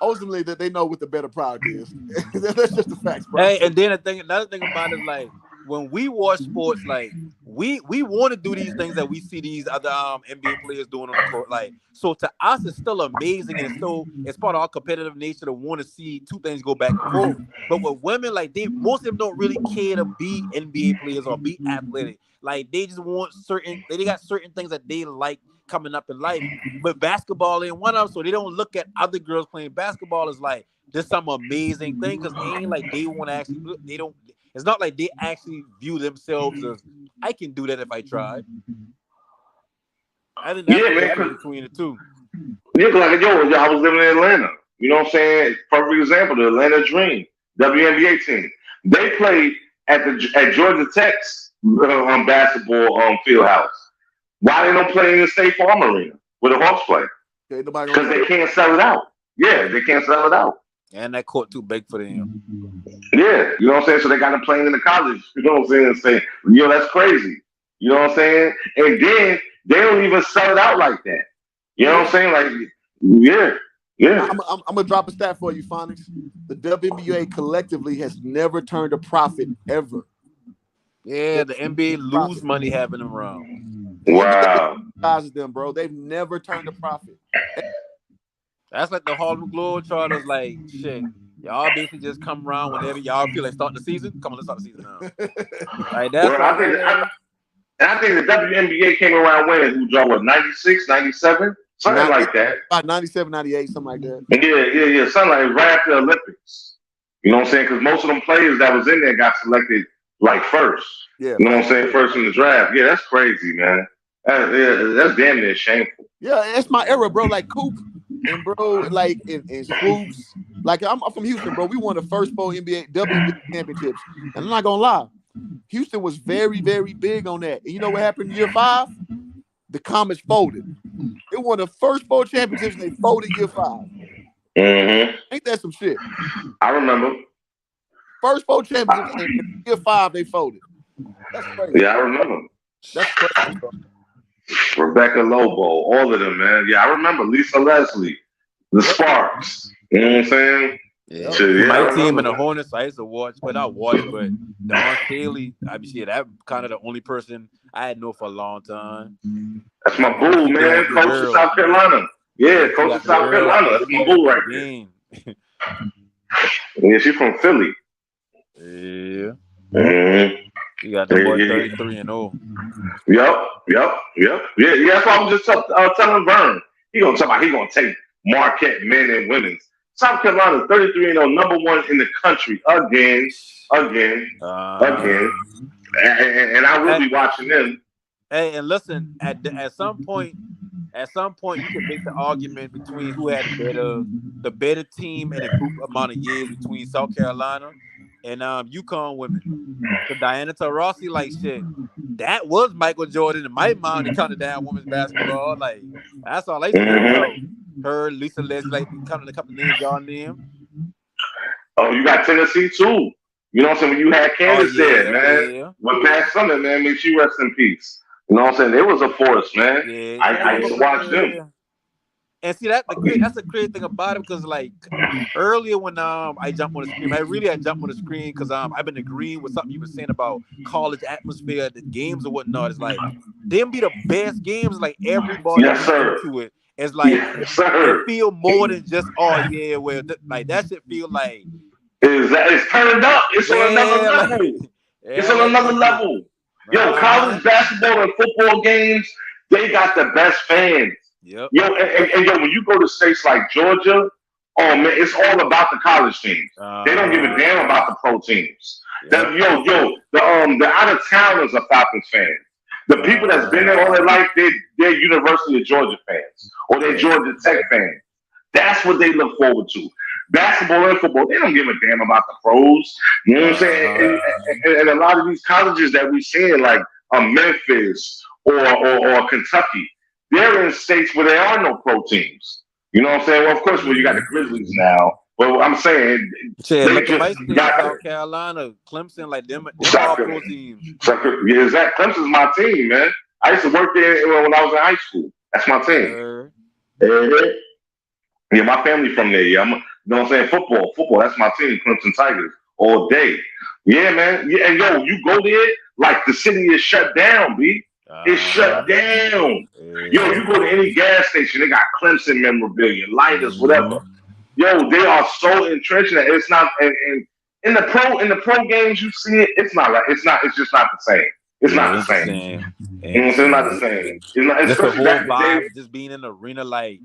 Ultimately, that they know what the better product is. That's just the facts, bro. Hey, and then another thing about it is like when we watch sports, like we want to do these things that we see these other NBA players doing on the court. Like, so to us, it's still amazing, and it's part of our competitive nature to want to see two things go back and forth. But with women, like most of them don't really care to be NBA players or be athletic. Like they just want they got certain things that they like coming up in life. But basketball ain't one of them, so they don't look at other girls playing basketball as like this some amazing thing because it ain't like they want to actually. They don't. It's not like they actually view themselves as I can do that if I try. I think that's the difference between the two. Yeah, like I was living in Atlanta. You know what I'm saying? Perfect example, the Atlanta Dream, WNBA team. They played at Georgia Tech's basketball field house. Why they don't play in the State Farm Arena where the Hawks play? Because they can't sell it out. Yeah, they can't sell it out. And that court too big for them. Yeah, you know what I'm saying? So they got them playing in the college. You know what I'm saying? And say, that's crazy. You know what I'm saying? And then they don't even sell it out like that. You know what I'm saying? Like, yeah. I'm gonna drop a stat for you, Phonics. The WNBA collectively has never turned a profit ever. Yeah, the NBA lose money having them around. Wow. Them, bro. They've never turned a profit. That's like the Harlem Globetrotters, like shit. Y'all basically just come around whenever y'all feel like starting the season. Come on, let's start the season now. Like that's I think the WNBA came around when who dropped what 96, 97? Something like that. About 97, 98, something like that. Yeah. Something like right after the Olympics. You know what I'm saying? Because most of them players that was in there got selected like first. Yeah. You know what I'm saying? First in the draft. Yeah, that's crazy, man. That's damn near shameful. Yeah, that's my era, bro. Like Coop and bro, like in Swoops. Like I'm from Houston, bro. We won the first 4 WNBA championships. And I'm not gonna lie. Houston was very, very big on that. And you know what happened in year 5? The Comets folded. They won the first 4 championships and they folded year 5. Mm-hmm. Ain't that some shit? I remember. First 4 championships and year 5 they folded. That's crazy. Yeah, I remember. That's crazy, bro. Rebecca Lobo, all of them, man. Yeah, I remember Lisa Leslie, the Sparks. You know what I'm saying? Yeah. My team in the Hornets, I used to watch, but not watch, but Don Haley, that kind of the only person I had known for a long time. That's my boo, man. Coach of South Carolina. Yeah, coach of South Carolina. That's my boo right there. Yeah, she's from Philly. Yeah. Mm-hmm. You got the boy 33-0. Yep. Yeah, that's why I'm just telling Vern. He gonna take Marquette men and women's. South Carolina 33-0, number 1 in the country again. And I will be watching them. Hey, and listen, at some point you can make the argument between who had the better team and a group amount of years between South Carolina and UConn women. So Diana Taurasi, like shit, that was Michael Jordan in my mind to counted down women's basketball. Like that's all I used to hear about. Her, Lisa Leslie, like counting a couple names y'all name. Oh, you got Tennessee too. You know what I'm saying? When you had Candace there, man. Yeah. With Pat Summitt, man, may she rest in peace. You know what I'm saying? It was a force, man. Yeah, I used to watch them. And see that's the crazy thing about it because like earlier when I jumped on the screen, I jumped on the screen because I've been agreeing with something you were saying about college atmosphere, the games or whatnot. It's like them be the best games, like everybody into it. It's like it feel more than just like that shit feel like it's turned up. It's on another level. It's on another level. Yo, college basketball and football games, they got the best fans. Yep. Yo, and yo, when you go to states like Georgia, oh man, it's all about the college teams. They don't give a damn about the pro teams. Yep. The out of towners are Falcons fans. The people that's been there all their life, they're University of Georgia fans or they're Georgia Tech fans. That's what they look forward to. Basketball and football, they don't give a damn about the pros. You know what I'm saying? And a lot of these colleges that we see in like Memphis or Kentucky, they're in states where there are no pro teams. You know what I'm saying? Well, of course, you got the Grizzlies now. But I'm saying, look at my state, South Carolina, Clemson, like them all pro teams. Yeah, exactly. Clemson's my team, man. I used to work there when I was in high school. That's my team. Yeah, my family from there. Yeah, you know what I'm saying? Football. That's my team, Clemson Tigers, all day. Yeah, man. Yeah, and yo, you go there, like the city is shut down, B. It's shut down. Yo, you go to any gas station, they got Clemson memorabilia, lighters, whatever. Yo, they are so entrenched that it's not. And in the pro games, you see it. It's not like it's just not the same. It's not the same. You know what I'm saying? Not the same. It's not. It's the whole vibe, just being in the arena, like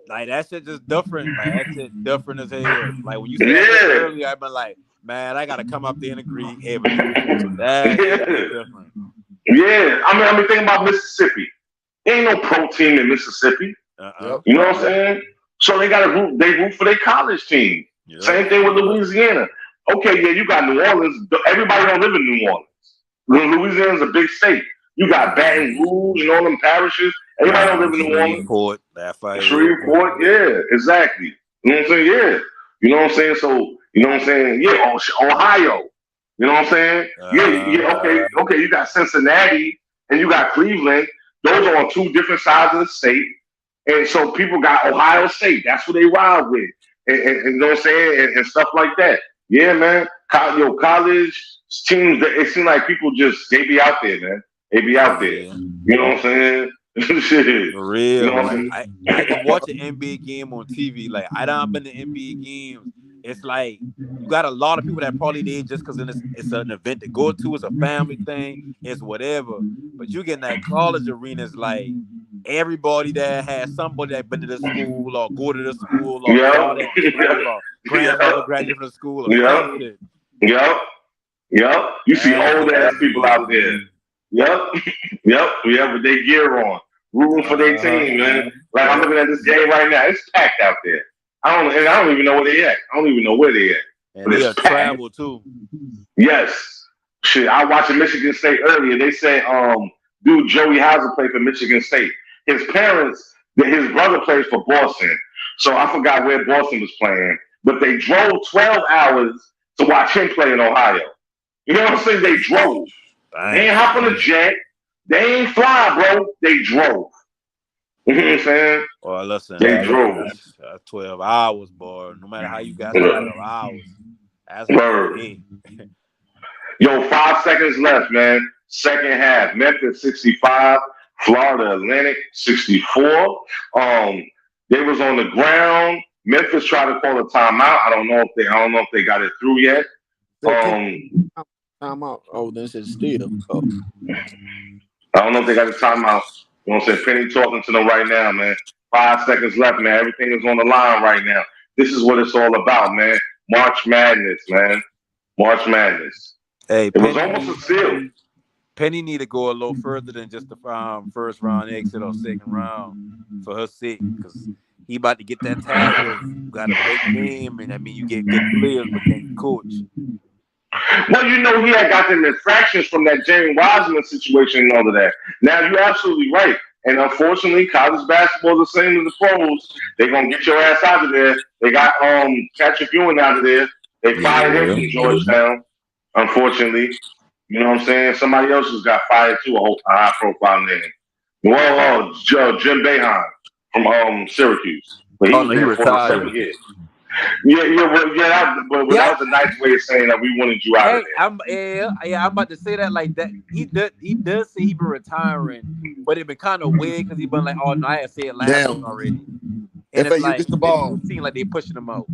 that shit just different. Like that shit different as hell. Like when you said that earlier, I've been like, man, I gotta come up there and agree. That's different. Yeah, I mean, think about Mississippi. There ain't no pro team in Mississippi. You know what I'm saying? So they root for their college team. Yep. Same thing with Louisiana. Okay, yeah, you got New Orleans. Everybody don't live in New Orleans. Louisiana's a big state. You got Baton Rouge and all them parishes. Everybody don't live in New Orleans. Shreveport, yeah, exactly. You know what I'm saying? Yeah. You know what I'm saying? So, you know what I'm saying? Yeah, Ohio. You know what I'm saying? Okay. You got Cincinnati and you got Cleveland. Those are on two different sides of the state. And so people got Ohio State. That's what they ride with. And you know what I'm saying? And stuff like that. Yeah, man. College teams, it seems like people they be out there, man. They be out there. You know what I'm saying? Shit. For real. You know what I'm saying? I can watch an NBA game on TV. Like, I done been to NBA games. It's like you got a lot of people that probably did just because it's an event to go to. It's a family thing. It's whatever. But you get in that college arena, it's like everybody that has somebody that been to the school or go to the school or grandmother graduated from the school or something. Yep. You see old ass people out there. Yep. With their gear on, rooting for their team, man. Like I'm looking at this game right now. It's packed out there. I don't even know where they at. I don't even know where they at. And they travel too. Yes. Shit, I watched Michigan State earlier. They said, dude, Joey Hauser played for Michigan State. His brother plays for Boston. So I forgot where Boston was playing. But they drove 12 hours to watch him play in Ohio. You know what I'm saying? They drove. They ain't hop on a jet. They ain't fly, bro. They drove. You know what I'm saying? Well, listen. They drove. 12 hours, boy. No matter how you got 12 hours. That's what Yo, 5 seconds left, man. Second half. Memphis 65. Florida Atlantic 64. They was on the ground. Memphis tried to call a timeout. I don't know if they got it through yet. Timeout. Oh, then it says still. Oh. I don't know if they got a timeout. You know what I'm saying? Penny talking to them right now, man. 5 seconds left, man. Everything is on the line right now. This is what it's all about, man. March Madness, man. March Madness. Hey, it was almost a steal. Penny need to go a little further than just the first round exit or second round for her sake, because he about to get that title. Got a big name, and I mean, you get good players, but can't coach. Well, you know, he had got them infractions from that James Wiseman situation and all of that. Now, you're absolutely right. And unfortunately, college basketball is the same as the pros. They're going to get your ass out of there. They got Patrick Ewing out of there. They fired him from Georgetown, unfortunately. You know what I'm saying? Somebody else has got fired too, a high-profile name. Well, Jim Boeheim from Syracuse. But he was he there retired. 47 years. But that was a nice way of saying that we wanted you out of there. I'm about to say that like that. He does say he been retiring, but it been kind of weird because he been like, oh no, I had said it last week already. And FAU it's like gets the ball. It seems like they pushing him out.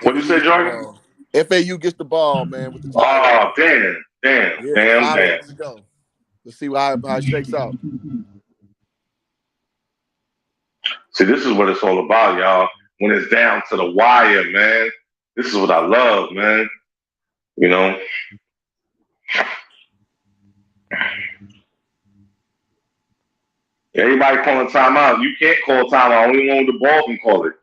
What you say, Jordan? FAU gets the ball, man. With the oh, damn. Let's go. Let's see how it shakes out. See, this is what it's all about, y'all. When it's down to the wire, man. This is what I love, man. You know? Everybody calling timeout. You can't call timeout. Only one with the ball can call it.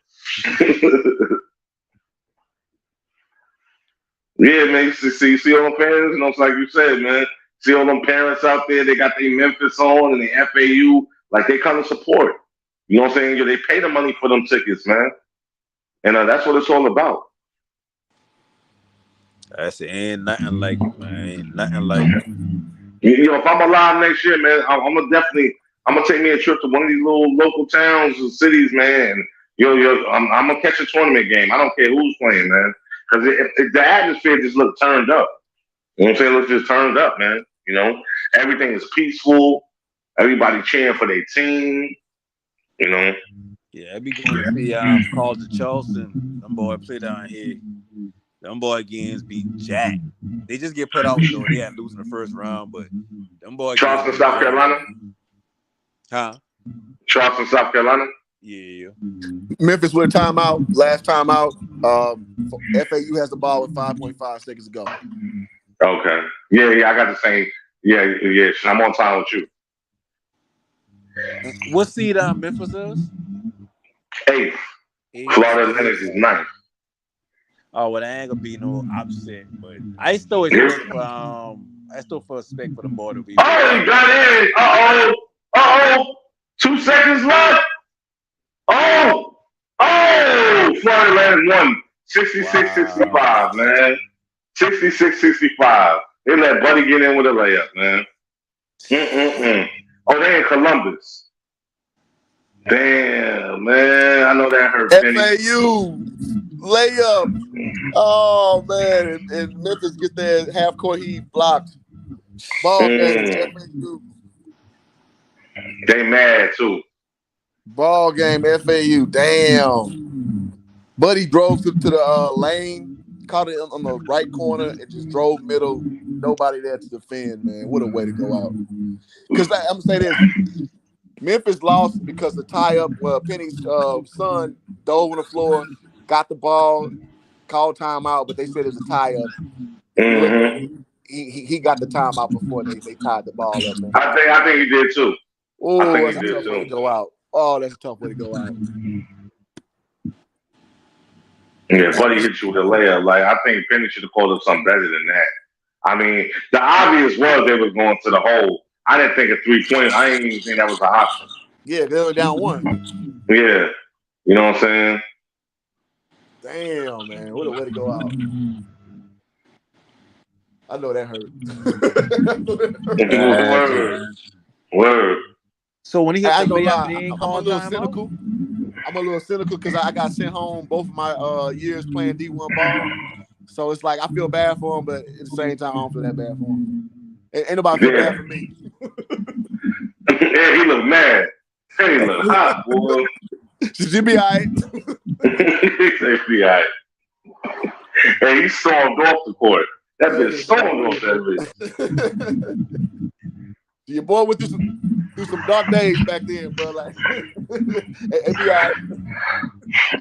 Yeah, man. You see all the parents? You know, it's like you said, man. See all them parents out there. They got their Memphis on and their FAU. Like, they come to support. You know what I'm saying? They pay the money for them tickets, man. And that's what it's all about. That's it. Ain't nothing like it, man. Ain't nothing like it. You know, if I'm alive next year, man, I'm gonna take me a trip to one of these little local towns and cities, man. I'm gonna catch a tournament game. I don't care who's playing, man. Because if the atmosphere just look turned up. You know what I'm saying? It looks just turned up, man. You know, everything is peaceful. Everybody cheering for their team. You know. Yeah, I be going to see College of Charleston. Them boy play down here. Them boy games be jacked. They just get put out though. They had losing the first round, but them boy Charleston, South Carolina. Huh? Charleston, South Carolina. Yeah. Memphis with a timeout. Last timeout. FAU has the ball with 5.5 seconds to go. Okay. Yeah. I got the same. Yeah. I'm on time with you. What seed Memphis is? 8th. Florida Atlantic is 9th. Oh, well, I ain't gonna be no upset, but I still expect respect for the boy to be. Oh, he got in. Uh-oh. 2 seconds left. Oh, Florida Atlantic won 66-65, man. 66-65. They let Buddy get in with a layup, man. Oh, they in Columbus. Damn, man. I know that hurt. FAU layup. Oh, man. And Memphis get their half-court heat blocked. Ball game, FAU. They mad, too. Ball game, FAU. Damn. Buddy drove to the lane, caught it on the right corner, and just drove middle. Nobody there to defend, man. What a way to go out. Because I'm going to say this. Memphis lost because the tie-up, Penny's son dove on the floor, got the ball, called timeout, but they said it was a tie-up. Mm-hmm. He got the timeout before they tied the ball up, man. I think he did, too. Oh, that's a tough way to go out. Oh, that's a tough way to go out. Yeah, Buddy hit you with a layup. Like, I think Penny should have called up something better than that. I mean, the obvious was they were going to the hole. I didn't think a 3-point. I didn't even think that was an option. Yeah, they were down 1. Yeah. You know what I'm saying? Damn, man. What a way to go out. I know that hurt. Word. So when he hit the layup, I'm a little cynical. I'm a little cynical because I got sent home both of my years playing D1 ball. So it's like I feel bad for him, but at the same time, I don't feel that bad for him. Ain't nobody feel bad for me. Yeah, he look mad. He look hot, boy. Should you be all right? He be all right. And he stormed off the court. That bitch stormed off that bitch. Your boy went through some dark days back then, bro. Like, it be all right.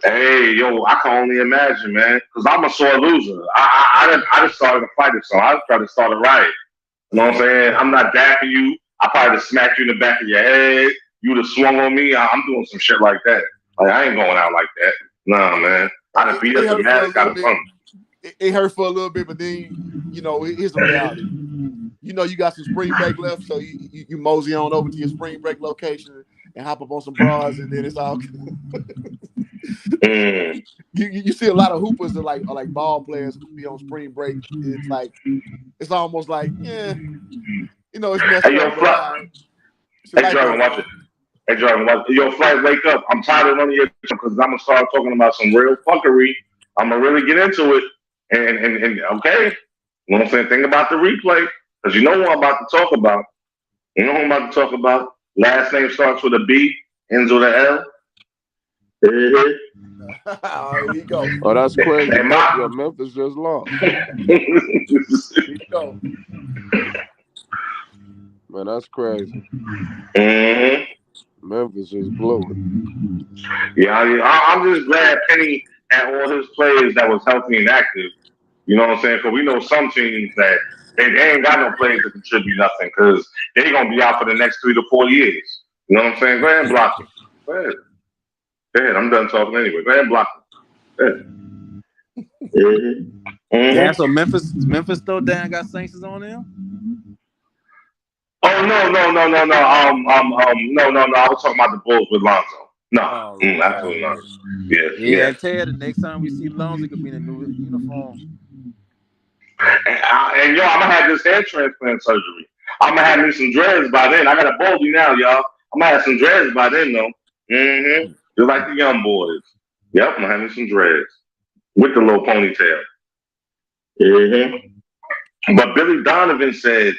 Hey, yo, I can only imagine, man. Because I'm a sore loser. I just started a fight or so. I just tried to start a riot. You know what I'm saying? I'm not dapping you. I probably just smacked you in the back of your head. You would have swung on me. I'm doing some shit like that. Like, I ain't going out like that. Nah, man. I'd have beat up the mask out of fun. it hurt for a little bit, but then here's the reality. You got some spring break left, so you mosey on over to your spring break location and hop up on some bras, and then it's all. You see a lot of hoopers that are like ball players who be on spring break. It's almost like it's messed up. Hey, Jordan, watch it. Hey, Jordan, watch it. Yo, Flight, wake up. I'm tired of running your because I'm gonna start talking about some real fuckery. I'm gonna really get into it, and okay, you know what I'm saying? Think about the replay because you know what I'm about to talk about. You know what I'm about to talk about. Last name starts with a B, ends with an L. Here you go. Oh, that's crazy. Hey, Memphis just lost. Here you go. Man, that's crazy. Memphis is blowing. Yeah, I'm just glad Penny had all his players that was healthy and active. You know what I'm saying? Because we know some teams that they ain't got no players to contribute nothing because they're going to be out for the next 3 to 4 years. You know what I'm saying? Go ahead and block him. Go ahead. Go ahead. I'm done talking anyway. Go ahead and block him. Go ahead. Yeah, so Memphis still down got sanctions on them? Oh, no. No. I was talking about the Bulls with Lonzo. No. Absolutely not. Yeah. I tell you, the next time we see Lonzo, it could be in a new uniform. And yo, I'm gonna have this hair transplant surgery. I'm gonna have me some dreads by then. I got a baldy now, y'all. I'm gonna have some dreads by then, though. Just like the young boys. Yep, I'm gonna have me some dreads with the little ponytail. But Billy Donovan said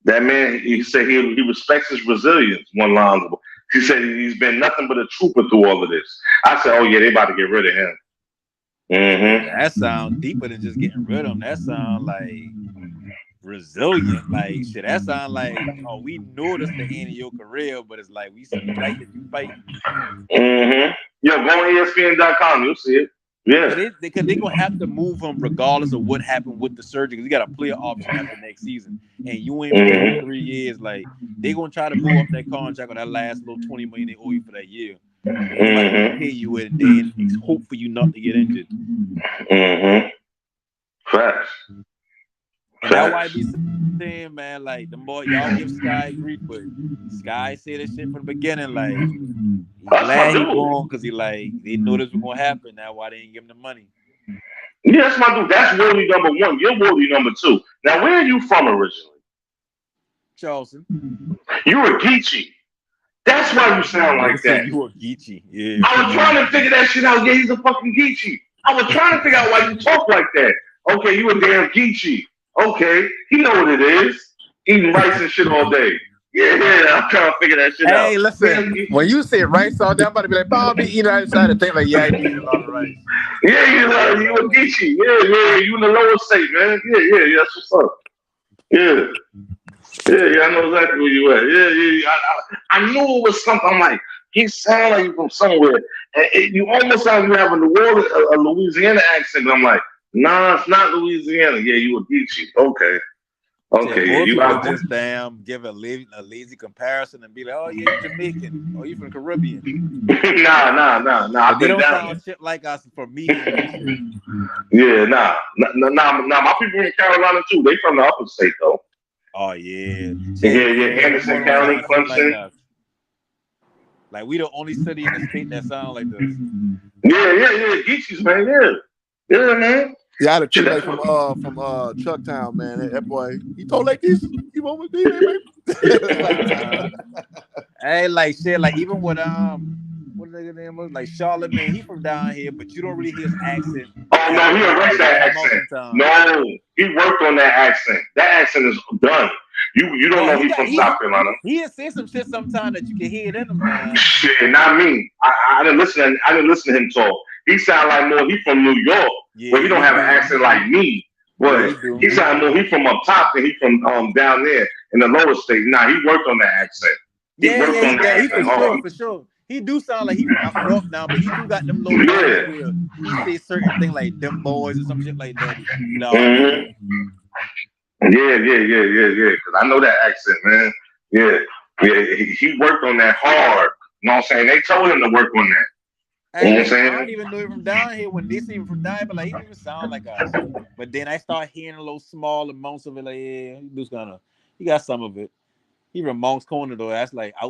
that man. He said he respects his resilience. One Lonzo. He said he's been nothing but a trooper through all of this. I said, oh yeah, they about to get rid of him. That sounds deeper than just getting rid of him. That sounds like resilient. Like shit. That sounds like we know this the end of your career, but it's like we see fight that you fight. Yo, go on ESPN.com. You'll see it. Yeah, because they're gonna have to move him regardless of what happened with the surgery. Because he got a player option after next season, and you ain't playing 3 years. Like they're gonna try to move up that contract on that last little $20 million they owe you for that year. They might pay you it and then hope for you not to get injured. Facts. And that's why I be saying, man, like the more y'all give Sky grief, but Sky said this shit from the beginning, like he's glad he gone because they know this was gonna happen. That's why they ain't give him the money. Yeah, that's my dude. That's Willie number 1. You're Willie number 2. Now, where are you from originally? Charleston. You were Geechee. That's why you sound like that. You were Geechee. Yeah. I was trying to figure that shit out. Yeah, he's a fucking Geechee. I was trying to figure out why you talk like that. Okay, you a damn Geechee. Okay, he know what it is. Eating rice and shit all day. Yeah, I'm trying to figure that shit out. Hey, listen, when you say rice all day, I'm about to be like, I'll be eating outside and think like, yeah, I eat a lot of rice. Yeah, you a Geechee. Yeah, you in the lower state, man. Yeah, that's what's up. Yeah, I know exactly where you at. Yeah. I knew it was something. I'm like, he sound like you from somewhere. And you almost sound like you have a Louisiana accent. I'm like, nah, it's not Louisiana. Yeah, you a Geechee. Okay. Yeah, you out there. Just damn give a lazy comparison and be like, oh yeah, you're Jamaican. Oh, you from the Caribbean. Nah. They don't sound shit like us for me. Yeah, nah. My people in Carolina too. They from the upper state though. Oh yeah. Yeah. Anderson County, Clemson. Like we the only city in the state that sound like this. Yeah. Geechees, man. Yeah, man. Yeah, I had a teammate from Chucktown, man. That boy, he told like this. He won't with me, man. Hey, like shit, like even with what the name was like Charlotte, man. He from down here, but you don't really hear his accent. Oh no, he erased that accent. No, he worked on that accent. That accent is done. You don't know he's from South Carolina. He had said some shit sometime that you can hear it in him, man. Shit, not me. I didn't listen. I didn't listen to him talk. He sound like more. He from New York, but he don't have an accent like me. But he sound more. He from up top than he from down there in the lower state. Nah, he worked on that accent. He for sure. He do sound like he from up north now, but he do got them low where he say certain thing like them boys or some shit like that. No. Yeah. Because I know that accent, man. Yeah. He worked on that hard. You know what I'm saying? They told him to work on that. You know what I'm I saying? don't even know him from down here. When they see him from down here, but like he don't even sound like us. But then I start hearing a little small amounts of it. Like, yeah, he got some of it. He from Monk's Corner though. That's like a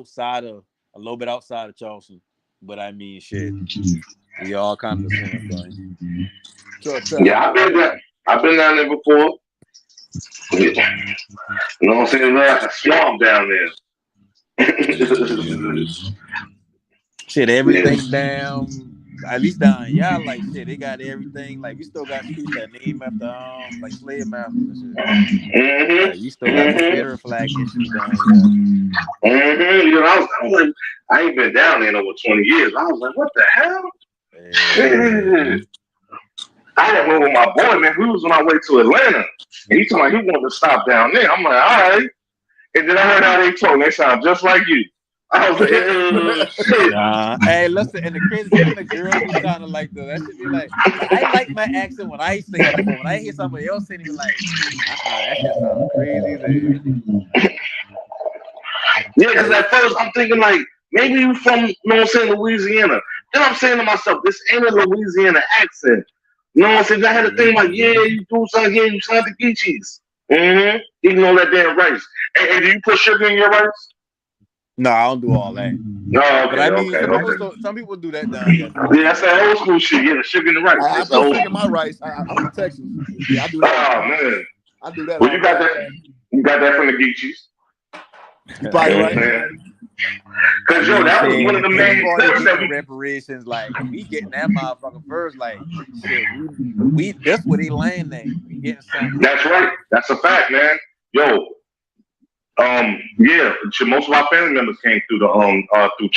little bit outside of Charleston. But I mean, shit, we all kind of the same thing. Yeah, I've been down there before. Yeah. You know what I'm saying? There's like a swamp down there. Shit, everything down. At least down, y'all like shit. They got everything. Like we still got streets that name after like slave masters and shit. Like, we still got Confederate flag issues down here. You know, I was like, I ain't been down there in over 20 years. I was like, what the hell? I had went with my boy, man. We was on our way to Atlanta, and he told me he wanted to stop down there. I'm like, all right. And then I heard how they talk. They sound just like you. I was like, shit. Hey, listen, and the crazy thing, the girls be kind of like that should be like, I like my accent when I say it, but when I hear somebody else saying it, like, that shit sounds crazy. Yeah, because at first I'm thinking like, maybe you from, you know what I'm saying, Louisiana. Then I'm saying to myself, this ain't a Louisiana accent. You know what I'm saying? I had to think like, yeah, you do something here, you sound the geechies. Eating all that damn rice. And do you put sugar in your rice? No, I don't do all that. No, okay, but I mean, some people do that down here. Yeah, that's that old school shit. Yeah, the sugar in the rice. I put sugar in my rice. I'm from Texas. Yeah, I do that. Oh man, I do that. Well, you got that. You got that from the geechies. You probably right. Because yo, that was one of the main things that we reparations. Like we getting that motherfucker first. Like shit, we that's what they land at. We getting something. That's right. That's a fact, man. Yo. Yeah, most of our family members came through through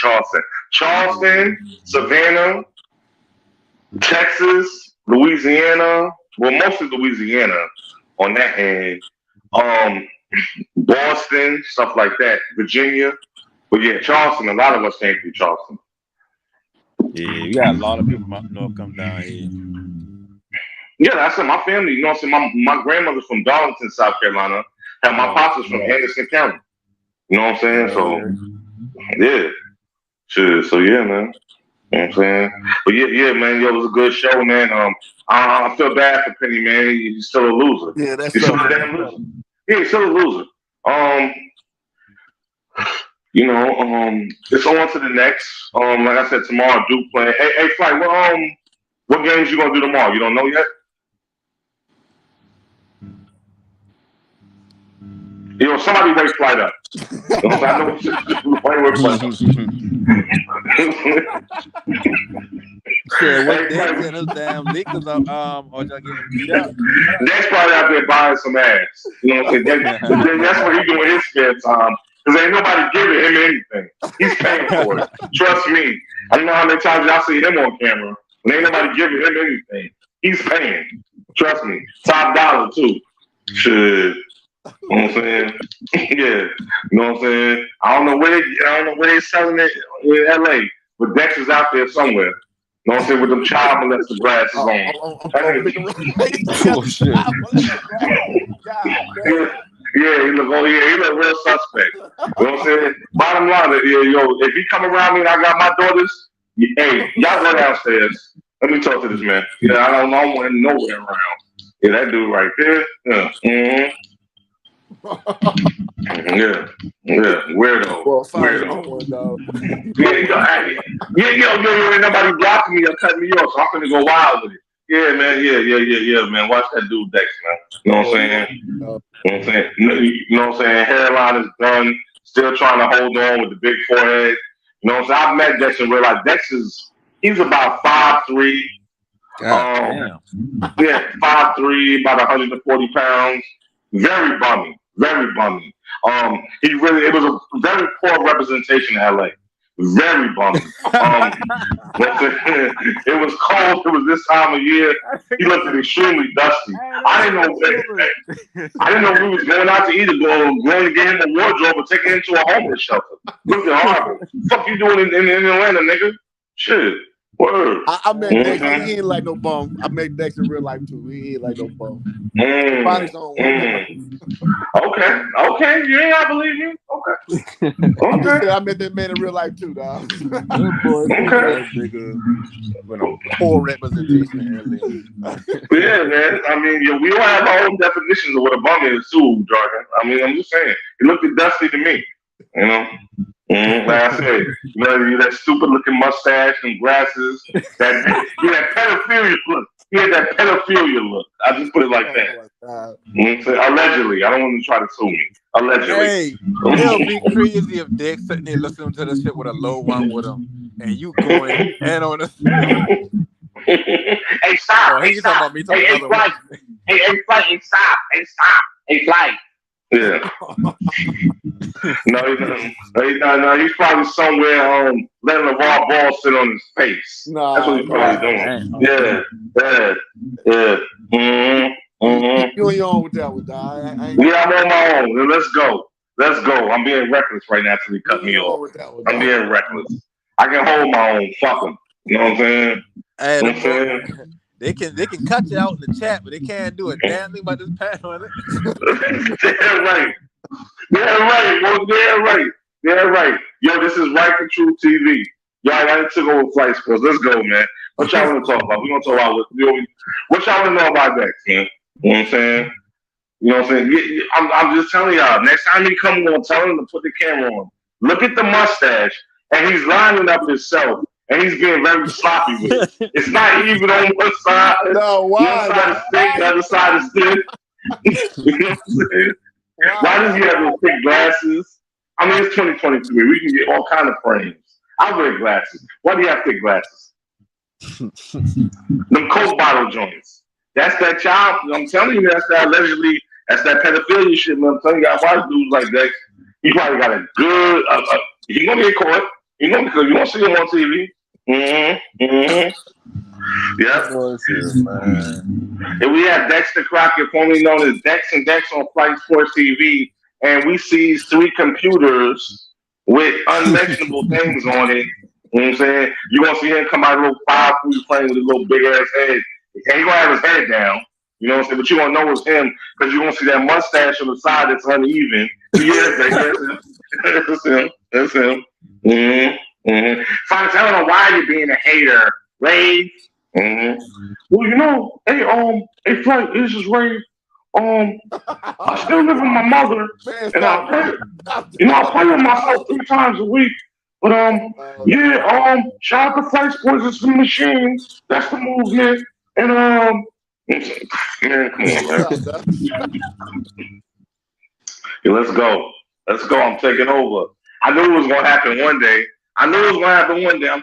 Charleston, Savannah, Texas, Louisiana. Well, mostly Louisiana on that end. Boston, stuff like that. Virginia, but yeah, Charleston. A lot of us came through Charleston. Yeah, we got a lot of people from up north come down here. Yeah, that's it. My family. You know what I'm saying? My grandmother's from Darlington, South Carolina. And my pops is from Anderson County. You know what I'm saying? So, yeah. Sure. So, yeah, man. You know what I'm saying? But, yeah, man. Yo, it was a good show, man. I feel bad for Penny, man. He's still a loser. Yeah, that's he's still a damn loser. Yeah, he's still a loser. You know, it's on to the next. Like I said, tomorrow, Duke playing. Hey, Flight, what games you going to do tomorrow? You don't know yet? Yo, somebody wake Flight up. I know wake Flight up. Shit, what Dex and those damn Lakers are y'all getting beat up? Dex probably out there buying some ass. You know what I'm saying? That's what he's doing his spare time. Because ain't nobody giving him anything. He's paying for it. Trust me. I don't know how many times y'all see him on camera. And ain't nobody giving him anything. He's paying. Trust me. Top dollar too. Shit. You know what I'm saying? Yeah. You know what I'm saying? I don't know where they're selling it in LA, but Dex is out there somewhere. You know what I'm saying? With them child molester glasses on. Oh shit. Yeah, he look real suspect. You know what I'm saying? Bottom line, if he come around me and I got my daughters, hey, y'all go downstairs. Let me talk to this man. Yeah, I don't want him nowhere around. Yeah, that dude right there. Yeah. Yeah, weirdo. Well, weirdo. Ain't nobody blocking me or cutting me off, so I'm gonna go wild with it. Yeah, man. Yeah, man. Watch that dude, Dex, man. You know what I'm saying? You know what I'm saying? You know what I'm saying? Hairline is done. Still trying to hold on with the big forehead. You know what I'm saying? I've met Dex and realized he's about 5'3". Yeah, 5'3", about 140 pounds. Very bummy. Very bummy. It was a very poor representation in LA. Very bummy. It was cold. It was this time of year. He looked extremely dusty. I didn't know we was going out to eat or going to get him a wardrobe or taking him to a homeless shelter. Looking horrible. What the fuck you doing in Atlanta, nigga? Shit. Word. I met Dex. He ain't like no bum. I met Dex in real life too. He ain't like no bum. Okay. Yeah, I believe you. I'm just Okay. saying, I met that man in real life too, dog. That boy said that nigga with a poor representation earlier. Yeah, man. I mean, yeah, we all have our own definitions of what a bum is too, Jordan. I mean, I'm just saying. It looked dusty to me. You know? Like I said, you know, that stupid looking mustache and glasses, that pedophilia look. He had that pedophilia look. I just put it like that. Oh, Allegedly. I don't want to try to sue me. Allegedly. Hey, it'll be crazy if Dick's sitting there listening to this shit with a low one with him, and you going and on us. Hey, stop. Oh, Hey, he's stop. talking about me. Hey, flight. Hey, flight. Hey, stop. Hey, stop. Hey, flight. Yeah. No. He's probably somewhere letting the raw ball sit on his face. Nah, that's what he's probably doing. Yeah. You on your own with that one, dog. Yeah, I'm on my own. Let's go. I'm being reckless right now till he cut me off. I'm being reckless. I can hold my own. Fuck him. You know what I'm saying? Hey, you know what I'm saying? They can cut you out in the chat, but they can't do a damn thing about this pat on it. Damn right. They're right. Yo, this is Right to True TV. Y'all, I took over Flight Sports. Let's go, man. What y'all want to talk about? We're going to talk about what y'all want to know about that, man. You know what I'm saying? You know what I'm saying? I'm just telling y'all, next time he come on, tell him to put the camera on. Look at the mustache, and he's lining up himself, and he's being very sloppy with it. It's not even on one side. No, why? One side is thick, the other side is thin. You know what I'm saying? Why does he have those thick glasses? I mean, it's 2023. We can get all kind of frames. I wear glasses. Why do you have thick glasses? Them Coke bottle joints. That's that child. I'm telling you, that's that pedophilia shit. Man. I'm telling you, I watch dudes like that. He probably got a good. He gonna get caught. You know, because you don't see him on TV. Yeah. And we have Dexter Crockett, formerly known as Dex and Dex on Flight Sports TV, and we see 3 computers with unmentionable things on it. You know what I'm saying? You're gonna see him come out of a little 5-foot frame with a little big ass head. And he's gonna have his head down. You know what I'm saying? But you gonna know it's him because you're gonna see that mustache on the side that's uneven. That's him. That's him. So I don't know why you're being a hater, Ray. Well, you know, hey, Flight, this is Ray. I still live with my mother, and I play with myself 3 times a week. But shout out to Flight Sports. It's the machine. That's the movement. And man, come on, man. Yeah, let's go. I'm taking over. I knew it was gonna happen one day. I'm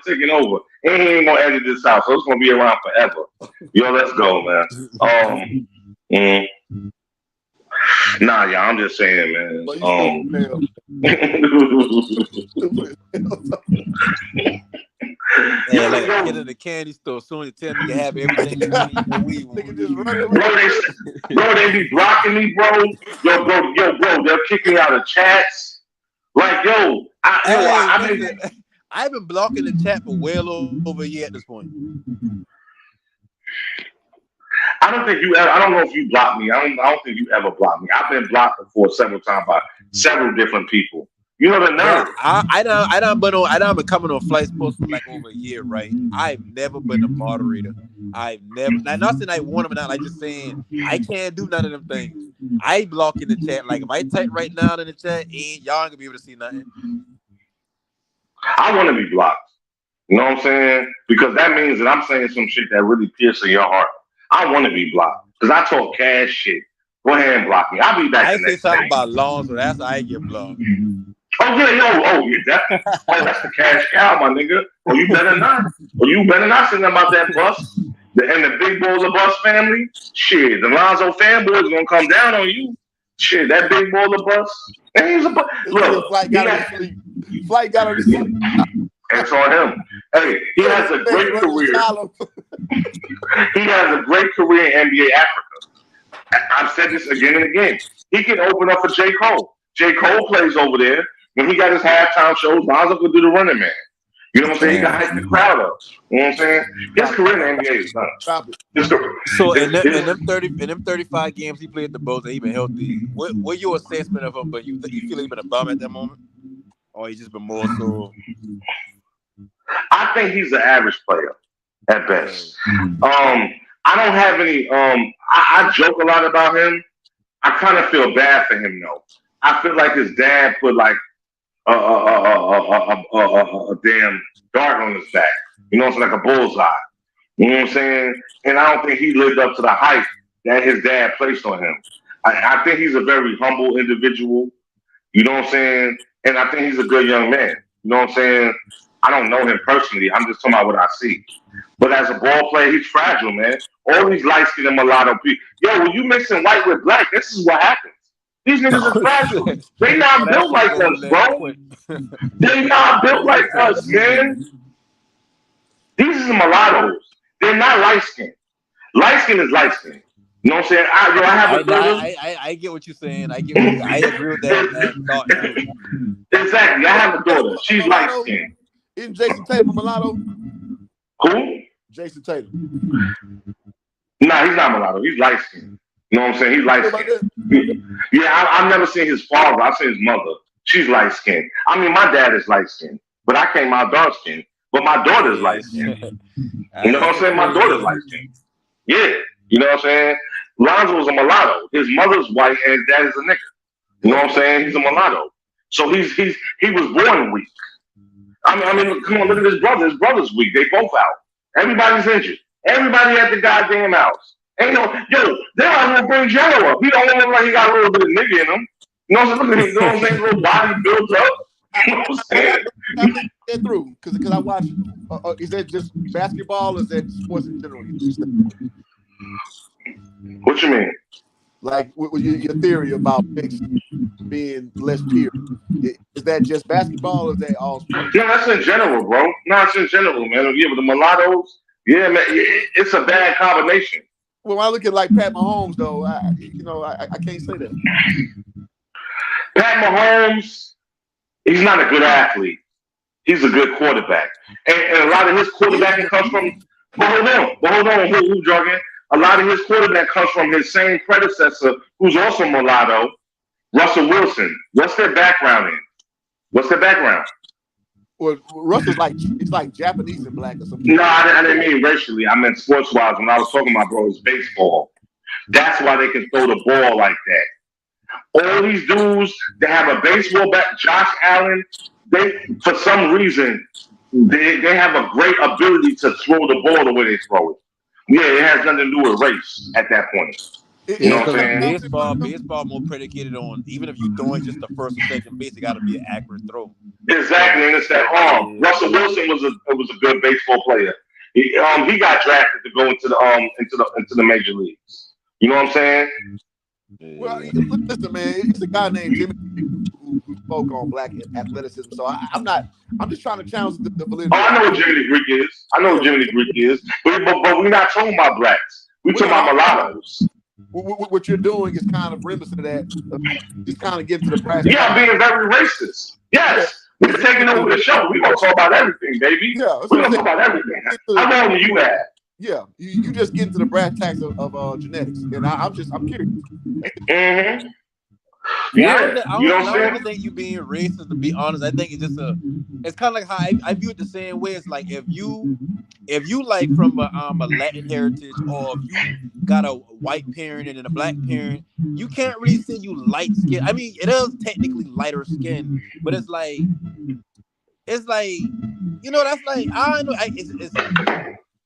taking over. And he ain't gonna edit this out, so it's gonna be around forever. Yo, let's go, man. Nah, y'all, I'm just saying, man. Yeah, like get in the candy store soon to tell me you have everything you need. Bro, they be blocking me, bro. Yo, bro, they're kicking me out of chats. Like, I've been blocking the chat for well over a year at this point. I don't know if you blocked me. I don't think you ever blocked me. I've been blocked before several times by several different people. You know the nerve. I done been coming on Flight Sports for like over a year, right? I've never been a moderator. I've never. Not saying I want them or not. Like just saying I can't do none of them things. I block in the chat. Like if I type right now in the chat, y'all ain't gonna be able to see nothing. I want to be blocked. You know what I'm saying? Because that means that I'm saying some shit that really pierces your heart. I want to be blocked because I talk cash shit. Go ahead and block me. I'll be back. I say something about laws, so that's how I get blocked. Oh yeah, that's the cash cow, my nigga. You better not sing about that bus. And the big baller bus family. Shit, the Lonzo fanboys gonna come down on you. Shit, that big baller bus. Look, Flight got to sleep. It's on him. Hey, he has a great career. He has a great career in NBA Africa. I've said this again and again. He can open up for J. Cole. J. Cole plays over there. When he got his halftime shows, Lonzo could do the running man. You know what I'm saying? He can hype the crowd up. You know what I'm saying? His career in the NBA is done. Stop it. So in them 35 games he played at the Bulls, and he been healthy. What your assessment of him? But you feel he's been a bum at that moment, or he's just been more so? I think he's an average player at best. I don't have any. I joke a lot about him. I kind of feel bad for him though. I feel like his dad put like a damn dart on his back. You know, it's like a bullseye. You know what I'm saying? And I don't think he lived up to the hype that his dad placed on him. I think he's a very humble individual. You know what I'm saying? And I think he's a good young man. You know what I'm saying? I don't know him personally. I'm just talking about what I see. But as a ball player, he's fragile, man. All these light-skinned mulatto people. Yo, when you mixing white with black, this is what happens. These niggas are fragile. They not built like us, bro. They not built like us, man. These are mulattoes. They're not light-skinned. Light-skinned is light-skinned. You know what I'm saying? I get what you're saying. I agree with that thought too. Exactly. I have a daughter. She's light-skinned. Isn't Jason Tatum mulatto? Who? Jason Tatum. Nah, he's not mulatto. He's light-skinned. You know what I'm saying? He's light-skinned. Yeah, I've never seen his father. I've seen his mother. She's light-skinned. I mean, my dad is light-skinned, but I came out dark-skinned. But my daughter's light-skinned. You know what I'm saying? My daughter's light-skinned. Yeah. You know what I'm saying? Lonzo's a mulatto. His mother's white and his dad is a nigga. You know what I'm saying? He's a mulatto. So he was born weak. I mean, come on, look at his brother. His brother's weak. They both out. Everybody's injured. Everybody at the goddamn house. Ain't no, they're not gonna bring Jello up. He don't look like he got a little bit of nigga in him. You know what I'm saying? You know what I'm saying? Little body built up. You know what I'm saying? I think get through because I watch. Is that just basketball or is that sports in general? What you mean? Like your theory about mixed being less pure. Is that just basketball or is that all sports? No, that's in general, bro. No, it's in general, man. Yeah, with the mulattoes, yeah, man, it's a bad combination. Well, when I look at like Pat Mahomes, though, I can't say that. Pat Mahomes, he's not a good athlete. He's a good quarterback, and a lot of his quarterbacking comes from. But hold on, who Jordan? A lot of his quarterback comes from his same predecessor, who's also mulatto, Russell Wilson. What's their background in? What's their background? Well, Russell's it's like Japanese and black or something. No, I didn't mean racially. I meant sports-wise. When I was talking about, bro, it's baseball. That's why they can throw the ball like that. All these dudes that have a baseball bat, Josh Allen, they for some reason they have a great ability to throw the ball the way they throw it. Yeah, it has nothing to do with race at that point. You know what I'm saying? Baseball more predicated on even if you throwing just the first or second base, it got to be an accurate throw. Exactly, and it's that arm. Russell Wilson was a good baseball player. He got drafted to go into the major leagues. You know what I'm saying? Well, listen, man, it's a guy named Jimmy who spoke on black athleticism. So I'm just trying to challenge the validity. Oh, I know what Jimmy the Greek is. But we're not talking about blacks. We're talking about mulattoes. What you're doing is kind of reminiscent of that. Just kind of getting to the brass. Yeah, I'm being very racist. Yes. We're taking over the show. We're going to talk about everything, baby. Yeah, we're going to talk about everything. How long do you have? Yeah, you just get into the brass tacks of genetics, and I'm curious. Mm-hmm. Yeah, I don't think you being racist. To be honest, I think it's just it's kind of like how I view it the same way. It's like if you like from a Latin heritage, or if you got a white parent and then a black parent, you can't really say you light skin. I mean, it is technically lighter skin, but it's like that's like I don't know.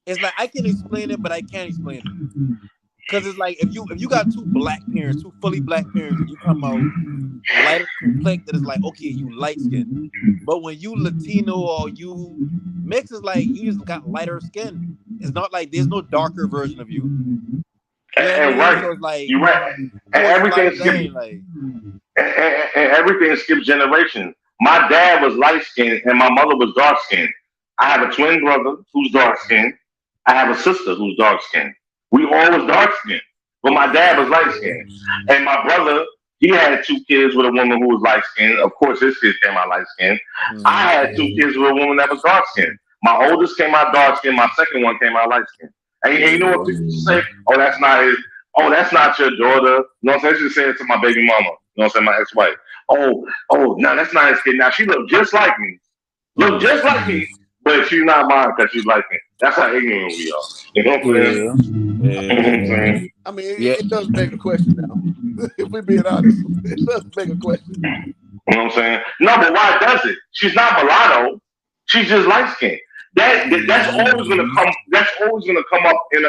It's like I can explain it, but I can't explain it. Because it's like if you got two fully black parents, and you come out lighter complected, it's like, okay, you light skin. But when you Latino or you mix, it's like you just got lighter skin. It's not like there's no darker version of you. And right, so like, you're right. And everything skips generations. My dad was light skinned and my mother was dark skinned. I have a twin brother who's dark skinned. I have a sister who's dark skinned. We all was dark skinned, but my dad was light skinned. And my brother, He had 2 kids with a woman who was light skinned. Of course, his kids came out light skinned. I had 2 kids with a woman that was dark skinned. My oldest came out dark skinned. My second one came out light skinned. And you know what people say? Oh, that's not his. Oh, that's not your daughter. You know what I'm saying? She just said it to my baby mama. You know what I'm saying? My ex-wife. Oh, no, that's not his kid. Now she looked just like me. Look just like me, but she's not mine because she's like me. That's how ignorant we are. You know what I'm saying? I mean, it does beg a question now. If we're being honest, it does beg a question. You know what I'm saying? No, but why does it? She's not mulatto. She's just light skinned. That's always gonna come. That's always gonna come up in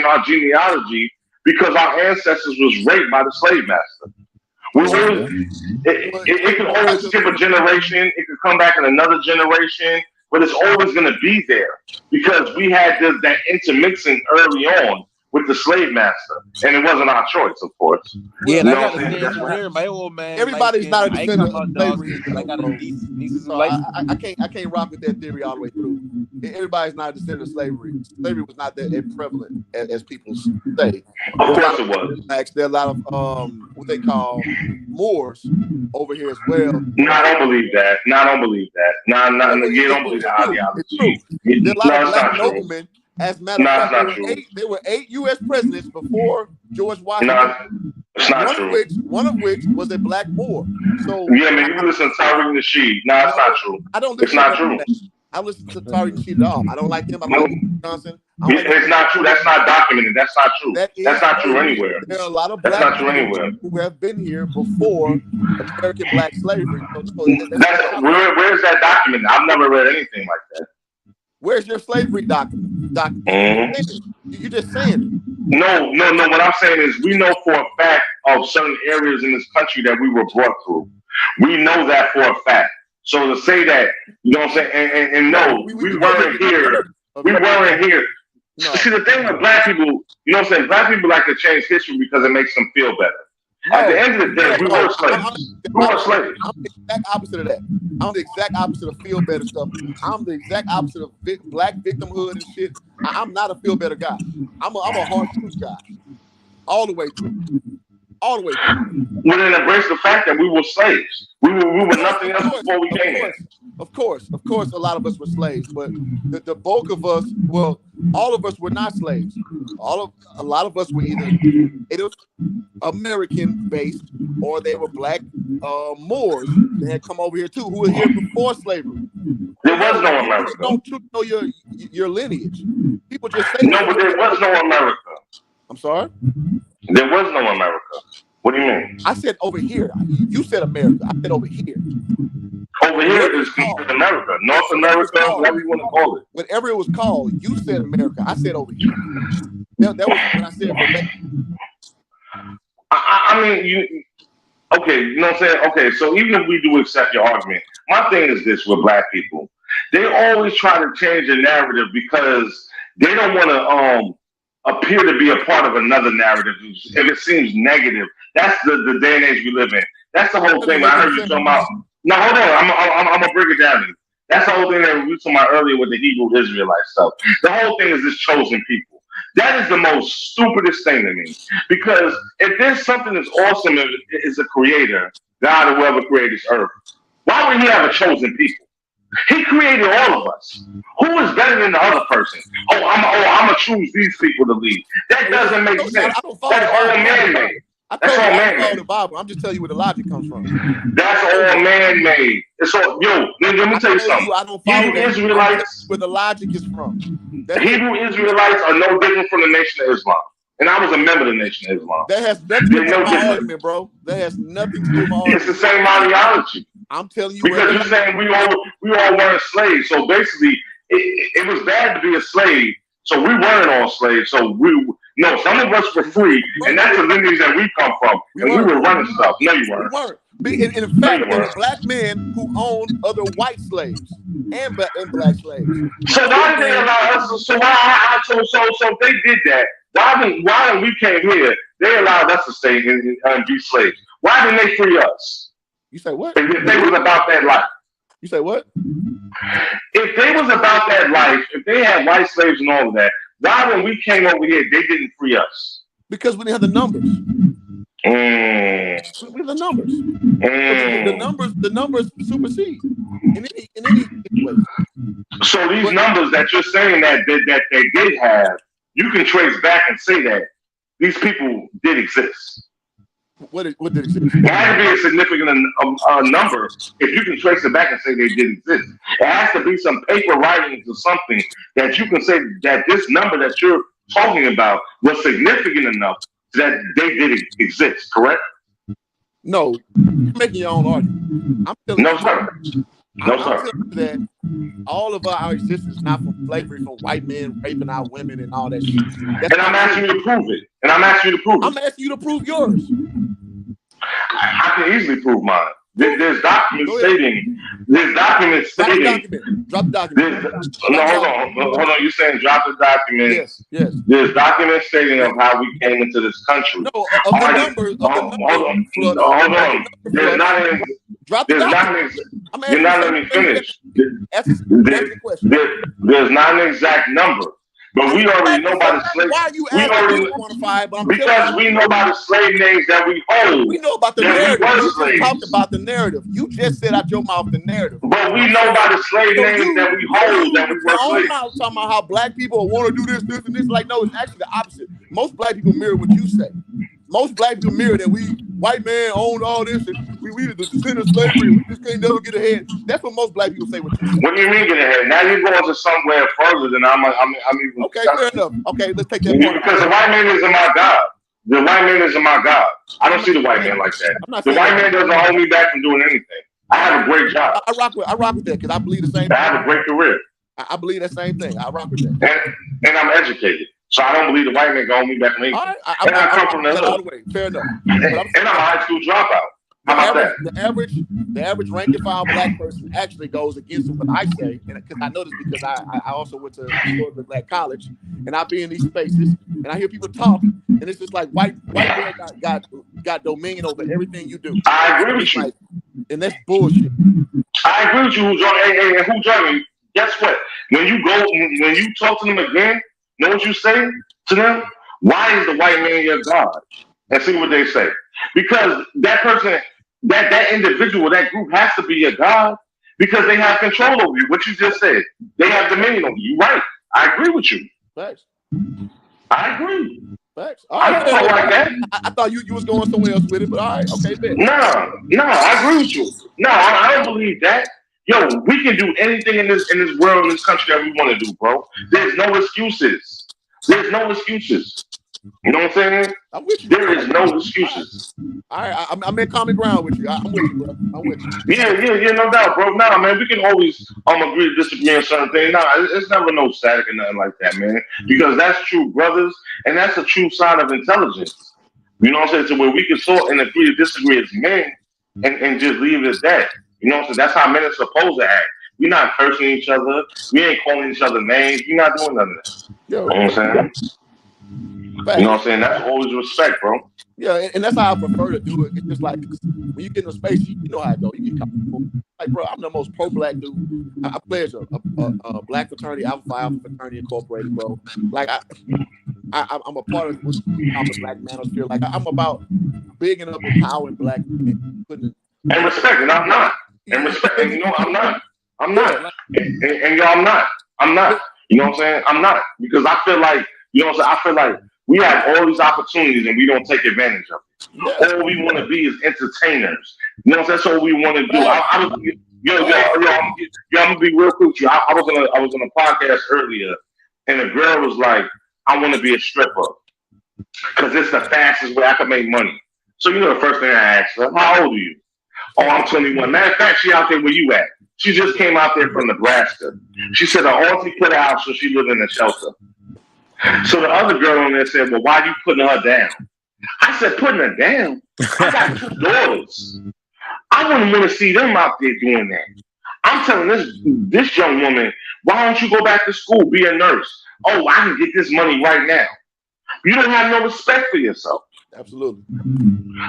our genealogy because our ancestors was raped by the slave master. It can always skip a generation. It could come back in another generation, but it's always going to be there because we had that intermixing early on with the slave master, and it wasn't our choice, of course. Yeah, you I know got the same here. My old man. Everybody's not a descendant of slavery. I got a nieces So I can't rock with that theory all the way through. Everybody's not a descendant of slavery. Slavery was not that prevalent as people say. Of course it was. There are a lot of what they call Moors over here as well. No, I don't believe that. No, you don't believe the ideology. There are a lot of black noblemen. As a matter of fact, there were 8 U.S. presidents before George Washington. No, it's not true. One of which was a black Moor. So yeah, man, you listen to Tariq Nasheed. No, it's not true. I don't. It's not true. I listen to Tariq Nasheed at all. I don't like him. I don't like Johnson. It's not true. That's not documented. That's not true. That's not true anywhere. There are a lot of black people who have been here before American black slavery. Where's that documented? I've never read anything like that. Where's your slavery document? You're just saying it. No. What I'm saying is we know for a fact of certain areas in this country that we were brought through. We know that for a fact. So to say that, you know what I'm saying? And no, we weren't here. We weren't here. No. See, the thing with black people, you know what I'm saying? Black people like to change history because it makes them feel better. At the end of the day, we were slaves. We were slaves. I'm the exact opposite of that. I'm the exact opposite of feel better stuff. I'm the exact opposite of black victimhood and shit. I'm not a feel better guy. I'm a hard truth guy. All the way through. All the way through. We didn't embrace the fact that we were slaves. We were nothing else before we came here. Of course, a lot of us were slaves, but the bulk of us, well, all of us were not slaves. A lot of us were either American based or they were black Moors that had come over here too, who were here before slavery. There was no America. Don't know your lineage. People just say no, but there was no America. I'm sorry? There was no America. What do you mean? I said over here. You said America. I said over here. Over here is America, North America, whatever you want to call it. Whatever it was called, you said America. I said over here. That was what I said. I mean, okay, you know what I'm saying? Okay, so even if we do accept your argument, my thing is this with black people. They always try to change the narrative because they don't want to appear to be a part of another narrative if it seems negative. That's the day and age we live in. That's the whole thing. I heard you talking about. No, hold on. I'm gonna break it down. That's the whole thing that we were talking about earlier with the Hebrew Israelite stuff. The whole thing is this chosen people. That is the most stupidest thing to me. Because if there's something that's awesome as a creator, God or whoever created this earth, why would he have a chosen people? He created all of us. Who is better than the other person? I'm gonna choose these people to lead. That doesn't make sense. That's all man-made. That's all man-made. The Bible. I'm just telling you where the logic comes from. That's all man-made. It's all let me tell you something. I don't follow Hebrew Israelites, where the logic is from. Hebrew Israelites are no different from the Nation of Islam. And I was a member of the Nation of Islam. That has nothing to do with my argument, bro. That has nothing to do with my argument. It's the same ideology. I'm telling you, because you're saying we all weren't slaves. So basically, it was bad to be a slave. So we weren't all slaves. So some of us were free, and that's the lineage that we come from. And we were running stuff. No, you weren't. We weren't. In fact, there were black men who owned other white slaves and black slaves. So why did they allow us? So if they did that, why when we came here, they allowed us to stay and be slaves? Why didn't they free us? You say what? If they was about that life. You say what? If they was about that life, if they had white slaves and all of that, why when we came over here, they didn't free us? Because we didn't have the numbers. With the numbers. The numbers supersede in any situation. So these numbers that you're saying that they did have, you can trace back and say that these people did exist. What did exist? It had to be a significant number if you can trace it back and say they did exist. It has to be some paper writings or something that you can say that this number that you're talking about was significant enough that they did exist, correct? No, you're making your own argument. I'm telling No, you, sir. I'm telling you that all of our existence is not from slavery, from white men raping our women and all that shit. And I'm asking you to prove it. I'm asking you to prove yours. I can easily prove mine. There's documents stating. There's documents stating. Drop the document. Hold on. You're saying drop the document. Yes. There's documents stating of how we came into this country. No, of the numbers. Hold on. There's not any. Drop the document. You're not letting me finish. There's not an exact number. But we already know by the slave. Why are you asking me to quantify? Because we know by the slave names that we hold. We know about the narrative. You just talked about the narrative. You just said out your mouth the narrative. But we know by the slave names that we hold that we were slaves. I'm talking about how black people want to do this, and this. Like, no, it's actually the opposite. Most black people mirror what you say. Most black people mirror that we white man owned all this and we the descendant of slavery. We just can't never get ahead. That's what most black people say. What do you mean get ahead? Now you're going to somewhere further than I'm even. Okay, fair enough. Okay, let's take that point. Because the white man isn't my God. The white man isn't my God. I don't see the white man like that. The white man doesn't hold me back from doing anything. I have a great job. I rock with that because I believe the same thing. I have a great career. I believe that same thing. I rock with that. And I'm educated. So I don't believe the white man can hold me back from anything. All right, I come from the hood. Fair enough. And I'm a high school dropout. How about that? The average rank and file black person actually goes against what I say, and because I know this because I also went to a black college, and I be in these spaces and I hear people talk, and it's just like white man got dominion over everything you do. I agree with you, and that's bullshit. I agree with you. Who joined me? Guess what? When you talk to them again, know what you say to them? Why is the white man your God? And see what they say. Because that person, that individual, that group has to be your God because they have control over you. What you just said. They have dominion over you. Right. I agree with you. Thanks. I agree. Thanks. I don't know like that. I thought you was going somewhere else with it, but all right. Okay, bet. No, I agree with you. No, I don't believe that. Yo, we can do anything in this world, in this country that we want to do, bro. There's no excuses. There's no excuses. You know what I'm saying? I'm with you. There is no excuses. All right, I'm in common ground with you. I'm with you, bro. I'm with you. Yeah, no doubt, bro. Nah, man, we can always agree to disagree on certain things. Nah, it's never no static or nothing like that, man. Because that's true, brothers, and that's a true sign of intelligence. You know what I'm saying? To where we can sort and agree to disagree as men and just leave it at that. You know what I'm saying? That's how men are supposed to act. We're not cursing each other. We ain't calling each other names. We're not doing none of that. You know what I'm saying? You know what I'm saying? That's always respect, bro. Yeah, and that's how I prefer to do it. It's just like when you get in a space, you know how it goes. You get comfortable. Like, bro, I'm the most pro-black dude. I pledge a black fraternity, Alpha Phi Alpha Fraternity Incorporated, bro. Like I'm a part of what's called the Black Manosphere. Like I'm about bigging up empowering black men, and respecting. I'm not. And respecting. You know, I'm not. And y'all, I'm not. You know what I'm saying? I'm not, because I feel like, you know what I'm saying? I feel like we have all these opportunities and we don't take advantage of it. All we want to be is entertainers. You know what I'm saying? That's all we want to do. I'm gonna be real quick with you. I was on a podcast earlier, and the girl was like, "I want to be a stripper because it's the fastest way I can make money." So you know, the first thing I asked her, "How old are you?" "Oh, I'm 21. Matter of fact, she out there where you at. She just came out there from Nebraska." She said her auntie put her out so she lived in a shelter. So the other girl on there said, "Well, why are you putting her down?" I said, "Putting her down? I got 2 daughters. I wouldn't want to see them out there doing that. I'm telling this young woman, why don't you go back to school, be a nurse? Oh, I can get this money right now." You don't have no respect for yourself. Absolutely.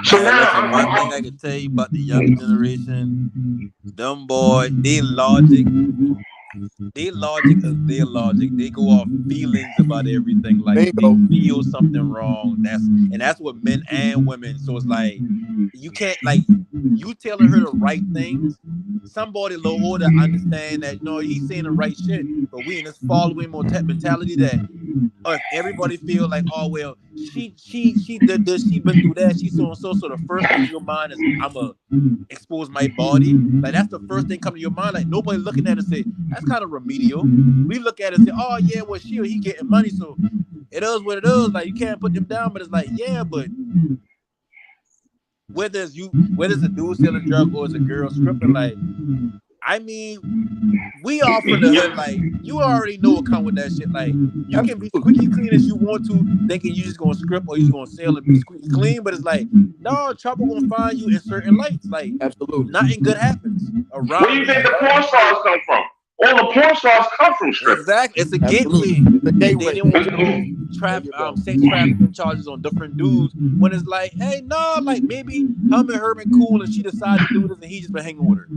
So now, one thing I can tell you about the young generation, them boys, they logic their logic is their logic. They go off feelings about everything. Like if they Bingo. feel something wrong, that's what men and women. So it's like you can't like you telling her the right things. Somebody a little older understand that no, he's saying the right shit, but we in this following mentality that if everybody feel like, oh well, she did this, she been through that, she's so and so. So the first thing in your mind is I'ma expose my body. Like that's the first thing coming to your mind. Like nobody looking at it and say that's kind of remedial. We look at it and say, oh yeah, well she or he getting money, so it is what it is. Like you can't put them down, but it's like yeah, but whether it's a dude selling drugs or it's a girl stripping, like I mean, we all from the hood, like you already know what come with that shit. Like you can be squeaky clean as you want to, thinking you just gonna script or you just gonna sell and be squeaky clean, but it's like, no, trouble gonna find you in certain lights. Like Absolutely. nothing good happens around. Where do you think the porn stars come from? All the porn stars come from stripping. Exactly, it's a Absolutely. gateway. The gateway. They want to sex trafficking charges on different dudes. When it's like, hey, no, like maybe him and her been cool and she decided to do this and he just been hanging with her.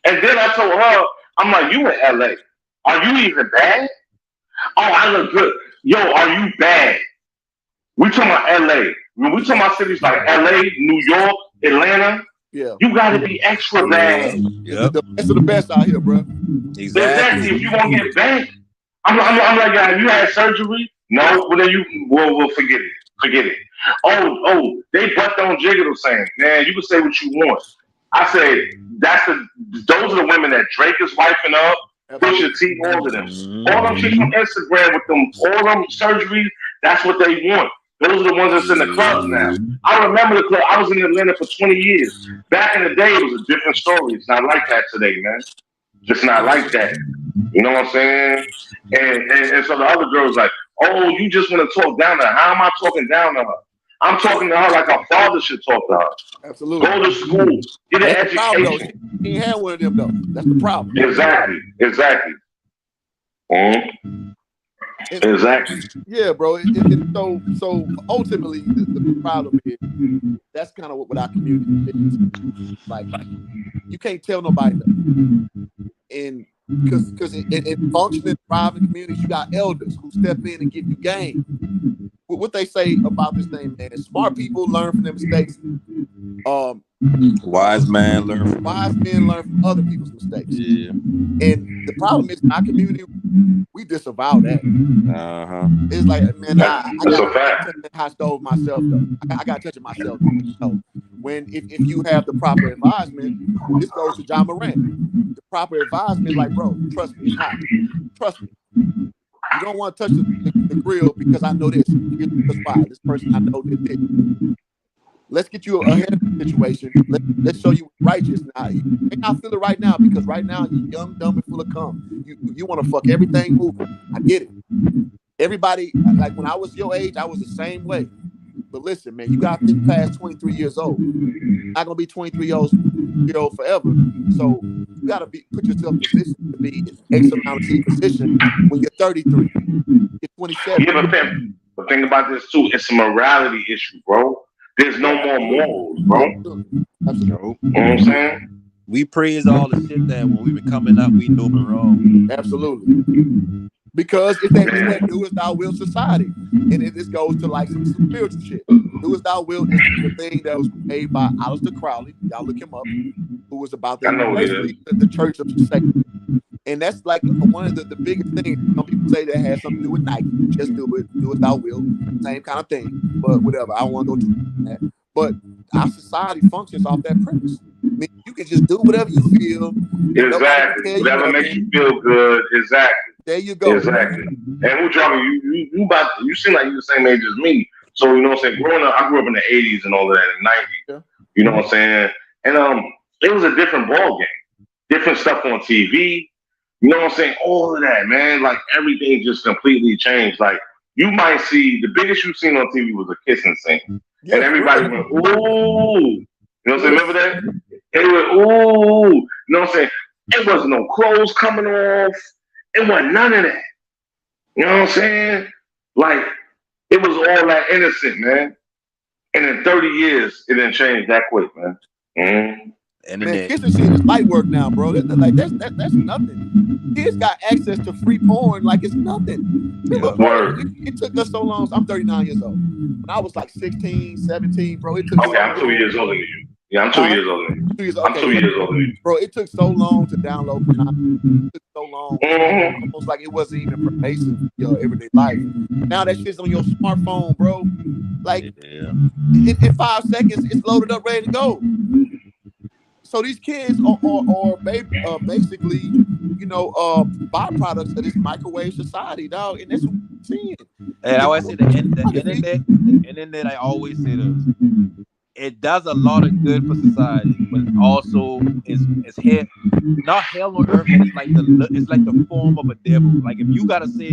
And then I told her, I'm like, you in LA. Are you even bad? Oh, I look good. Yo, are you bad? We talking about LA. When we talking about cities like LA, New York, Atlanta, Yeah. you gotta be extra bad. Yep. The best of the best out here, bro. Exactly. If you gonna get bad, I'm like, yeah, you had surgery? No, well then we'll forget it. Forget it. Oh, they butt on Jiggle saying, man, you can say what you want. I say those are the women that Drake is wiping up, Pusha T, all of them. All them chicks on Instagram with them, all them surgeries, that's what they want. Those are the ones that's in the clubs now. I remember the club. I was in Atlanta for 20 years. Back in the day, it was a different story. It's not like that today, man. Just not like that. You know what I'm saying? And so the other girl's like, oh, you just want to talk down to her. How am I talking down to her? I'm talking to her like her father should talk to her. Absolutely. Go to school. Get an That's the problem, though. education. She ain't had one of them, though. That's the problem. Exactly. Exactly. Yeah, bro. So ultimately, the problem is that's kind of what our community is. Like, you can't tell nobody nothing. And because in functioning private communities, you got elders who step in and give you game. What they say about this thing, man, is smart people learn from their mistakes. Wise men learn from other people's mistakes. Yeah. And the problem is in our community, we disavow that. It's like, man, I got to touch the hot stove myself, though. I got to touch it myself. So when if you have the proper advisement, this goes to John Moran. The proper advisement is like, bro, trust me, it's hot. Trust me. You don't want to touch the grill because I know this. Here's why. This person I know did this. Let's get you ahead of the situation. Let's show you righteous. Now, you may not feel it right now because right now you're young, dumb, and full of cum. You want to fuck everything moving. I get it. Everybody, like when I was your age, I was the same way. But listen, man, you got to think past 23 years old. You're not gonna be 23 year old forever. So you got to put yourself in position to be X amount of position when you're 33, you're 27. Yeah, but think about this too. It's a morality issue, bro. There's no more morals, bro. Absolutely. You know what I'm saying? We praise all the shit that when we been coming up, we know been wrong. Absolutely. Because it's that do as thou will society. And this goes to like some spiritual shit. Do as thou will is the thing that was made by Aleister Crowley. Y'all look him up. Who was about the church of Satan. And that's like one of the biggest things. Some people say that has something to do with Nike. Just do it. Do as thou will. Same kind of thing. But whatever. I don't want to go to that. But our society functions off that premise. I mean, you can just do whatever you feel. Exactly. Whatever makes you feel good. Exactly. There you go. Exactly. And who Johnny, you seem like you're the same age as me. So you know what I'm saying? Growing up, I grew up in the 80s and all of that, in the 90s. Yeah. You know what I'm saying? And it was a different ball game. Different stuff on TV. You know what I'm saying? All of that, man. Like everything just completely changed. Like you might see the biggest you've seen on TV was a kissing scene. Yeah, and everybody went, ooh. You know what I'm saying? Remember that? They went, ooh. You know what I'm saying? It wasn't no clothes coming off. It wasn't none of that. You know what I'm saying? Like, it was all that innocent, man. And in 30 years, it didn't change that quick, man. Internet. kids are seeing this light work now, bro. That's nothing. Kids got access to free porn like it's nothing. Look, bro, it took us so long. I'm 39 years old. When I was like 16, 17, bro, it took Okay, I'm 2 years older than you. Yeah, I'm 2 years older than you. I'm 2 years older than you. Bro, it took so long to download pornography. It took so long. Mm-hmm. Almost like it wasn't even pervasive in your everyday life. Now that shit's on your smartphone, bro. Like in 5 seconds, it's loaded up, ready to go. So these kids are basically, you know, byproducts of this microwave society, dog, and that's what we're seeing. And I always say the internet. I always say this. It does a lot of good for society, but also it's hell, not hell on earth. It's like the form of a devil. Like if you gotta say,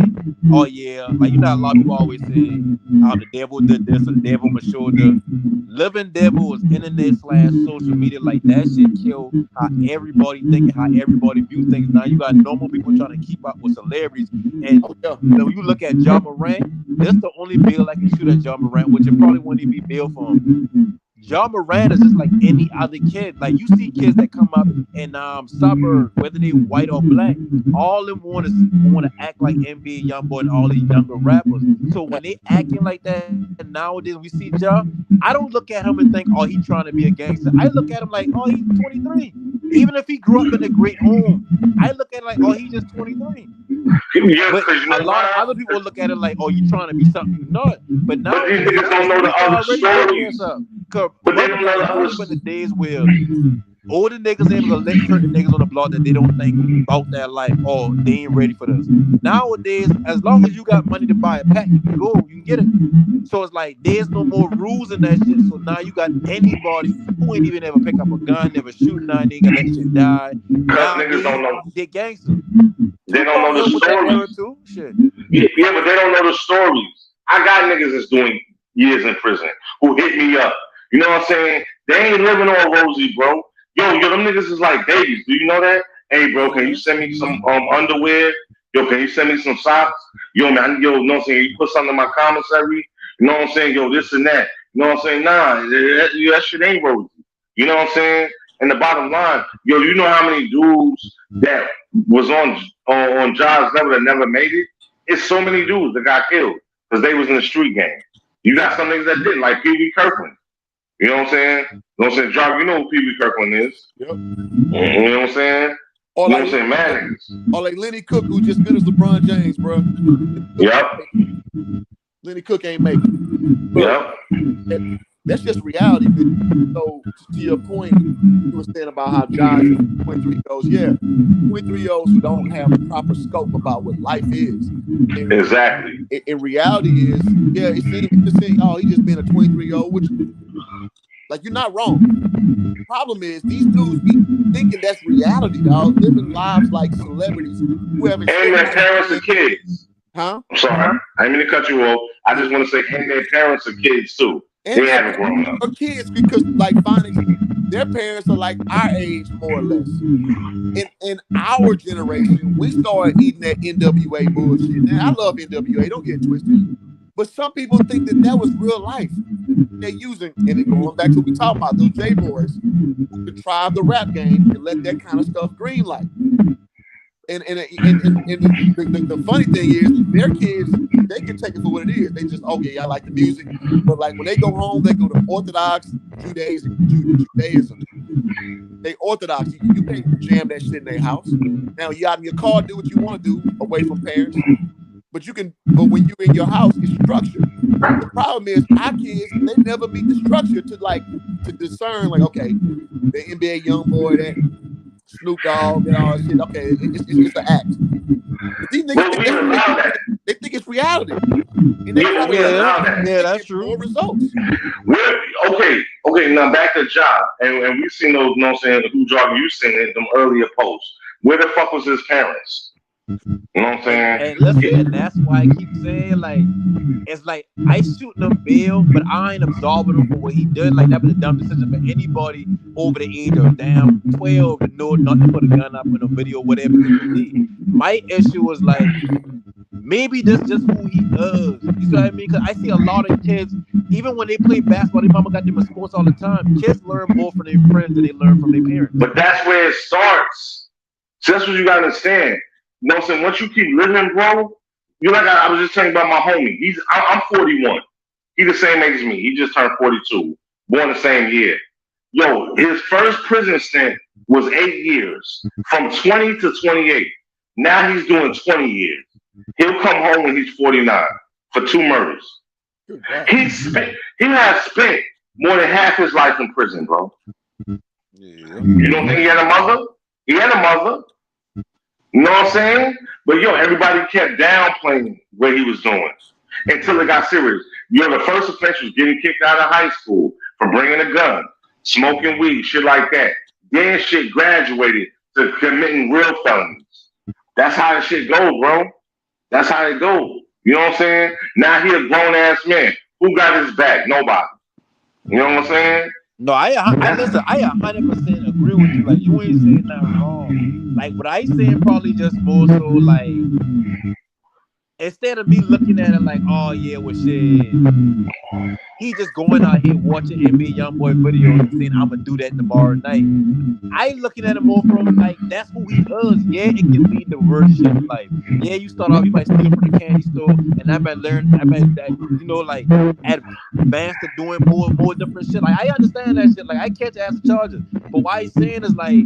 oh yeah, like you know a lot of people always say, oh the devil did this or the devil on my shoulder. Living devil is internet/social media. Like that shit kill how everybody think and how everybody view things. Now you got normal people trying to keep up with celebrities, and when you look at Ja Morant, this the only bill I can shoot at Ja Morant, which it probably wouldn't even be bill for him. Ja Morant is just like any other kid. Like you see kids that come up in suburbs, whether they white or black, all them want to act like NBA YoungBoy and all these younger rappers. So when they acting like that, and nowadays we see Ja, I don't look at him and think, oh, he's trying to be a gangster. I look at him like, oh, he's 23. Even if he grew up in a great home, I look at it like, oh, he's just 23. But a lot of other people look at it like, oh, you're trying to be something you're not. But now these niggas don't know the other stories. But they don't know the other stories. In the days where older niggas able to let certain niggas on the block that they don't think about their life, or they ain't ready for this. Nowadays, as long as you got money to buy a pack, you can go, you can get it. So it's like there's no more rules in that shit. So now you got anybody who ain't even ever pick up a gun, never shoot nothing, they gonna let shit die. Now niggas don't know. They gangsters. They don't know the stories. Too? Shit. Yeah, but they don't know the stories. I got niggas that's doing years in prison who hit me up. You know what I'm saying? They ain't living all rosy, bro. Yo, them niggas is like babies. Do you know that? Hey, bro, can you send me some underwear? Yo, can you send me some socks? Yo, man, you know what I'm saying? You put something in my commissary? You know what I'm saying? Yo, this and that. You know what I'm saying? Nah, that shit ain't rosy. You know what I'm saying? And the bottom line, yo, you know how many dudes that was on jobs level that never made it? It's so many dudes that got killed because they was in the street game. You got some niggas that did, like Pee Wee Kirkland. You know what I'm saying? You know what I'm saying? Job, you know who Pee Wee Kirkland is. Yep. You know what I'm saying? Or you like, know what I'm saying? Man. Or like Lenny Cook, who just good as LeBron James, bro. Yep. Lenny Cook ain't making it. Yep. That's just reality. So to your point, you were saying about how Josh 23-year-olds, 23-year-olds who don't have a proper scope about what life is. And exactly. In reality is, it seems, oh, he just being a 23-year-old, which, like, you're not wrong. The problem is these dudes be thinking that's reality, dog, living lives like celebrities who haven't. And their parents and kids. Huh? I'm sorry. I didn't mean to cut you off. I just want to say, and their parents and kids too. And they haven't grown up. Kids, because like finding their parents are like our age, more or less. In our generation, we started eating that NWA bullshit. Now, I love NWA, don't get twisted. But some people think that was real life. They're using, and it going back to what we talk about, those J-boys who contrive the rap game and let that kind of stuff green light. And the funny thing is, their kids, they can take it for what it is. They just, okay, I like the music. But like when they go home, they go to Orthodox Judaism. They Orthodox. You can't jam that shit in their house. Now you out in your car, do what you want to do away from parents. But you can. But when you in your house, it's structured. The problem is our kids, they never meet the structure to discern like, okay, the NBA YoungBoy, that Snoop Dogg and all that shit. Okay, it's an act. But these niggas they think it's reality. And they that's true. More results. Okay. Now back to Ja, and we've seen those. You know what I'm saying? Who Job? You seen it, them earlier posts. Where the fuck was his parents? You know what I'm saying? And listen, that's why I keep saying, like, it's like I shoot him bail, but I ain't absolving him for what he did. Like, that was a dumb decision for anybody over the age of 12 to know not to put a gun up in a video, whatever it may be. My issue was like, maybe that's just who he is. You see what I mean? Because I see a lot of kids, even when they play basketball, their mama got them in sports all the time. Kids learn more from their friends than they learn from their parents. But that's where it starts. So that's what you gotta understand. You know what I'm saying? Once you keep living, bro, you like I was just telling you about my homie. I'm 41. He's the same age as me. He just turned 42. Born the same year. Yo, his first prison stint was 8 years, from 20 to 28. Now he's doing 20 years. He'll come home when he's 49 for 2 murders. He has spent more than half his life in prison, bro. Yeah. You don't think he had a mother? He had a mother. You know what I'm saying? But yo, everybody kept downplaying what he was doing until it got serious. You know, the first offense was getting kicked out of high school for bringing a gun, smoking weed, shit like that. Then shit graduated to committing real felonies. That's how the shit go, bro. That's how it go. You know what I'm saying? Now he a grown ass man. Who got his back? Nobody. You know what I'm saying? No, I 100% agree with you. Like, you ain't saying nothing wrong. Like, what I saying probably just more so like, instead of me looking at it like, oh yeah, well shit, he just going out here watching NBA YoungBoy videos and saying I'm gonna do that tomorrow night. I looking at it more from like, that's who he is. Yeah, it can lead to worse shit in life. Yeah, you start off, you might steal from the candy store, and I might that, you know, like advance to doing more different shit. Like, I understand that shit. Like, I catch ass charges, but why he's saying is like,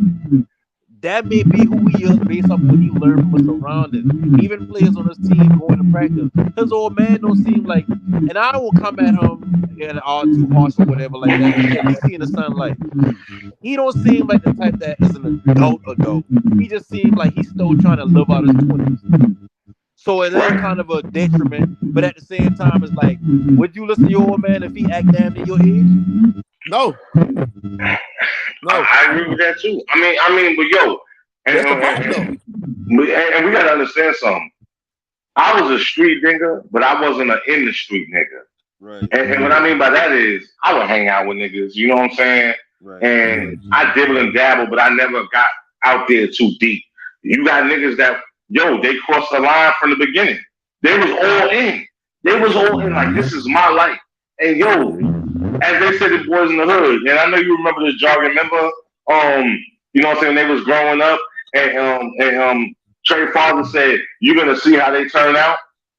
that may be who he is based off what he learned from his surroundings. Even players on his team going to practice, his old man don't seem like, and I don't come at him and all too harsh or whatever like that. He's seeing the sunlight. He don't seem like the type that is an adult. He just seems like he's still trying to live out his 20s. So it is kind of a detriment, but at the same time, it's like, would you listen to your old man if he act damn near your age? No. I agree with that too. I mean, but yo, and we gotta understand something. I was a street nigga, but I wasn't an in the street nigga. Right. And what I mean by that is, I would hang out with niggas. You know what I'm saying? Right. And I dibble and dabble, but I never got out there too deep. You got niggas that, yo, they crossed the line from the beginning. They was all in. They was all in. Like, this is my life. And yo, as they said, the boys in the hood. And I know you remember this jargon. Remember, you know what I'm saying? They was growing up, and Trey Father said, "You're gonna see how they turn out."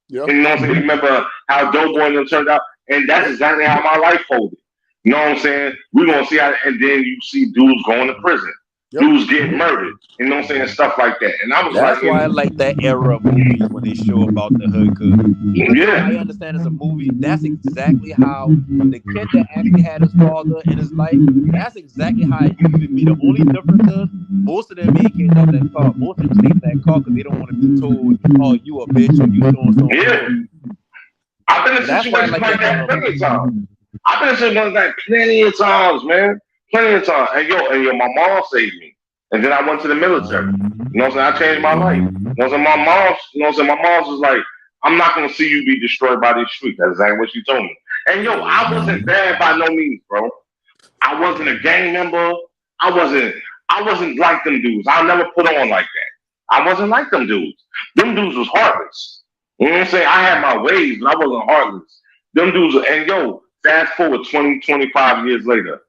Yep. And you know what I'm saying? Remember how Dope Boy and them turned out, and that's exactly how my life folded. You know what I'm saying? We're gonna see how, and then you see dudes going to prison. Yep. Dudes getting murdered, you know what I'm saying, stuff like that. And I was that's why I like that era of movies when they show about the hood. Cause I understand it's a movie. That's exactly how the kid that actually had his father in his life. That's exactly how it used to be. The only difference is most of them ain't getting out that car. Most of them stay in that car because they don't want to be told, "Oh, you a bitch," or "You so." Yeah, I've been in situations like that plenty of times. I've been in situations like that plenty of times, man. Plenty of time. And yo, my mom saved me. And then I went to the military. You know what I'm saying? I changed my life. You know what I'm saying? My mom's was like, I'm not gonna see you be destroyed by these streets. That's exactly what she told me. And yo, I wasn't bad by no means, bro. I wasn't a gang member. I wasn't like them dudes. I never put on like that. I wasn't like them dudes. Them dudes was heartless. You know what I'm saying? I had my ways, but I wasn't heartless. Them dudes, and yo, fast forward 20, 25 years later.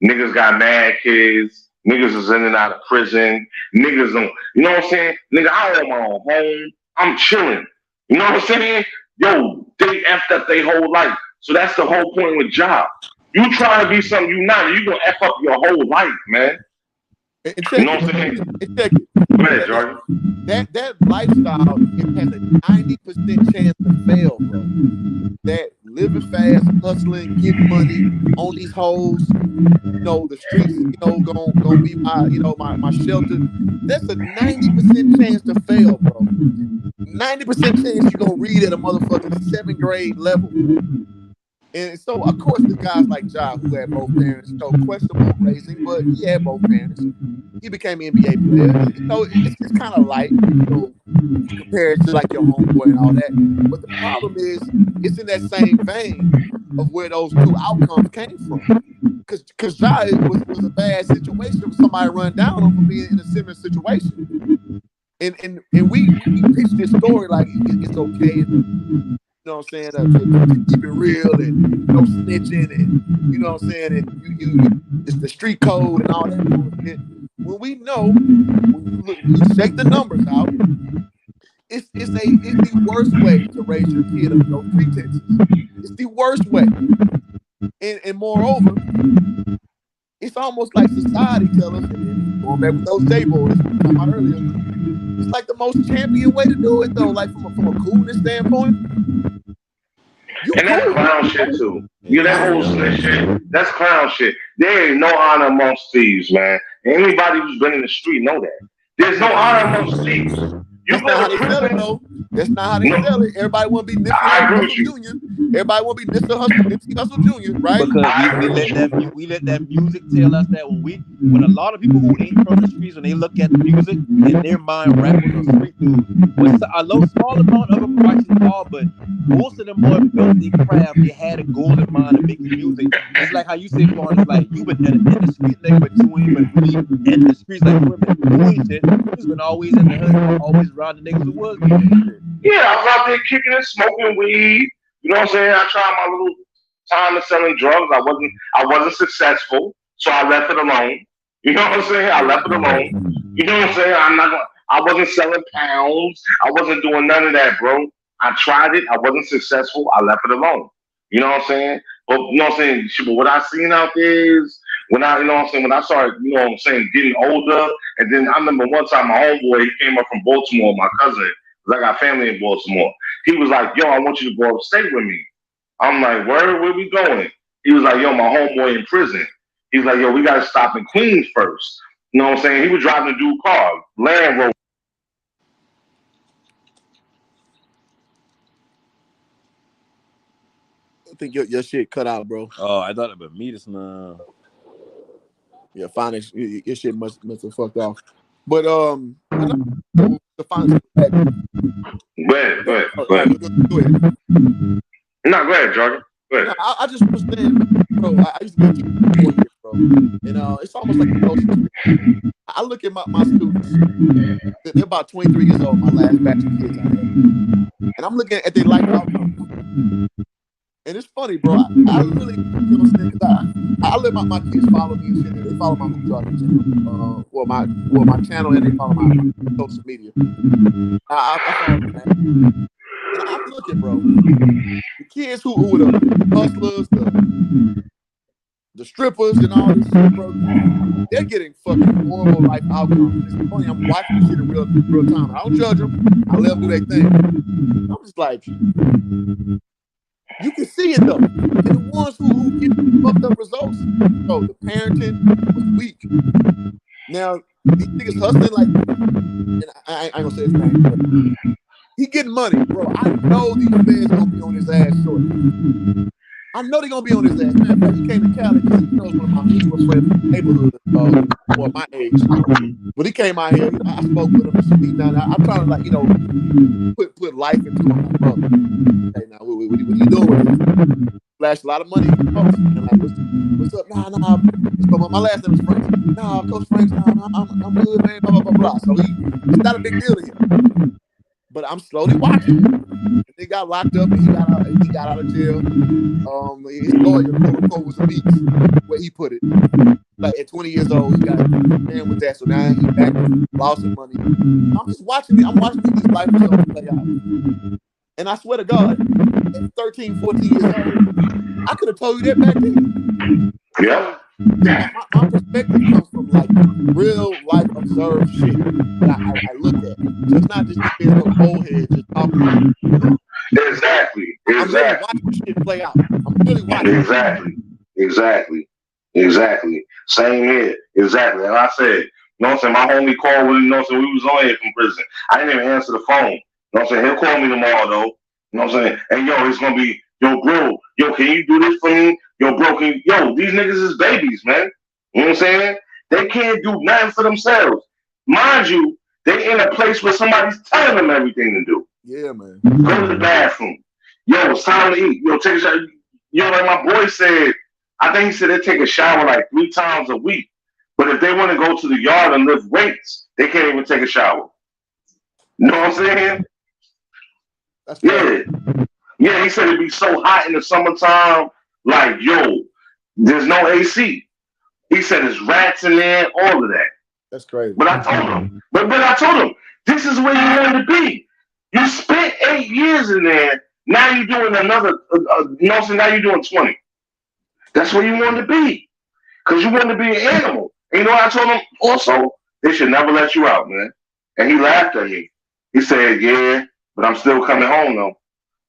Niggas got mad kids. Niggas is in and out of prison. Niggas don't, you know what I'm saying? Nigga, I own my own home. I'm chilling. You know what I'm saying? Yo, they effed up their whole life. So that's the whole point with job. You trying to be something you not, you gonna F up your whole life, man. You know what I'm saying? Go ahead, Jordan. That lifestyle, it has a 90% chance to fail, bro. That living fast, hustling, getting money on these hoes, you know, the streets, you know, gonna be my, you know, my shelter. That's a 90% chance to fail, bro. 90% chance you're gonna read at a motherfucking 7th grade level. And so, of course, the guys like Ja, who had both parents, you know, questionable raising, but he had both parents. He became an NBA player. You know, it's kind of light, you know, compared to like your homeboy and all that. But the problem is, it's in that same vein of where those two outcomes came from. Because Ja was a bad situation for somebody run down on him for being in a similar situation. And we pitch this story like it's okay, you know what I'm saying, to keep it real and no snitching and you know what I'm saying, and you it's the street code and all that bullshit. When we know, when you shake the numbers out, it's the worst way to raise your kid under those pretenses. It's the worst way. And moreover, it's almost like society tells us, and going back with those J boys we were talking about earlier, it's like the most champion way to do it though, like from a coolness standpoint. You and that's cool. clown shit too. Yeah, that whole snitch shit. That's clown shit. There ain't no honor amongst thieves, man. Anybody who's been in the street know that. There's no honor amongst thieves. That's not how they sell it, though. That's not how they sell it. Everybody want to be Nipsey Hussle Jr. Everybody want to be Nipsey Hussle Jr. Right? Because we let that music tell us that when a lot of people who ain't from the streets, when they look at the music, in their mind, rapping on street dude, with a low small amount of them watching ball, but most of them boys built their craft. They had a goal in mind to make the music. It's like how you say, Vaughn, it's like you been in the street, nigga, but you ain't been really in the streets like you been doing shit. You've been always in the hood, always around the niggas who was doing shit. Yeah, I was out there kicking and smoking weed. You know what I'm saying? I tried my little time of selling drugs. I wasn't successful, so I left it alone. You know what I'm saying? I left it alone. You know what I'm saying? I wasn't selling pounds. I wasn't doing none of that, bro. I tried it. I wasn't successful. I left it alone. You know what I'm saying? But you know what I'm saying? But what I seen out there is when I, you know what I'm saying, when I started, you know what I'm saying, getting older, and then I remember one time my homeboy, he came up from Baltimore, my cousin, because I got family in Baltimore. He was like, yo, I want you to go upstate with me. I'm like, where we going? He was like, yo, my homeboy in prison. He's like, yo, we got to stop in Queens first. You know what I'm saying? He was driving a dude car, Land Rover. I think your shit cut out, bro. Oh, I thought it was me just now. Yeah, finance, your shit must have fucked off. But the finance. Go ahead. No, go ahead, Jordan. Go ahead. No, I just was saying, bro. I used to be a teacher 4 years, bro. And it's almost like a social. I look at my students. They're about 23 years old. My last batch of kids I had, and I'm looking at their life outcomes. And it's funny, bro. I really, you know what I'm saying? I let my kids follow me and shit. They follow my Hoop Jargon channel, my channel, and they follow my social media. I follow them, man. And I'm looking, bro. The kids who are the hustlers, the strippers, and all this shit, bro. They're getting fucking horrible life outcomes. It's funny. I'm watching this shit in real time. I don't judge them. I let them do their thing. I'm just like. You can see it though. And the ones who get fucked up results, bro, the parenting was weak. Now, these niggas hustling like, and I ain't gonna say his name, but he getting money, bro. I know these fans gonna be on his ass shortly. I know they're gonna be on his ass. Matter of fact, he came to Cali because he knows one of my mutual friends in the neighborhood, or my age. But he came out here, I spoke with him. I'm trying to, like, you know, put life into him. Like, brother, hey, now, what you doing with it? Flashed a lot of money. And like, what's up? Nah. So my last name is Franks. Nah, Coach Franks, I'm good, man. Blah, blah, blah, blah. So it's not a big deal to him. But I'm slowly watching. He got locked up and he got out of jail. His lawyer, quote, was a beast, where he put it. Like at 20 years old, he got man with that. So now he back, lost some money. I'm just watching it. I'm watching these life results play out. And I swear to God, at 13, 14 years old, I could have told you that back then. Yeah. My perspective comes from like real life observed shit that I look at. So it's not just being a old head just talking. Exactly. I'm really watching shit play out. I'm really watching. Exactly. Same here. Exactly. And I said, you know what I'm saying? My homie called when, you know what I'm saying, we was on here from prison. I didn't even answer the phone. You know what I'm saying? He'll call me tomorrow though. You know what I'm saying? And yo, it's gonna be, yo, bro, yo, can you do this for me? Yo, bro, these niggas is babies, man. You know what I'm saying? They can't do nothing for themselves. Mind you, they in a place where somebody's telling them everything to do. Yeah, man. Go to the bathroom. Yo, it's time to eat. Yo, take a shower. Yo, like my boy said, I think he said they take a shower like 3 times a week. But if they want to go to the yard and lift weights, they can't even take a shower. You know what I'm saying? That's Yeah. Yeah, he said it'd be so hot in the summertime. Like, yo, there's no AC. He said there's rats in there, all of that. That's crazy. But I told him, but I told him, this is where you wanted to be. You spent 8 years in there. Now you're doing another, so now you're doing 20. That's where you wanted to be. Because you wanted to be an animal. And you know what I told him? Also, they should never let you out, man. And he laughed at me. He said, yeah, but I'm still coming home, though.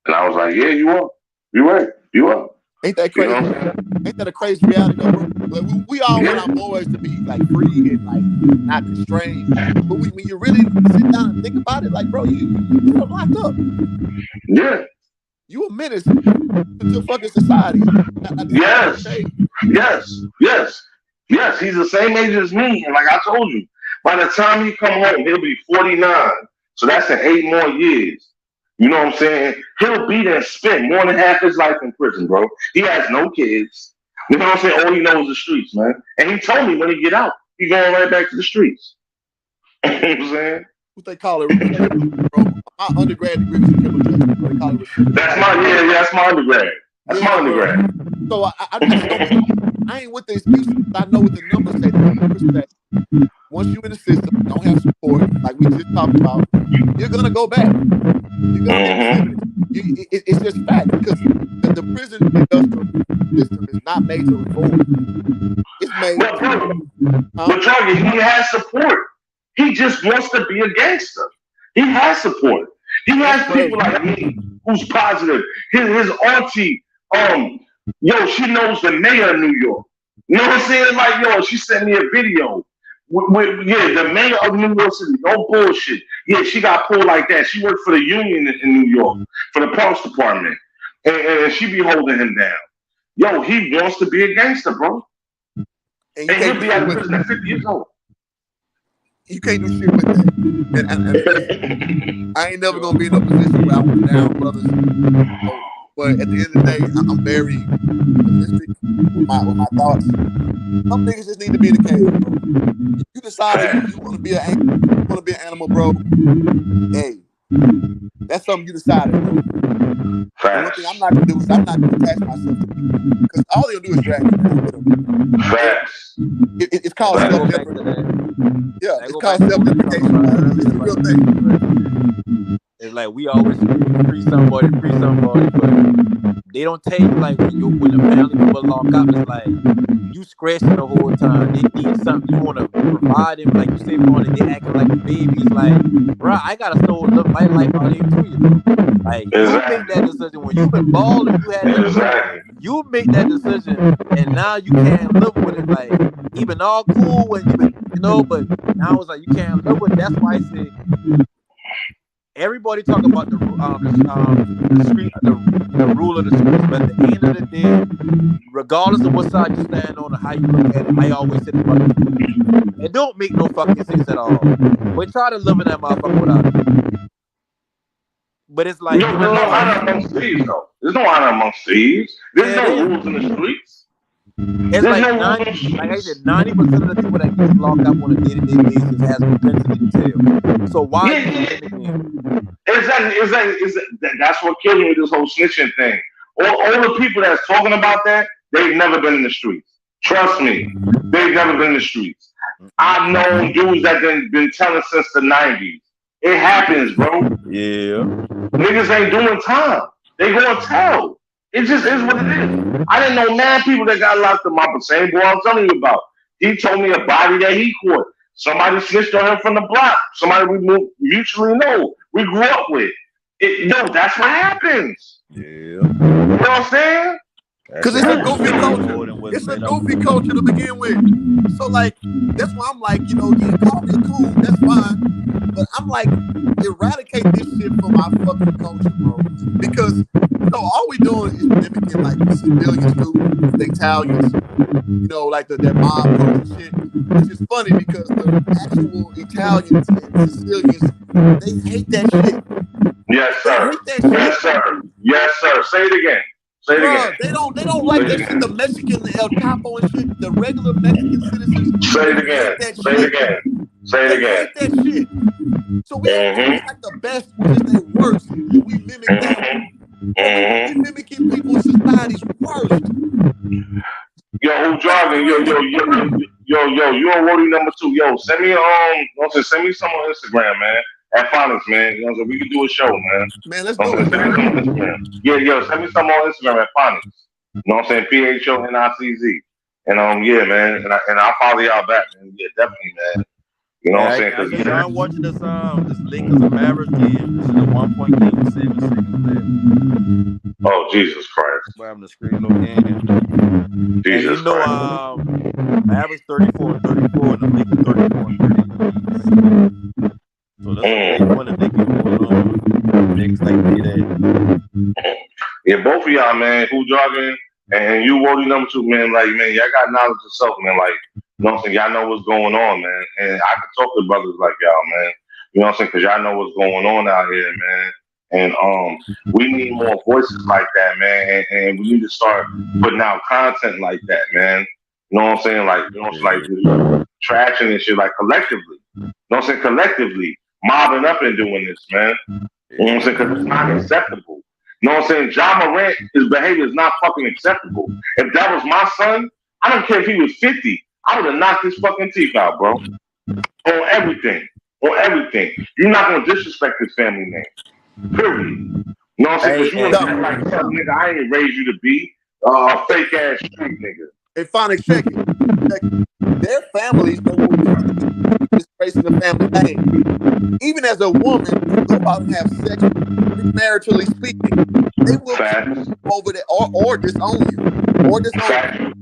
And I was like, yeah, you are. You're right. You are. Ain't that crazy? You know? Ain't that a crazy reality, though, bro? Like, we all want our boys to be like free and like not constrained. But when you really sit down and think about it, like, bro, you're locked up. Yeah. You a menace to fucking society. Yes. He's the same age as me. And like I told you, by the time he come home, he'll be 49. So that's in 8 more years. You know what I'm saying? He'll be there and spend more than half his life in prison, bro. He has no kids. You know what I'm saying? All he knows is the streets, man. And he told me when he get out, he going right back to the streets. You know what I'm saying? What they call it, bro? My undergrad degree was in criminal justice. What they call it? That's my undergrad. That's my undergrad. So I ain't with the excuses. I know what the numbers say. The numbers say once you in the system, don't have support, like we just talked about, you're gonna go back. You're gonna it's just fact because the prison industrial system is not made to reform. It's made. But Jordan, he has support. He just wants to be a gangster. He has support. He has people like me who's positive. His auntie, she knows the mayor of New York. You know what I'm saying? Like, yo, she sent me a video. The mayor of New York City. No bullshit. Yeah, she got pulled like that. She worked for the union in New York, for the parks department. And she be holding him down. Yo, he wants to be a gangster, bro. And he'll be out of prison at 50 years old. You can't do shit with that. And I ain't never gonna be in a position where I was down, brothers. But at the end of the day, I'm very realistic with my thoughts. Some niggas just need to be in the cage, bro. You decide you want to be an animal, bro. Hey, that's something you decided, bro. And one thing I'm not gonna do is I'm not gonna attach myself to people because all they'll do is drag me down with them. Facts. It's called self-deprecation. Yeah, it's called self-deprecation. It's a real thing. It's like we always free somebody, but they don't take like when the family people lock up. It's like you scratching the whole time. They need something you want to provide them, like you say, they acting like a baby. It's like, bro, I gotta still live my life out here too, you know. Like you make that decision when you've been balling. You had you make that decision, and now you can't live with it. Like even all cool when you been, but now it's like you can't live with it. That's why I say. Everybody talk about the street, the rule of the streets, but at the end of the day, regardless of what side you stand on or how you look at it, I always say it don't make no fucking sense at all. We try to live in that motherfucker without it. But it's like there's no honor amongst thieves, though. There's no honor amongst thieves. There's no rules in the streets. It's like 90, like I said, 90% of the people that get locked up on a day-to-day basis has propensity to tell. So why? Exactly. That's what killed me with this whole snitching thing. All the people that's talking about that, they've never been in the streets. Trust me, they've never been in the streets. I've known dudes that been telling since the 90s. It happens, bro. Yeah. Niggas ain't doing time. They gonna tell. It just is what it is. I didn't know mad people that got locked up. The same boy I'm telling you about. He told me a body that he caught. Somebody snitched on him from the block. Somebody we mutually know. We grew up with. That's what happens. Yeah. You know what I'm saying? Because it's a goofy culture. It's a goofy culture to begin with. So, like, that's why I'm like, you call me cool, that's fine. But I'm like, eradicate this shit from our fucking culture, bro. Because, all we doing is mimicking, like, the civilians do, the Italians, like that mob culture shit. Which is funny because the actual Italians and Sicilians, they hate that shit. Yes, sir. Yes, sir. Yes, sir. Say it again. Say it again. They don't like that shit. The Mexican El Capo and shit. The regular Mexican citizens. Say it again. Say it again. Say it They again. hate that shit. So we like the best, which is their worst, and we mimic them. We mimicking people in society's worst. Yo, who driving? Yo, you on Woody number 2. Yo, send me send me some on Instagram, man. At Phonics, man. You know, so we can do a show, man. Man, let's do it. Yeah, send me some on Instagram at Phonics. You know what I'm saying? PHONICZ. And yeah, man. And I'll follow y'all back, man. Yeah, definitely, man. You know what I'm saying? I know y'all watching this Lakers and Mavericks game. This is a 1-point game with 7 seconds left. Oh, Jesus Christ. We're having a screen look in. Jesus and you know, Christ. Mavericks 34-34 and the Lakers 34-38. So that's a big one that they can hold on. Niggas like to that. Yeah, both of y'all, man, who jogging and you Woody number 2, man, like, man, y'all got knowledge of self, man, like, you know what I'm saying? Y'all know what's going on, man. And I can talk to brothers like y'all, man. You know what I'm saying? Because y'all know what's going on out here, man. And we need more voices like that, man. And we need to start putting out content like that, man. You know what I'm saying? Like, you know, it's like trashing and shit, like collectively. You know what I'm saying? Collectively mobbing up and doing this, man. You know what I'm saying? Because it's not acceptable. You know what I'm saying? Ja Morant, his behavior is not fucking acceptable. If that was my son, I don't care if he was 50. I would have knocked his fucking teeth out, bro. On everything. On everything. You're not going to disrespect his family name. Period. You know what I'm saying? Because you would have like, nigga, I ain't raised you to be a fake ass street nigga. Hey, Phonics, check it. Their families don't disgracing the family name. Even as a woman, you go out and have sex, maritally speaking, they will keep over there or disown you. Or disown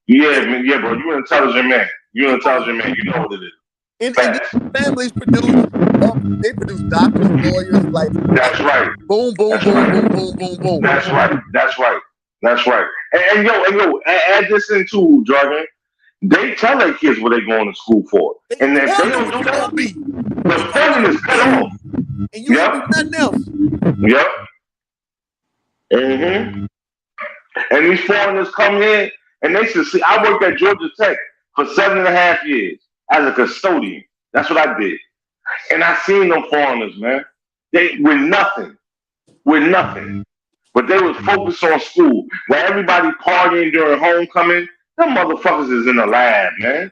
you. Yeah, bro. You're an intelligent man. You're an intelligent man. You know what it is. And these families they produce doctors, lawyers, like that's right. Boom, boom, boom, boom, boom, boom, boom. That's right. And yo, add this in too, Jordan. They tell their kids what they're going to school for. And if they don't do that, the funding is cut off. And you ain't do nothing else. Yep. And these foreigners come here and they should see. I worked at Georgia Tech for 7.5 years as a custodian. That's what I did. And I seen them foreigners, man. They with nothing. But they was focused on school. Where everybody partying during homecoming, them motherfuckers is in the lab, man.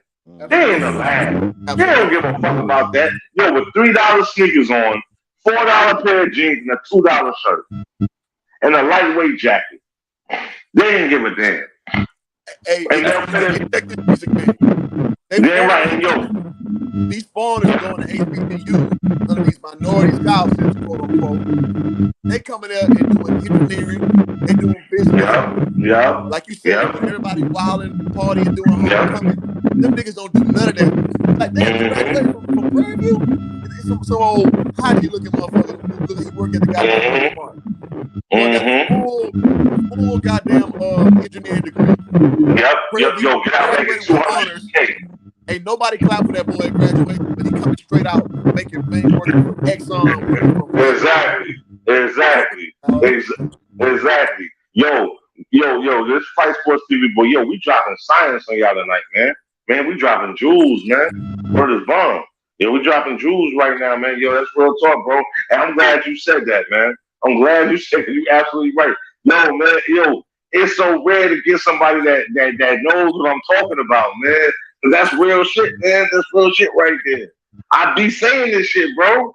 They in the lab. They don't give a fuck about that. Yo, with $3 sneakers on, $4 pair of jeans, and a $2 shirt. And a lightweight jacket. They didn't give a damn. Hey, these foreigners going to HBCU, none of these minority scholarships, quote unquote. They coming there and doing engineering, they doing business. Yeah. Like you said, when everybody wilding, partying, doing homecoming, them niggas don't do none of that. Like they graduated from Prairie View. Some old hottie looking motherfucker who work at the goddamn full goddamn engineering degree. Yep. Yo, get out there, 200K. Ain't nobody clap for that boy at graduation, but he coming straight out making working for Exxon. Exactly. Yo, this Fight Sports TV boy, yo, we dropping science on y'all tonight, man. Man, we dropping jewels, man. Word is bomb. Yeah, we dropping jewels right now, man. Yo, that's real talk, bro. And I'm glad you said that, man. I'm glad you said it. You absolutely right. No, man, it's so rare to get somebody that knows what I'm talking about, man. That's real shit, man. That's real shit right there. I be saying this shit, bro.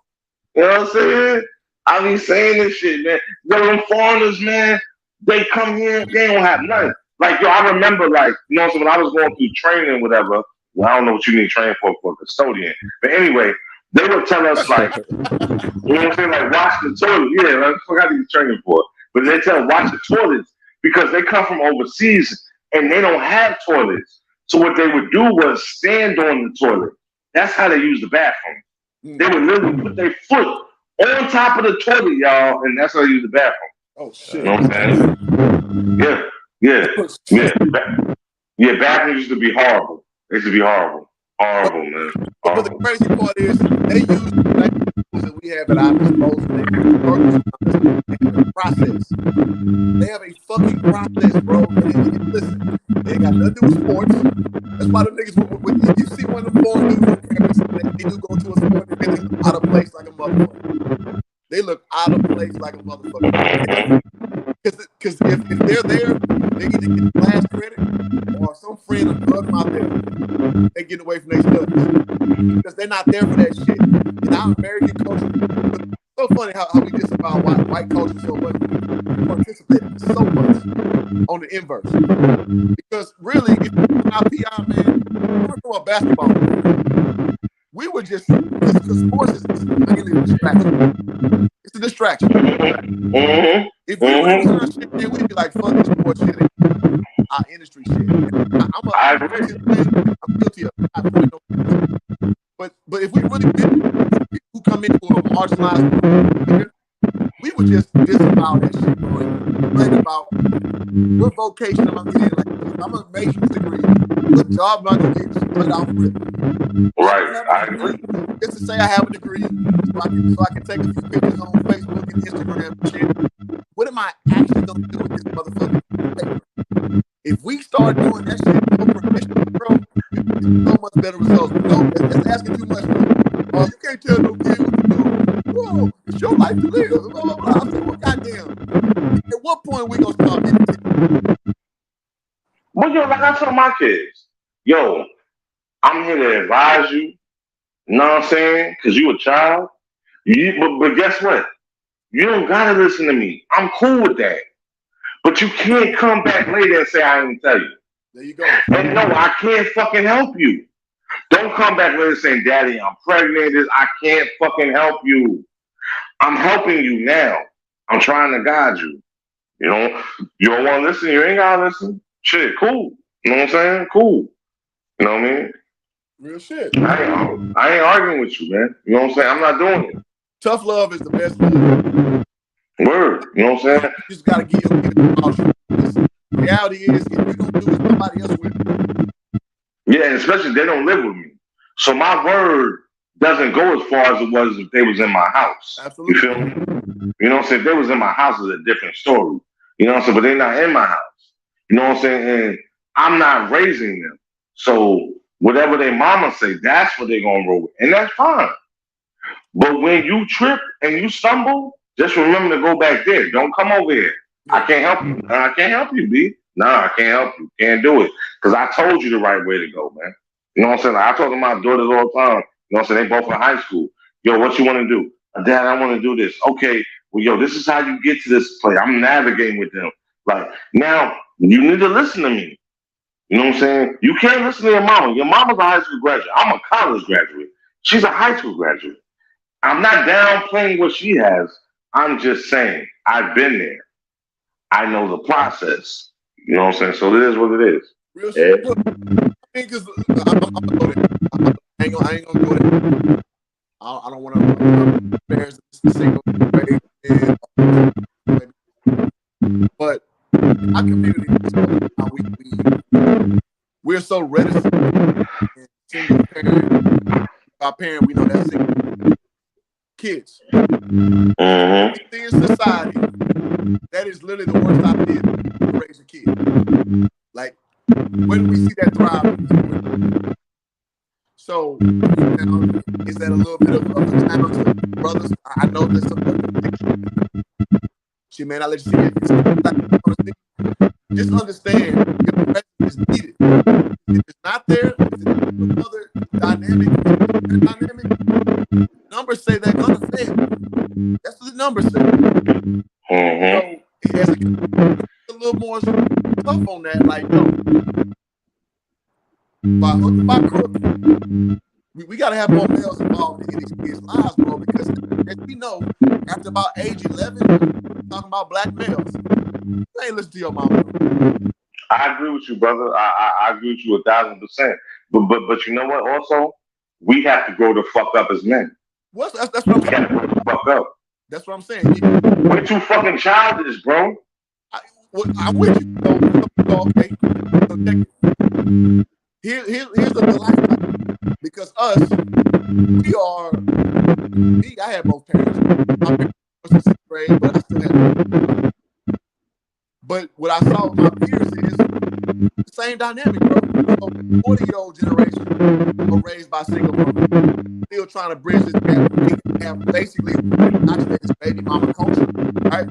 You know what I'm saying? I be saying this shit, man. Yo, them foreigners, man, they come here, they don't have nothing. Like, yo, I remember, like, you know, so when I was going through training, whatever, well, I don't know what you need training for a custodian. But anyway, they would tell us, like, you know what I'm saying? Like, watch the toilet. Yeah, like, what I need training for. But they tell us, watch the toilets because they come from overseas and they don't have toilets. So what they would do was stand on the toilet. That's how they use the bathroom. They would literally put their foot on top of the toilet, y'all, and that's how they use the bathroom. Oh, shit. You know what I'm saying? Yeah, bathrooms used to be horrible. They used to be horrible. Horrible, man. But the crazy part is they used the we have at our disposal. They have a process. They have a fucking process, bro. Listen, they ain't got nothing to do with sports. That's why the niggas, if you see one of them foreign dudes on campus, they do go to a sport, they look out of place like a motherfucker. They look out of place like a motherfucker. Because if they're there, they either get class credit or some friend will drug them out there. They get away from their studies because they're not there for that shit. In our American culture, it's so funny how we disavow white culture so much. We participate so much on the inverse. Because really, if you our PR, man, we're from a basketball player. We were just, because sports is mainly a distraction. It's a distraction. If we were doing our shit, then we'd be like, fuck this sports shit, our industry shit. I'm guilty of it. But if we really did, who come into a marginalized, we would just disavow that shit, bro. Think about what vocation am I getting? Like, I'm a master's degree. What job am I gonna get straight off with? Right, I agree. Just to say I have a degree, so I can take a few pictures on Facebook and Instagram and shit. What am I actually gonna do with this motherfucker? If we start doing that shit more professionally, bro, we get so much better results. No, that's asking too much. Oh, you can't tell no kid what to do. Whoa, it's your life to live. Blah, blah, blah. I said, well, goddamn. At what point we gonna start getting? Well, yo, like I tell my kids, yo, I'm here to advise you. You know what I'm saying? Because you a child. But guess what? You don't gotta listen to me. I'm cool with that. But you can't come back later and say I didn't tell you. There you go. And no, I can't fucking help you. Don't come back later saying, Daddy, I'm pregnant. I can't fucking help you. I'm helping you now. I'm trying to guide you. You know, you don't want to listen, you ain't gotta listen. Shit, cool. You know what I'm saying? Cool. You know what I mean? Real shit. I ain't arguing with you, man. You know what I'm saying? I'm not doing it. Tough love is the best love. Word. You know what I'm saying? You just gotta give your kid a caution. The reality is, if you don't do it, somebody else will. Yeah, and especially if they don't live with me. So my word doesn't go as far as it was if they was in my house. Absolutely. You feel me? You know what I'm saying? If they was in my house, it's a different story. You know what I'm saying? But they're not in my house. You know what I'm saying? And I'm not raising them. So whatever their mama say, that's what they're gonna roll with. And that's fine. But when you trip and you stumble, just remember to go back there. Don't come over here. I can't help you. I can't help you, B. No, I can't help you. Can't do it. Because I told you the right way to go, man. You know what I'm saying? I talk to my daughters all the time. You know what I'm saying? They both in high school. Yo, what you want to do? Dad, I want to do this. Okay, well, yo, this is how you get to this place. I'm navigating with them. Like, now, you need to listen to me. You know what I'm saying? You can't listen to your mama. Your mama's a high school graduate. I'm a college graduate. She's a high school graduate. I'm not downplaying what she has. I'm just saying, I've been there. I know the process. You know what I'm saying? So it is what it is. Real shit. Look, I ain't gonna do it. I don't want to embarrass the single grade, but our community is how we're so reticent and single parent. Our parent, we know that's single kids. Mm-hmm. We see in society that is literally the worst idea to raise a kid. Like, when do we see that thrive? So, is that a little bit of a challenge to brothers? I know there's some. She may not let you see it. Just understand your presence is needed. If it's not there, if it's another dynamic, numbers say they're gonna fail. That's what the numbers say. Mm-hmm. So, as a little more tough on that, like, no. By hook or by crook, we got to have more males involved in these kids' lives, bro, because as we know, after about age 11, talking about black males, you ain't listen to your mama. I agree with you, brother. I agree with you 1,000%. But you know what? Also, we have to grow the fuck up as men. That's what I'm saying. We got to grow the fuck up. That's what I'm saying. We're too fucking childish, bro. I'm with you. So, okay. So here's the lifestyle. Because us, we are. Me, I had both parents. My parents was in 6th grade, but I still had. But what I saw with my peers is the same dynamic, bro. 40-year-old generation are raised by single mothers, still trying to bridge this gap. They have basically not this baby mama culture, right?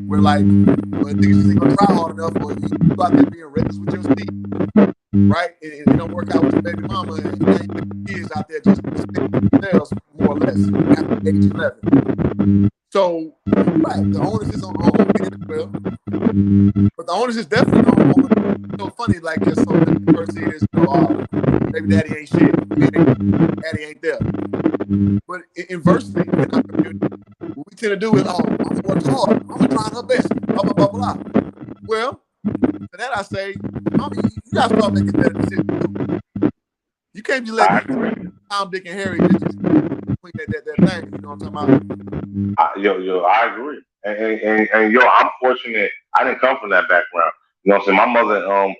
We're like, well, niggas just ain't gonna try hard enough, or you go out there being reckless with your seed, right? And it don't work out with your baby mama, and you got kids out there just themselves, more or less, after age 11. So, right, the onus is on men as well. But the onus is definitely on so funny, like just so the person is, baby daddy ain't shit, daddy ain't there. But inversely, in our community, what we tend to do is, I'm gonna work hard, I'm gonna try her best, blah, blah, blah, blah. Well, to that I say, mommy, you gotta start making better decisions. You can't just let Tom, Dick, and Harry just that thing, you know what I'm talking about? Yo, I agree. And yo, I'm fortunate. I didn't come from that background. You know what I'm saying? My mother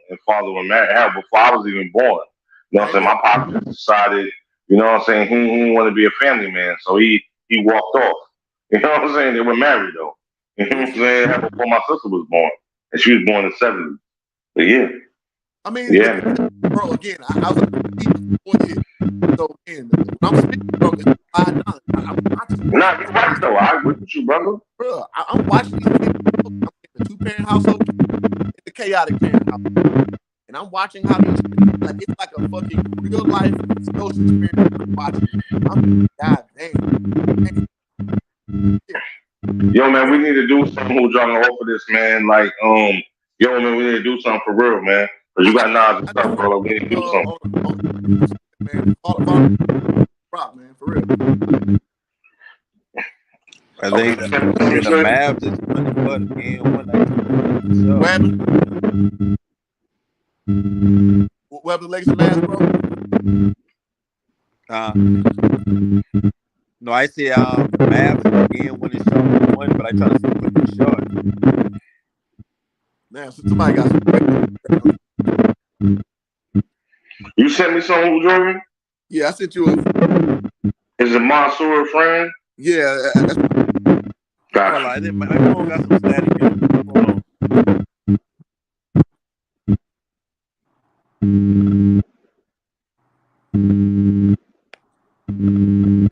and father were married hell before I was even born. You know what I'm saying? My pop just decided, you know what I'm saying, he didn't want to be a family man, so he walked off. You know what I'm saying? They were married though. You know what I'm saying? Hell before my sister was born. And she was born in the 70s. But yeah. I mean, yeah, bro, again, I was like 4 years. So again, when I'm speaking, bro, it's $5. Nah, you're right though. I agree with you, brother. Bro, I'm watching these kids. I'm in a 2-parent household, it's a chaotic parent household. And I'm watching how these like it's like a fucking real life social experience I'm watching. I'm god damn. Yo, man, we need to do something who's trying to offer this, man. Like, yo, man, we need to do something for real, man. Because you got knowledge and stuff, bro. We need to do something. Man, rock, man, for real. I think the Mavs is funny, but again, what happened to Legacy Mavs, bro? No, I say Mavs again when it's short one, but I try to see what it's short. Man, somebody got some. You sent me something, Jordan? Yeah, I sent you a. Is it Mansour a friend? Yeah. Gotcha. Hold on, I think my phone got some static in it. Hold on.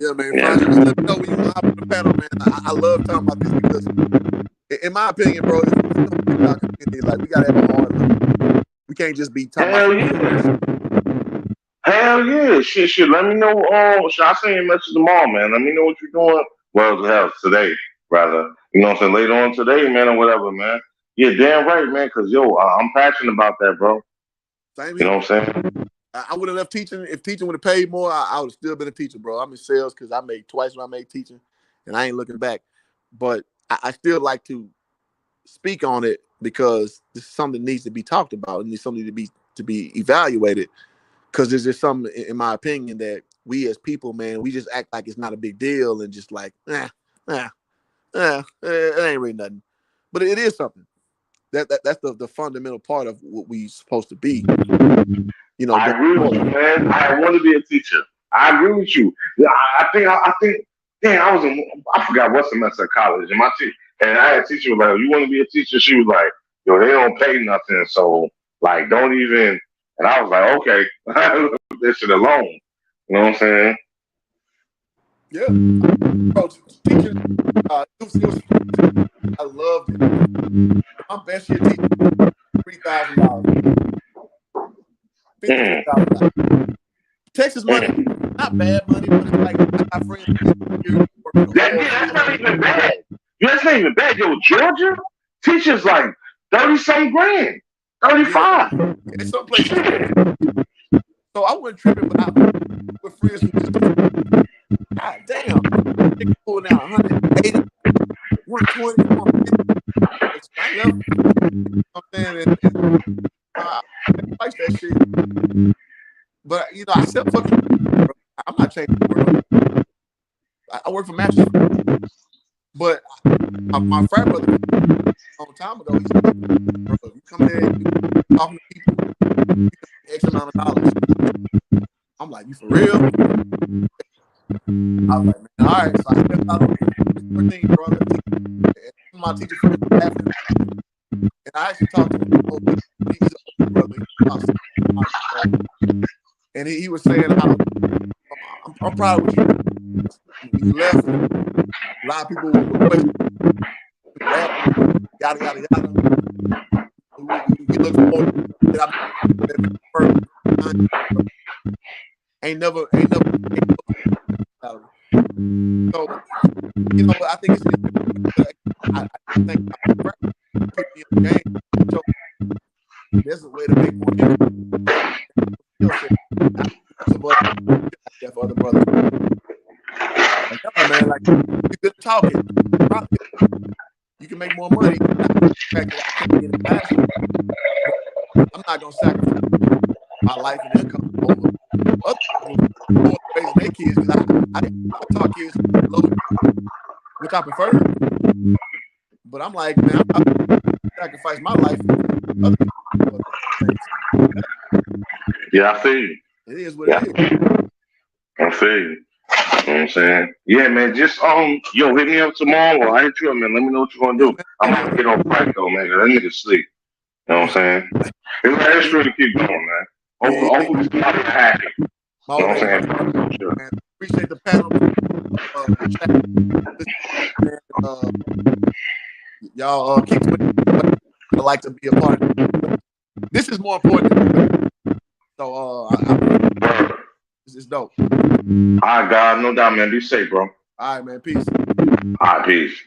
Yeah, man. Just let me know when you hop on the panel, man. I love talking about this because, in my opinion, bro, if we don't pick our community, like we gotta have a hard look. We can't just be talking about. Hell yeah. Shit. Let me know. I send you a message tomorrow, man. Let me know what you're doing. Well, hell, today, rather. You know what I'm saying? Later on today, man, or whatever, man. Yeah, damn right, man. Because, yo, I'm passionate about that, bro. Same you know what I'm saying? I would have left teaching. If teaching would have paid more, I would have still been a teacher, bro. I'm in sales because I made twice what I made teaching, and I ain't looking back. But I still like to speak on it because this is something that needs to be talked about and needs something to be evaluated. Because there's just something, in my opinion, that we as people, man, we just act like it's not a big deal and just like, it ain't really nothing. But it is something. That's the fundamental part of what we supposed to be. You know, I agree with you, man. I want to be a teacher. I agree with you. I think. Damn, I forgot what semester of college, and and I had a teacher was like, "You want to be a teacher?" She was like, "Yo, they don't pay nothing, so like, don't even." And I was like, "Okay, this shit alone." You know what I'm saying? Yeah, bro. Teachers, I loved it. My best year teacher, $3,000. $53,000. Texas money, not bad money, but it's like my friends. That's not even bad. That's not even bad. Yo, Georgia teachers like 30-some grand, 35. Yeah, in some places. So I wasn't tripping, but I with friends who just, God damn, they pulling out 180, 120, 150. I love it. You know what I'm saying? I like that shit. But I said, fucking, I'm not changing the world. I work for Matches. But my frat brother, a long time ago, he said, bro, you come there, you talking to people, you X amount of dollars. I'm like, you for real? I was like, man, all right. So I stepped out on 14, bro. And my teacher first laughing. And I actually talked to him. He's an older brother. And he was saying how I'm proud of you. When you left, a lot of people were question that, yada, yada, yada. We look forward to ain't never. So, you know, I think it's I think game. So there's a way to make money. For other brothers. Like, yeah, man, like you're good talking. You can make more money. I'm not gonna sacrifice my life and income over other people raising their kids because I taught kids low, which I prefer. But I'm like, man, I sacrifice my life for other people. Yeah, I feel you. It is what it is. I feel you. You know what I'm saying? Yeah, man. Just yo, hit me up tomorrow or I hit you up, man. Let me know what you're gonna do. I'm gonna get on Frank though, man. That nigga sleep. You know what I'm saying? It's ready to keep going, man. Hopefully we come out here happy. You know what I'm saying? Sure. Man, appreciate the panel. Y'all keep I like to be a part of it. This is more important. So this is dope. All right, God, no doubt, man. Be safe, bro. All right, man. Peace. All right, peace.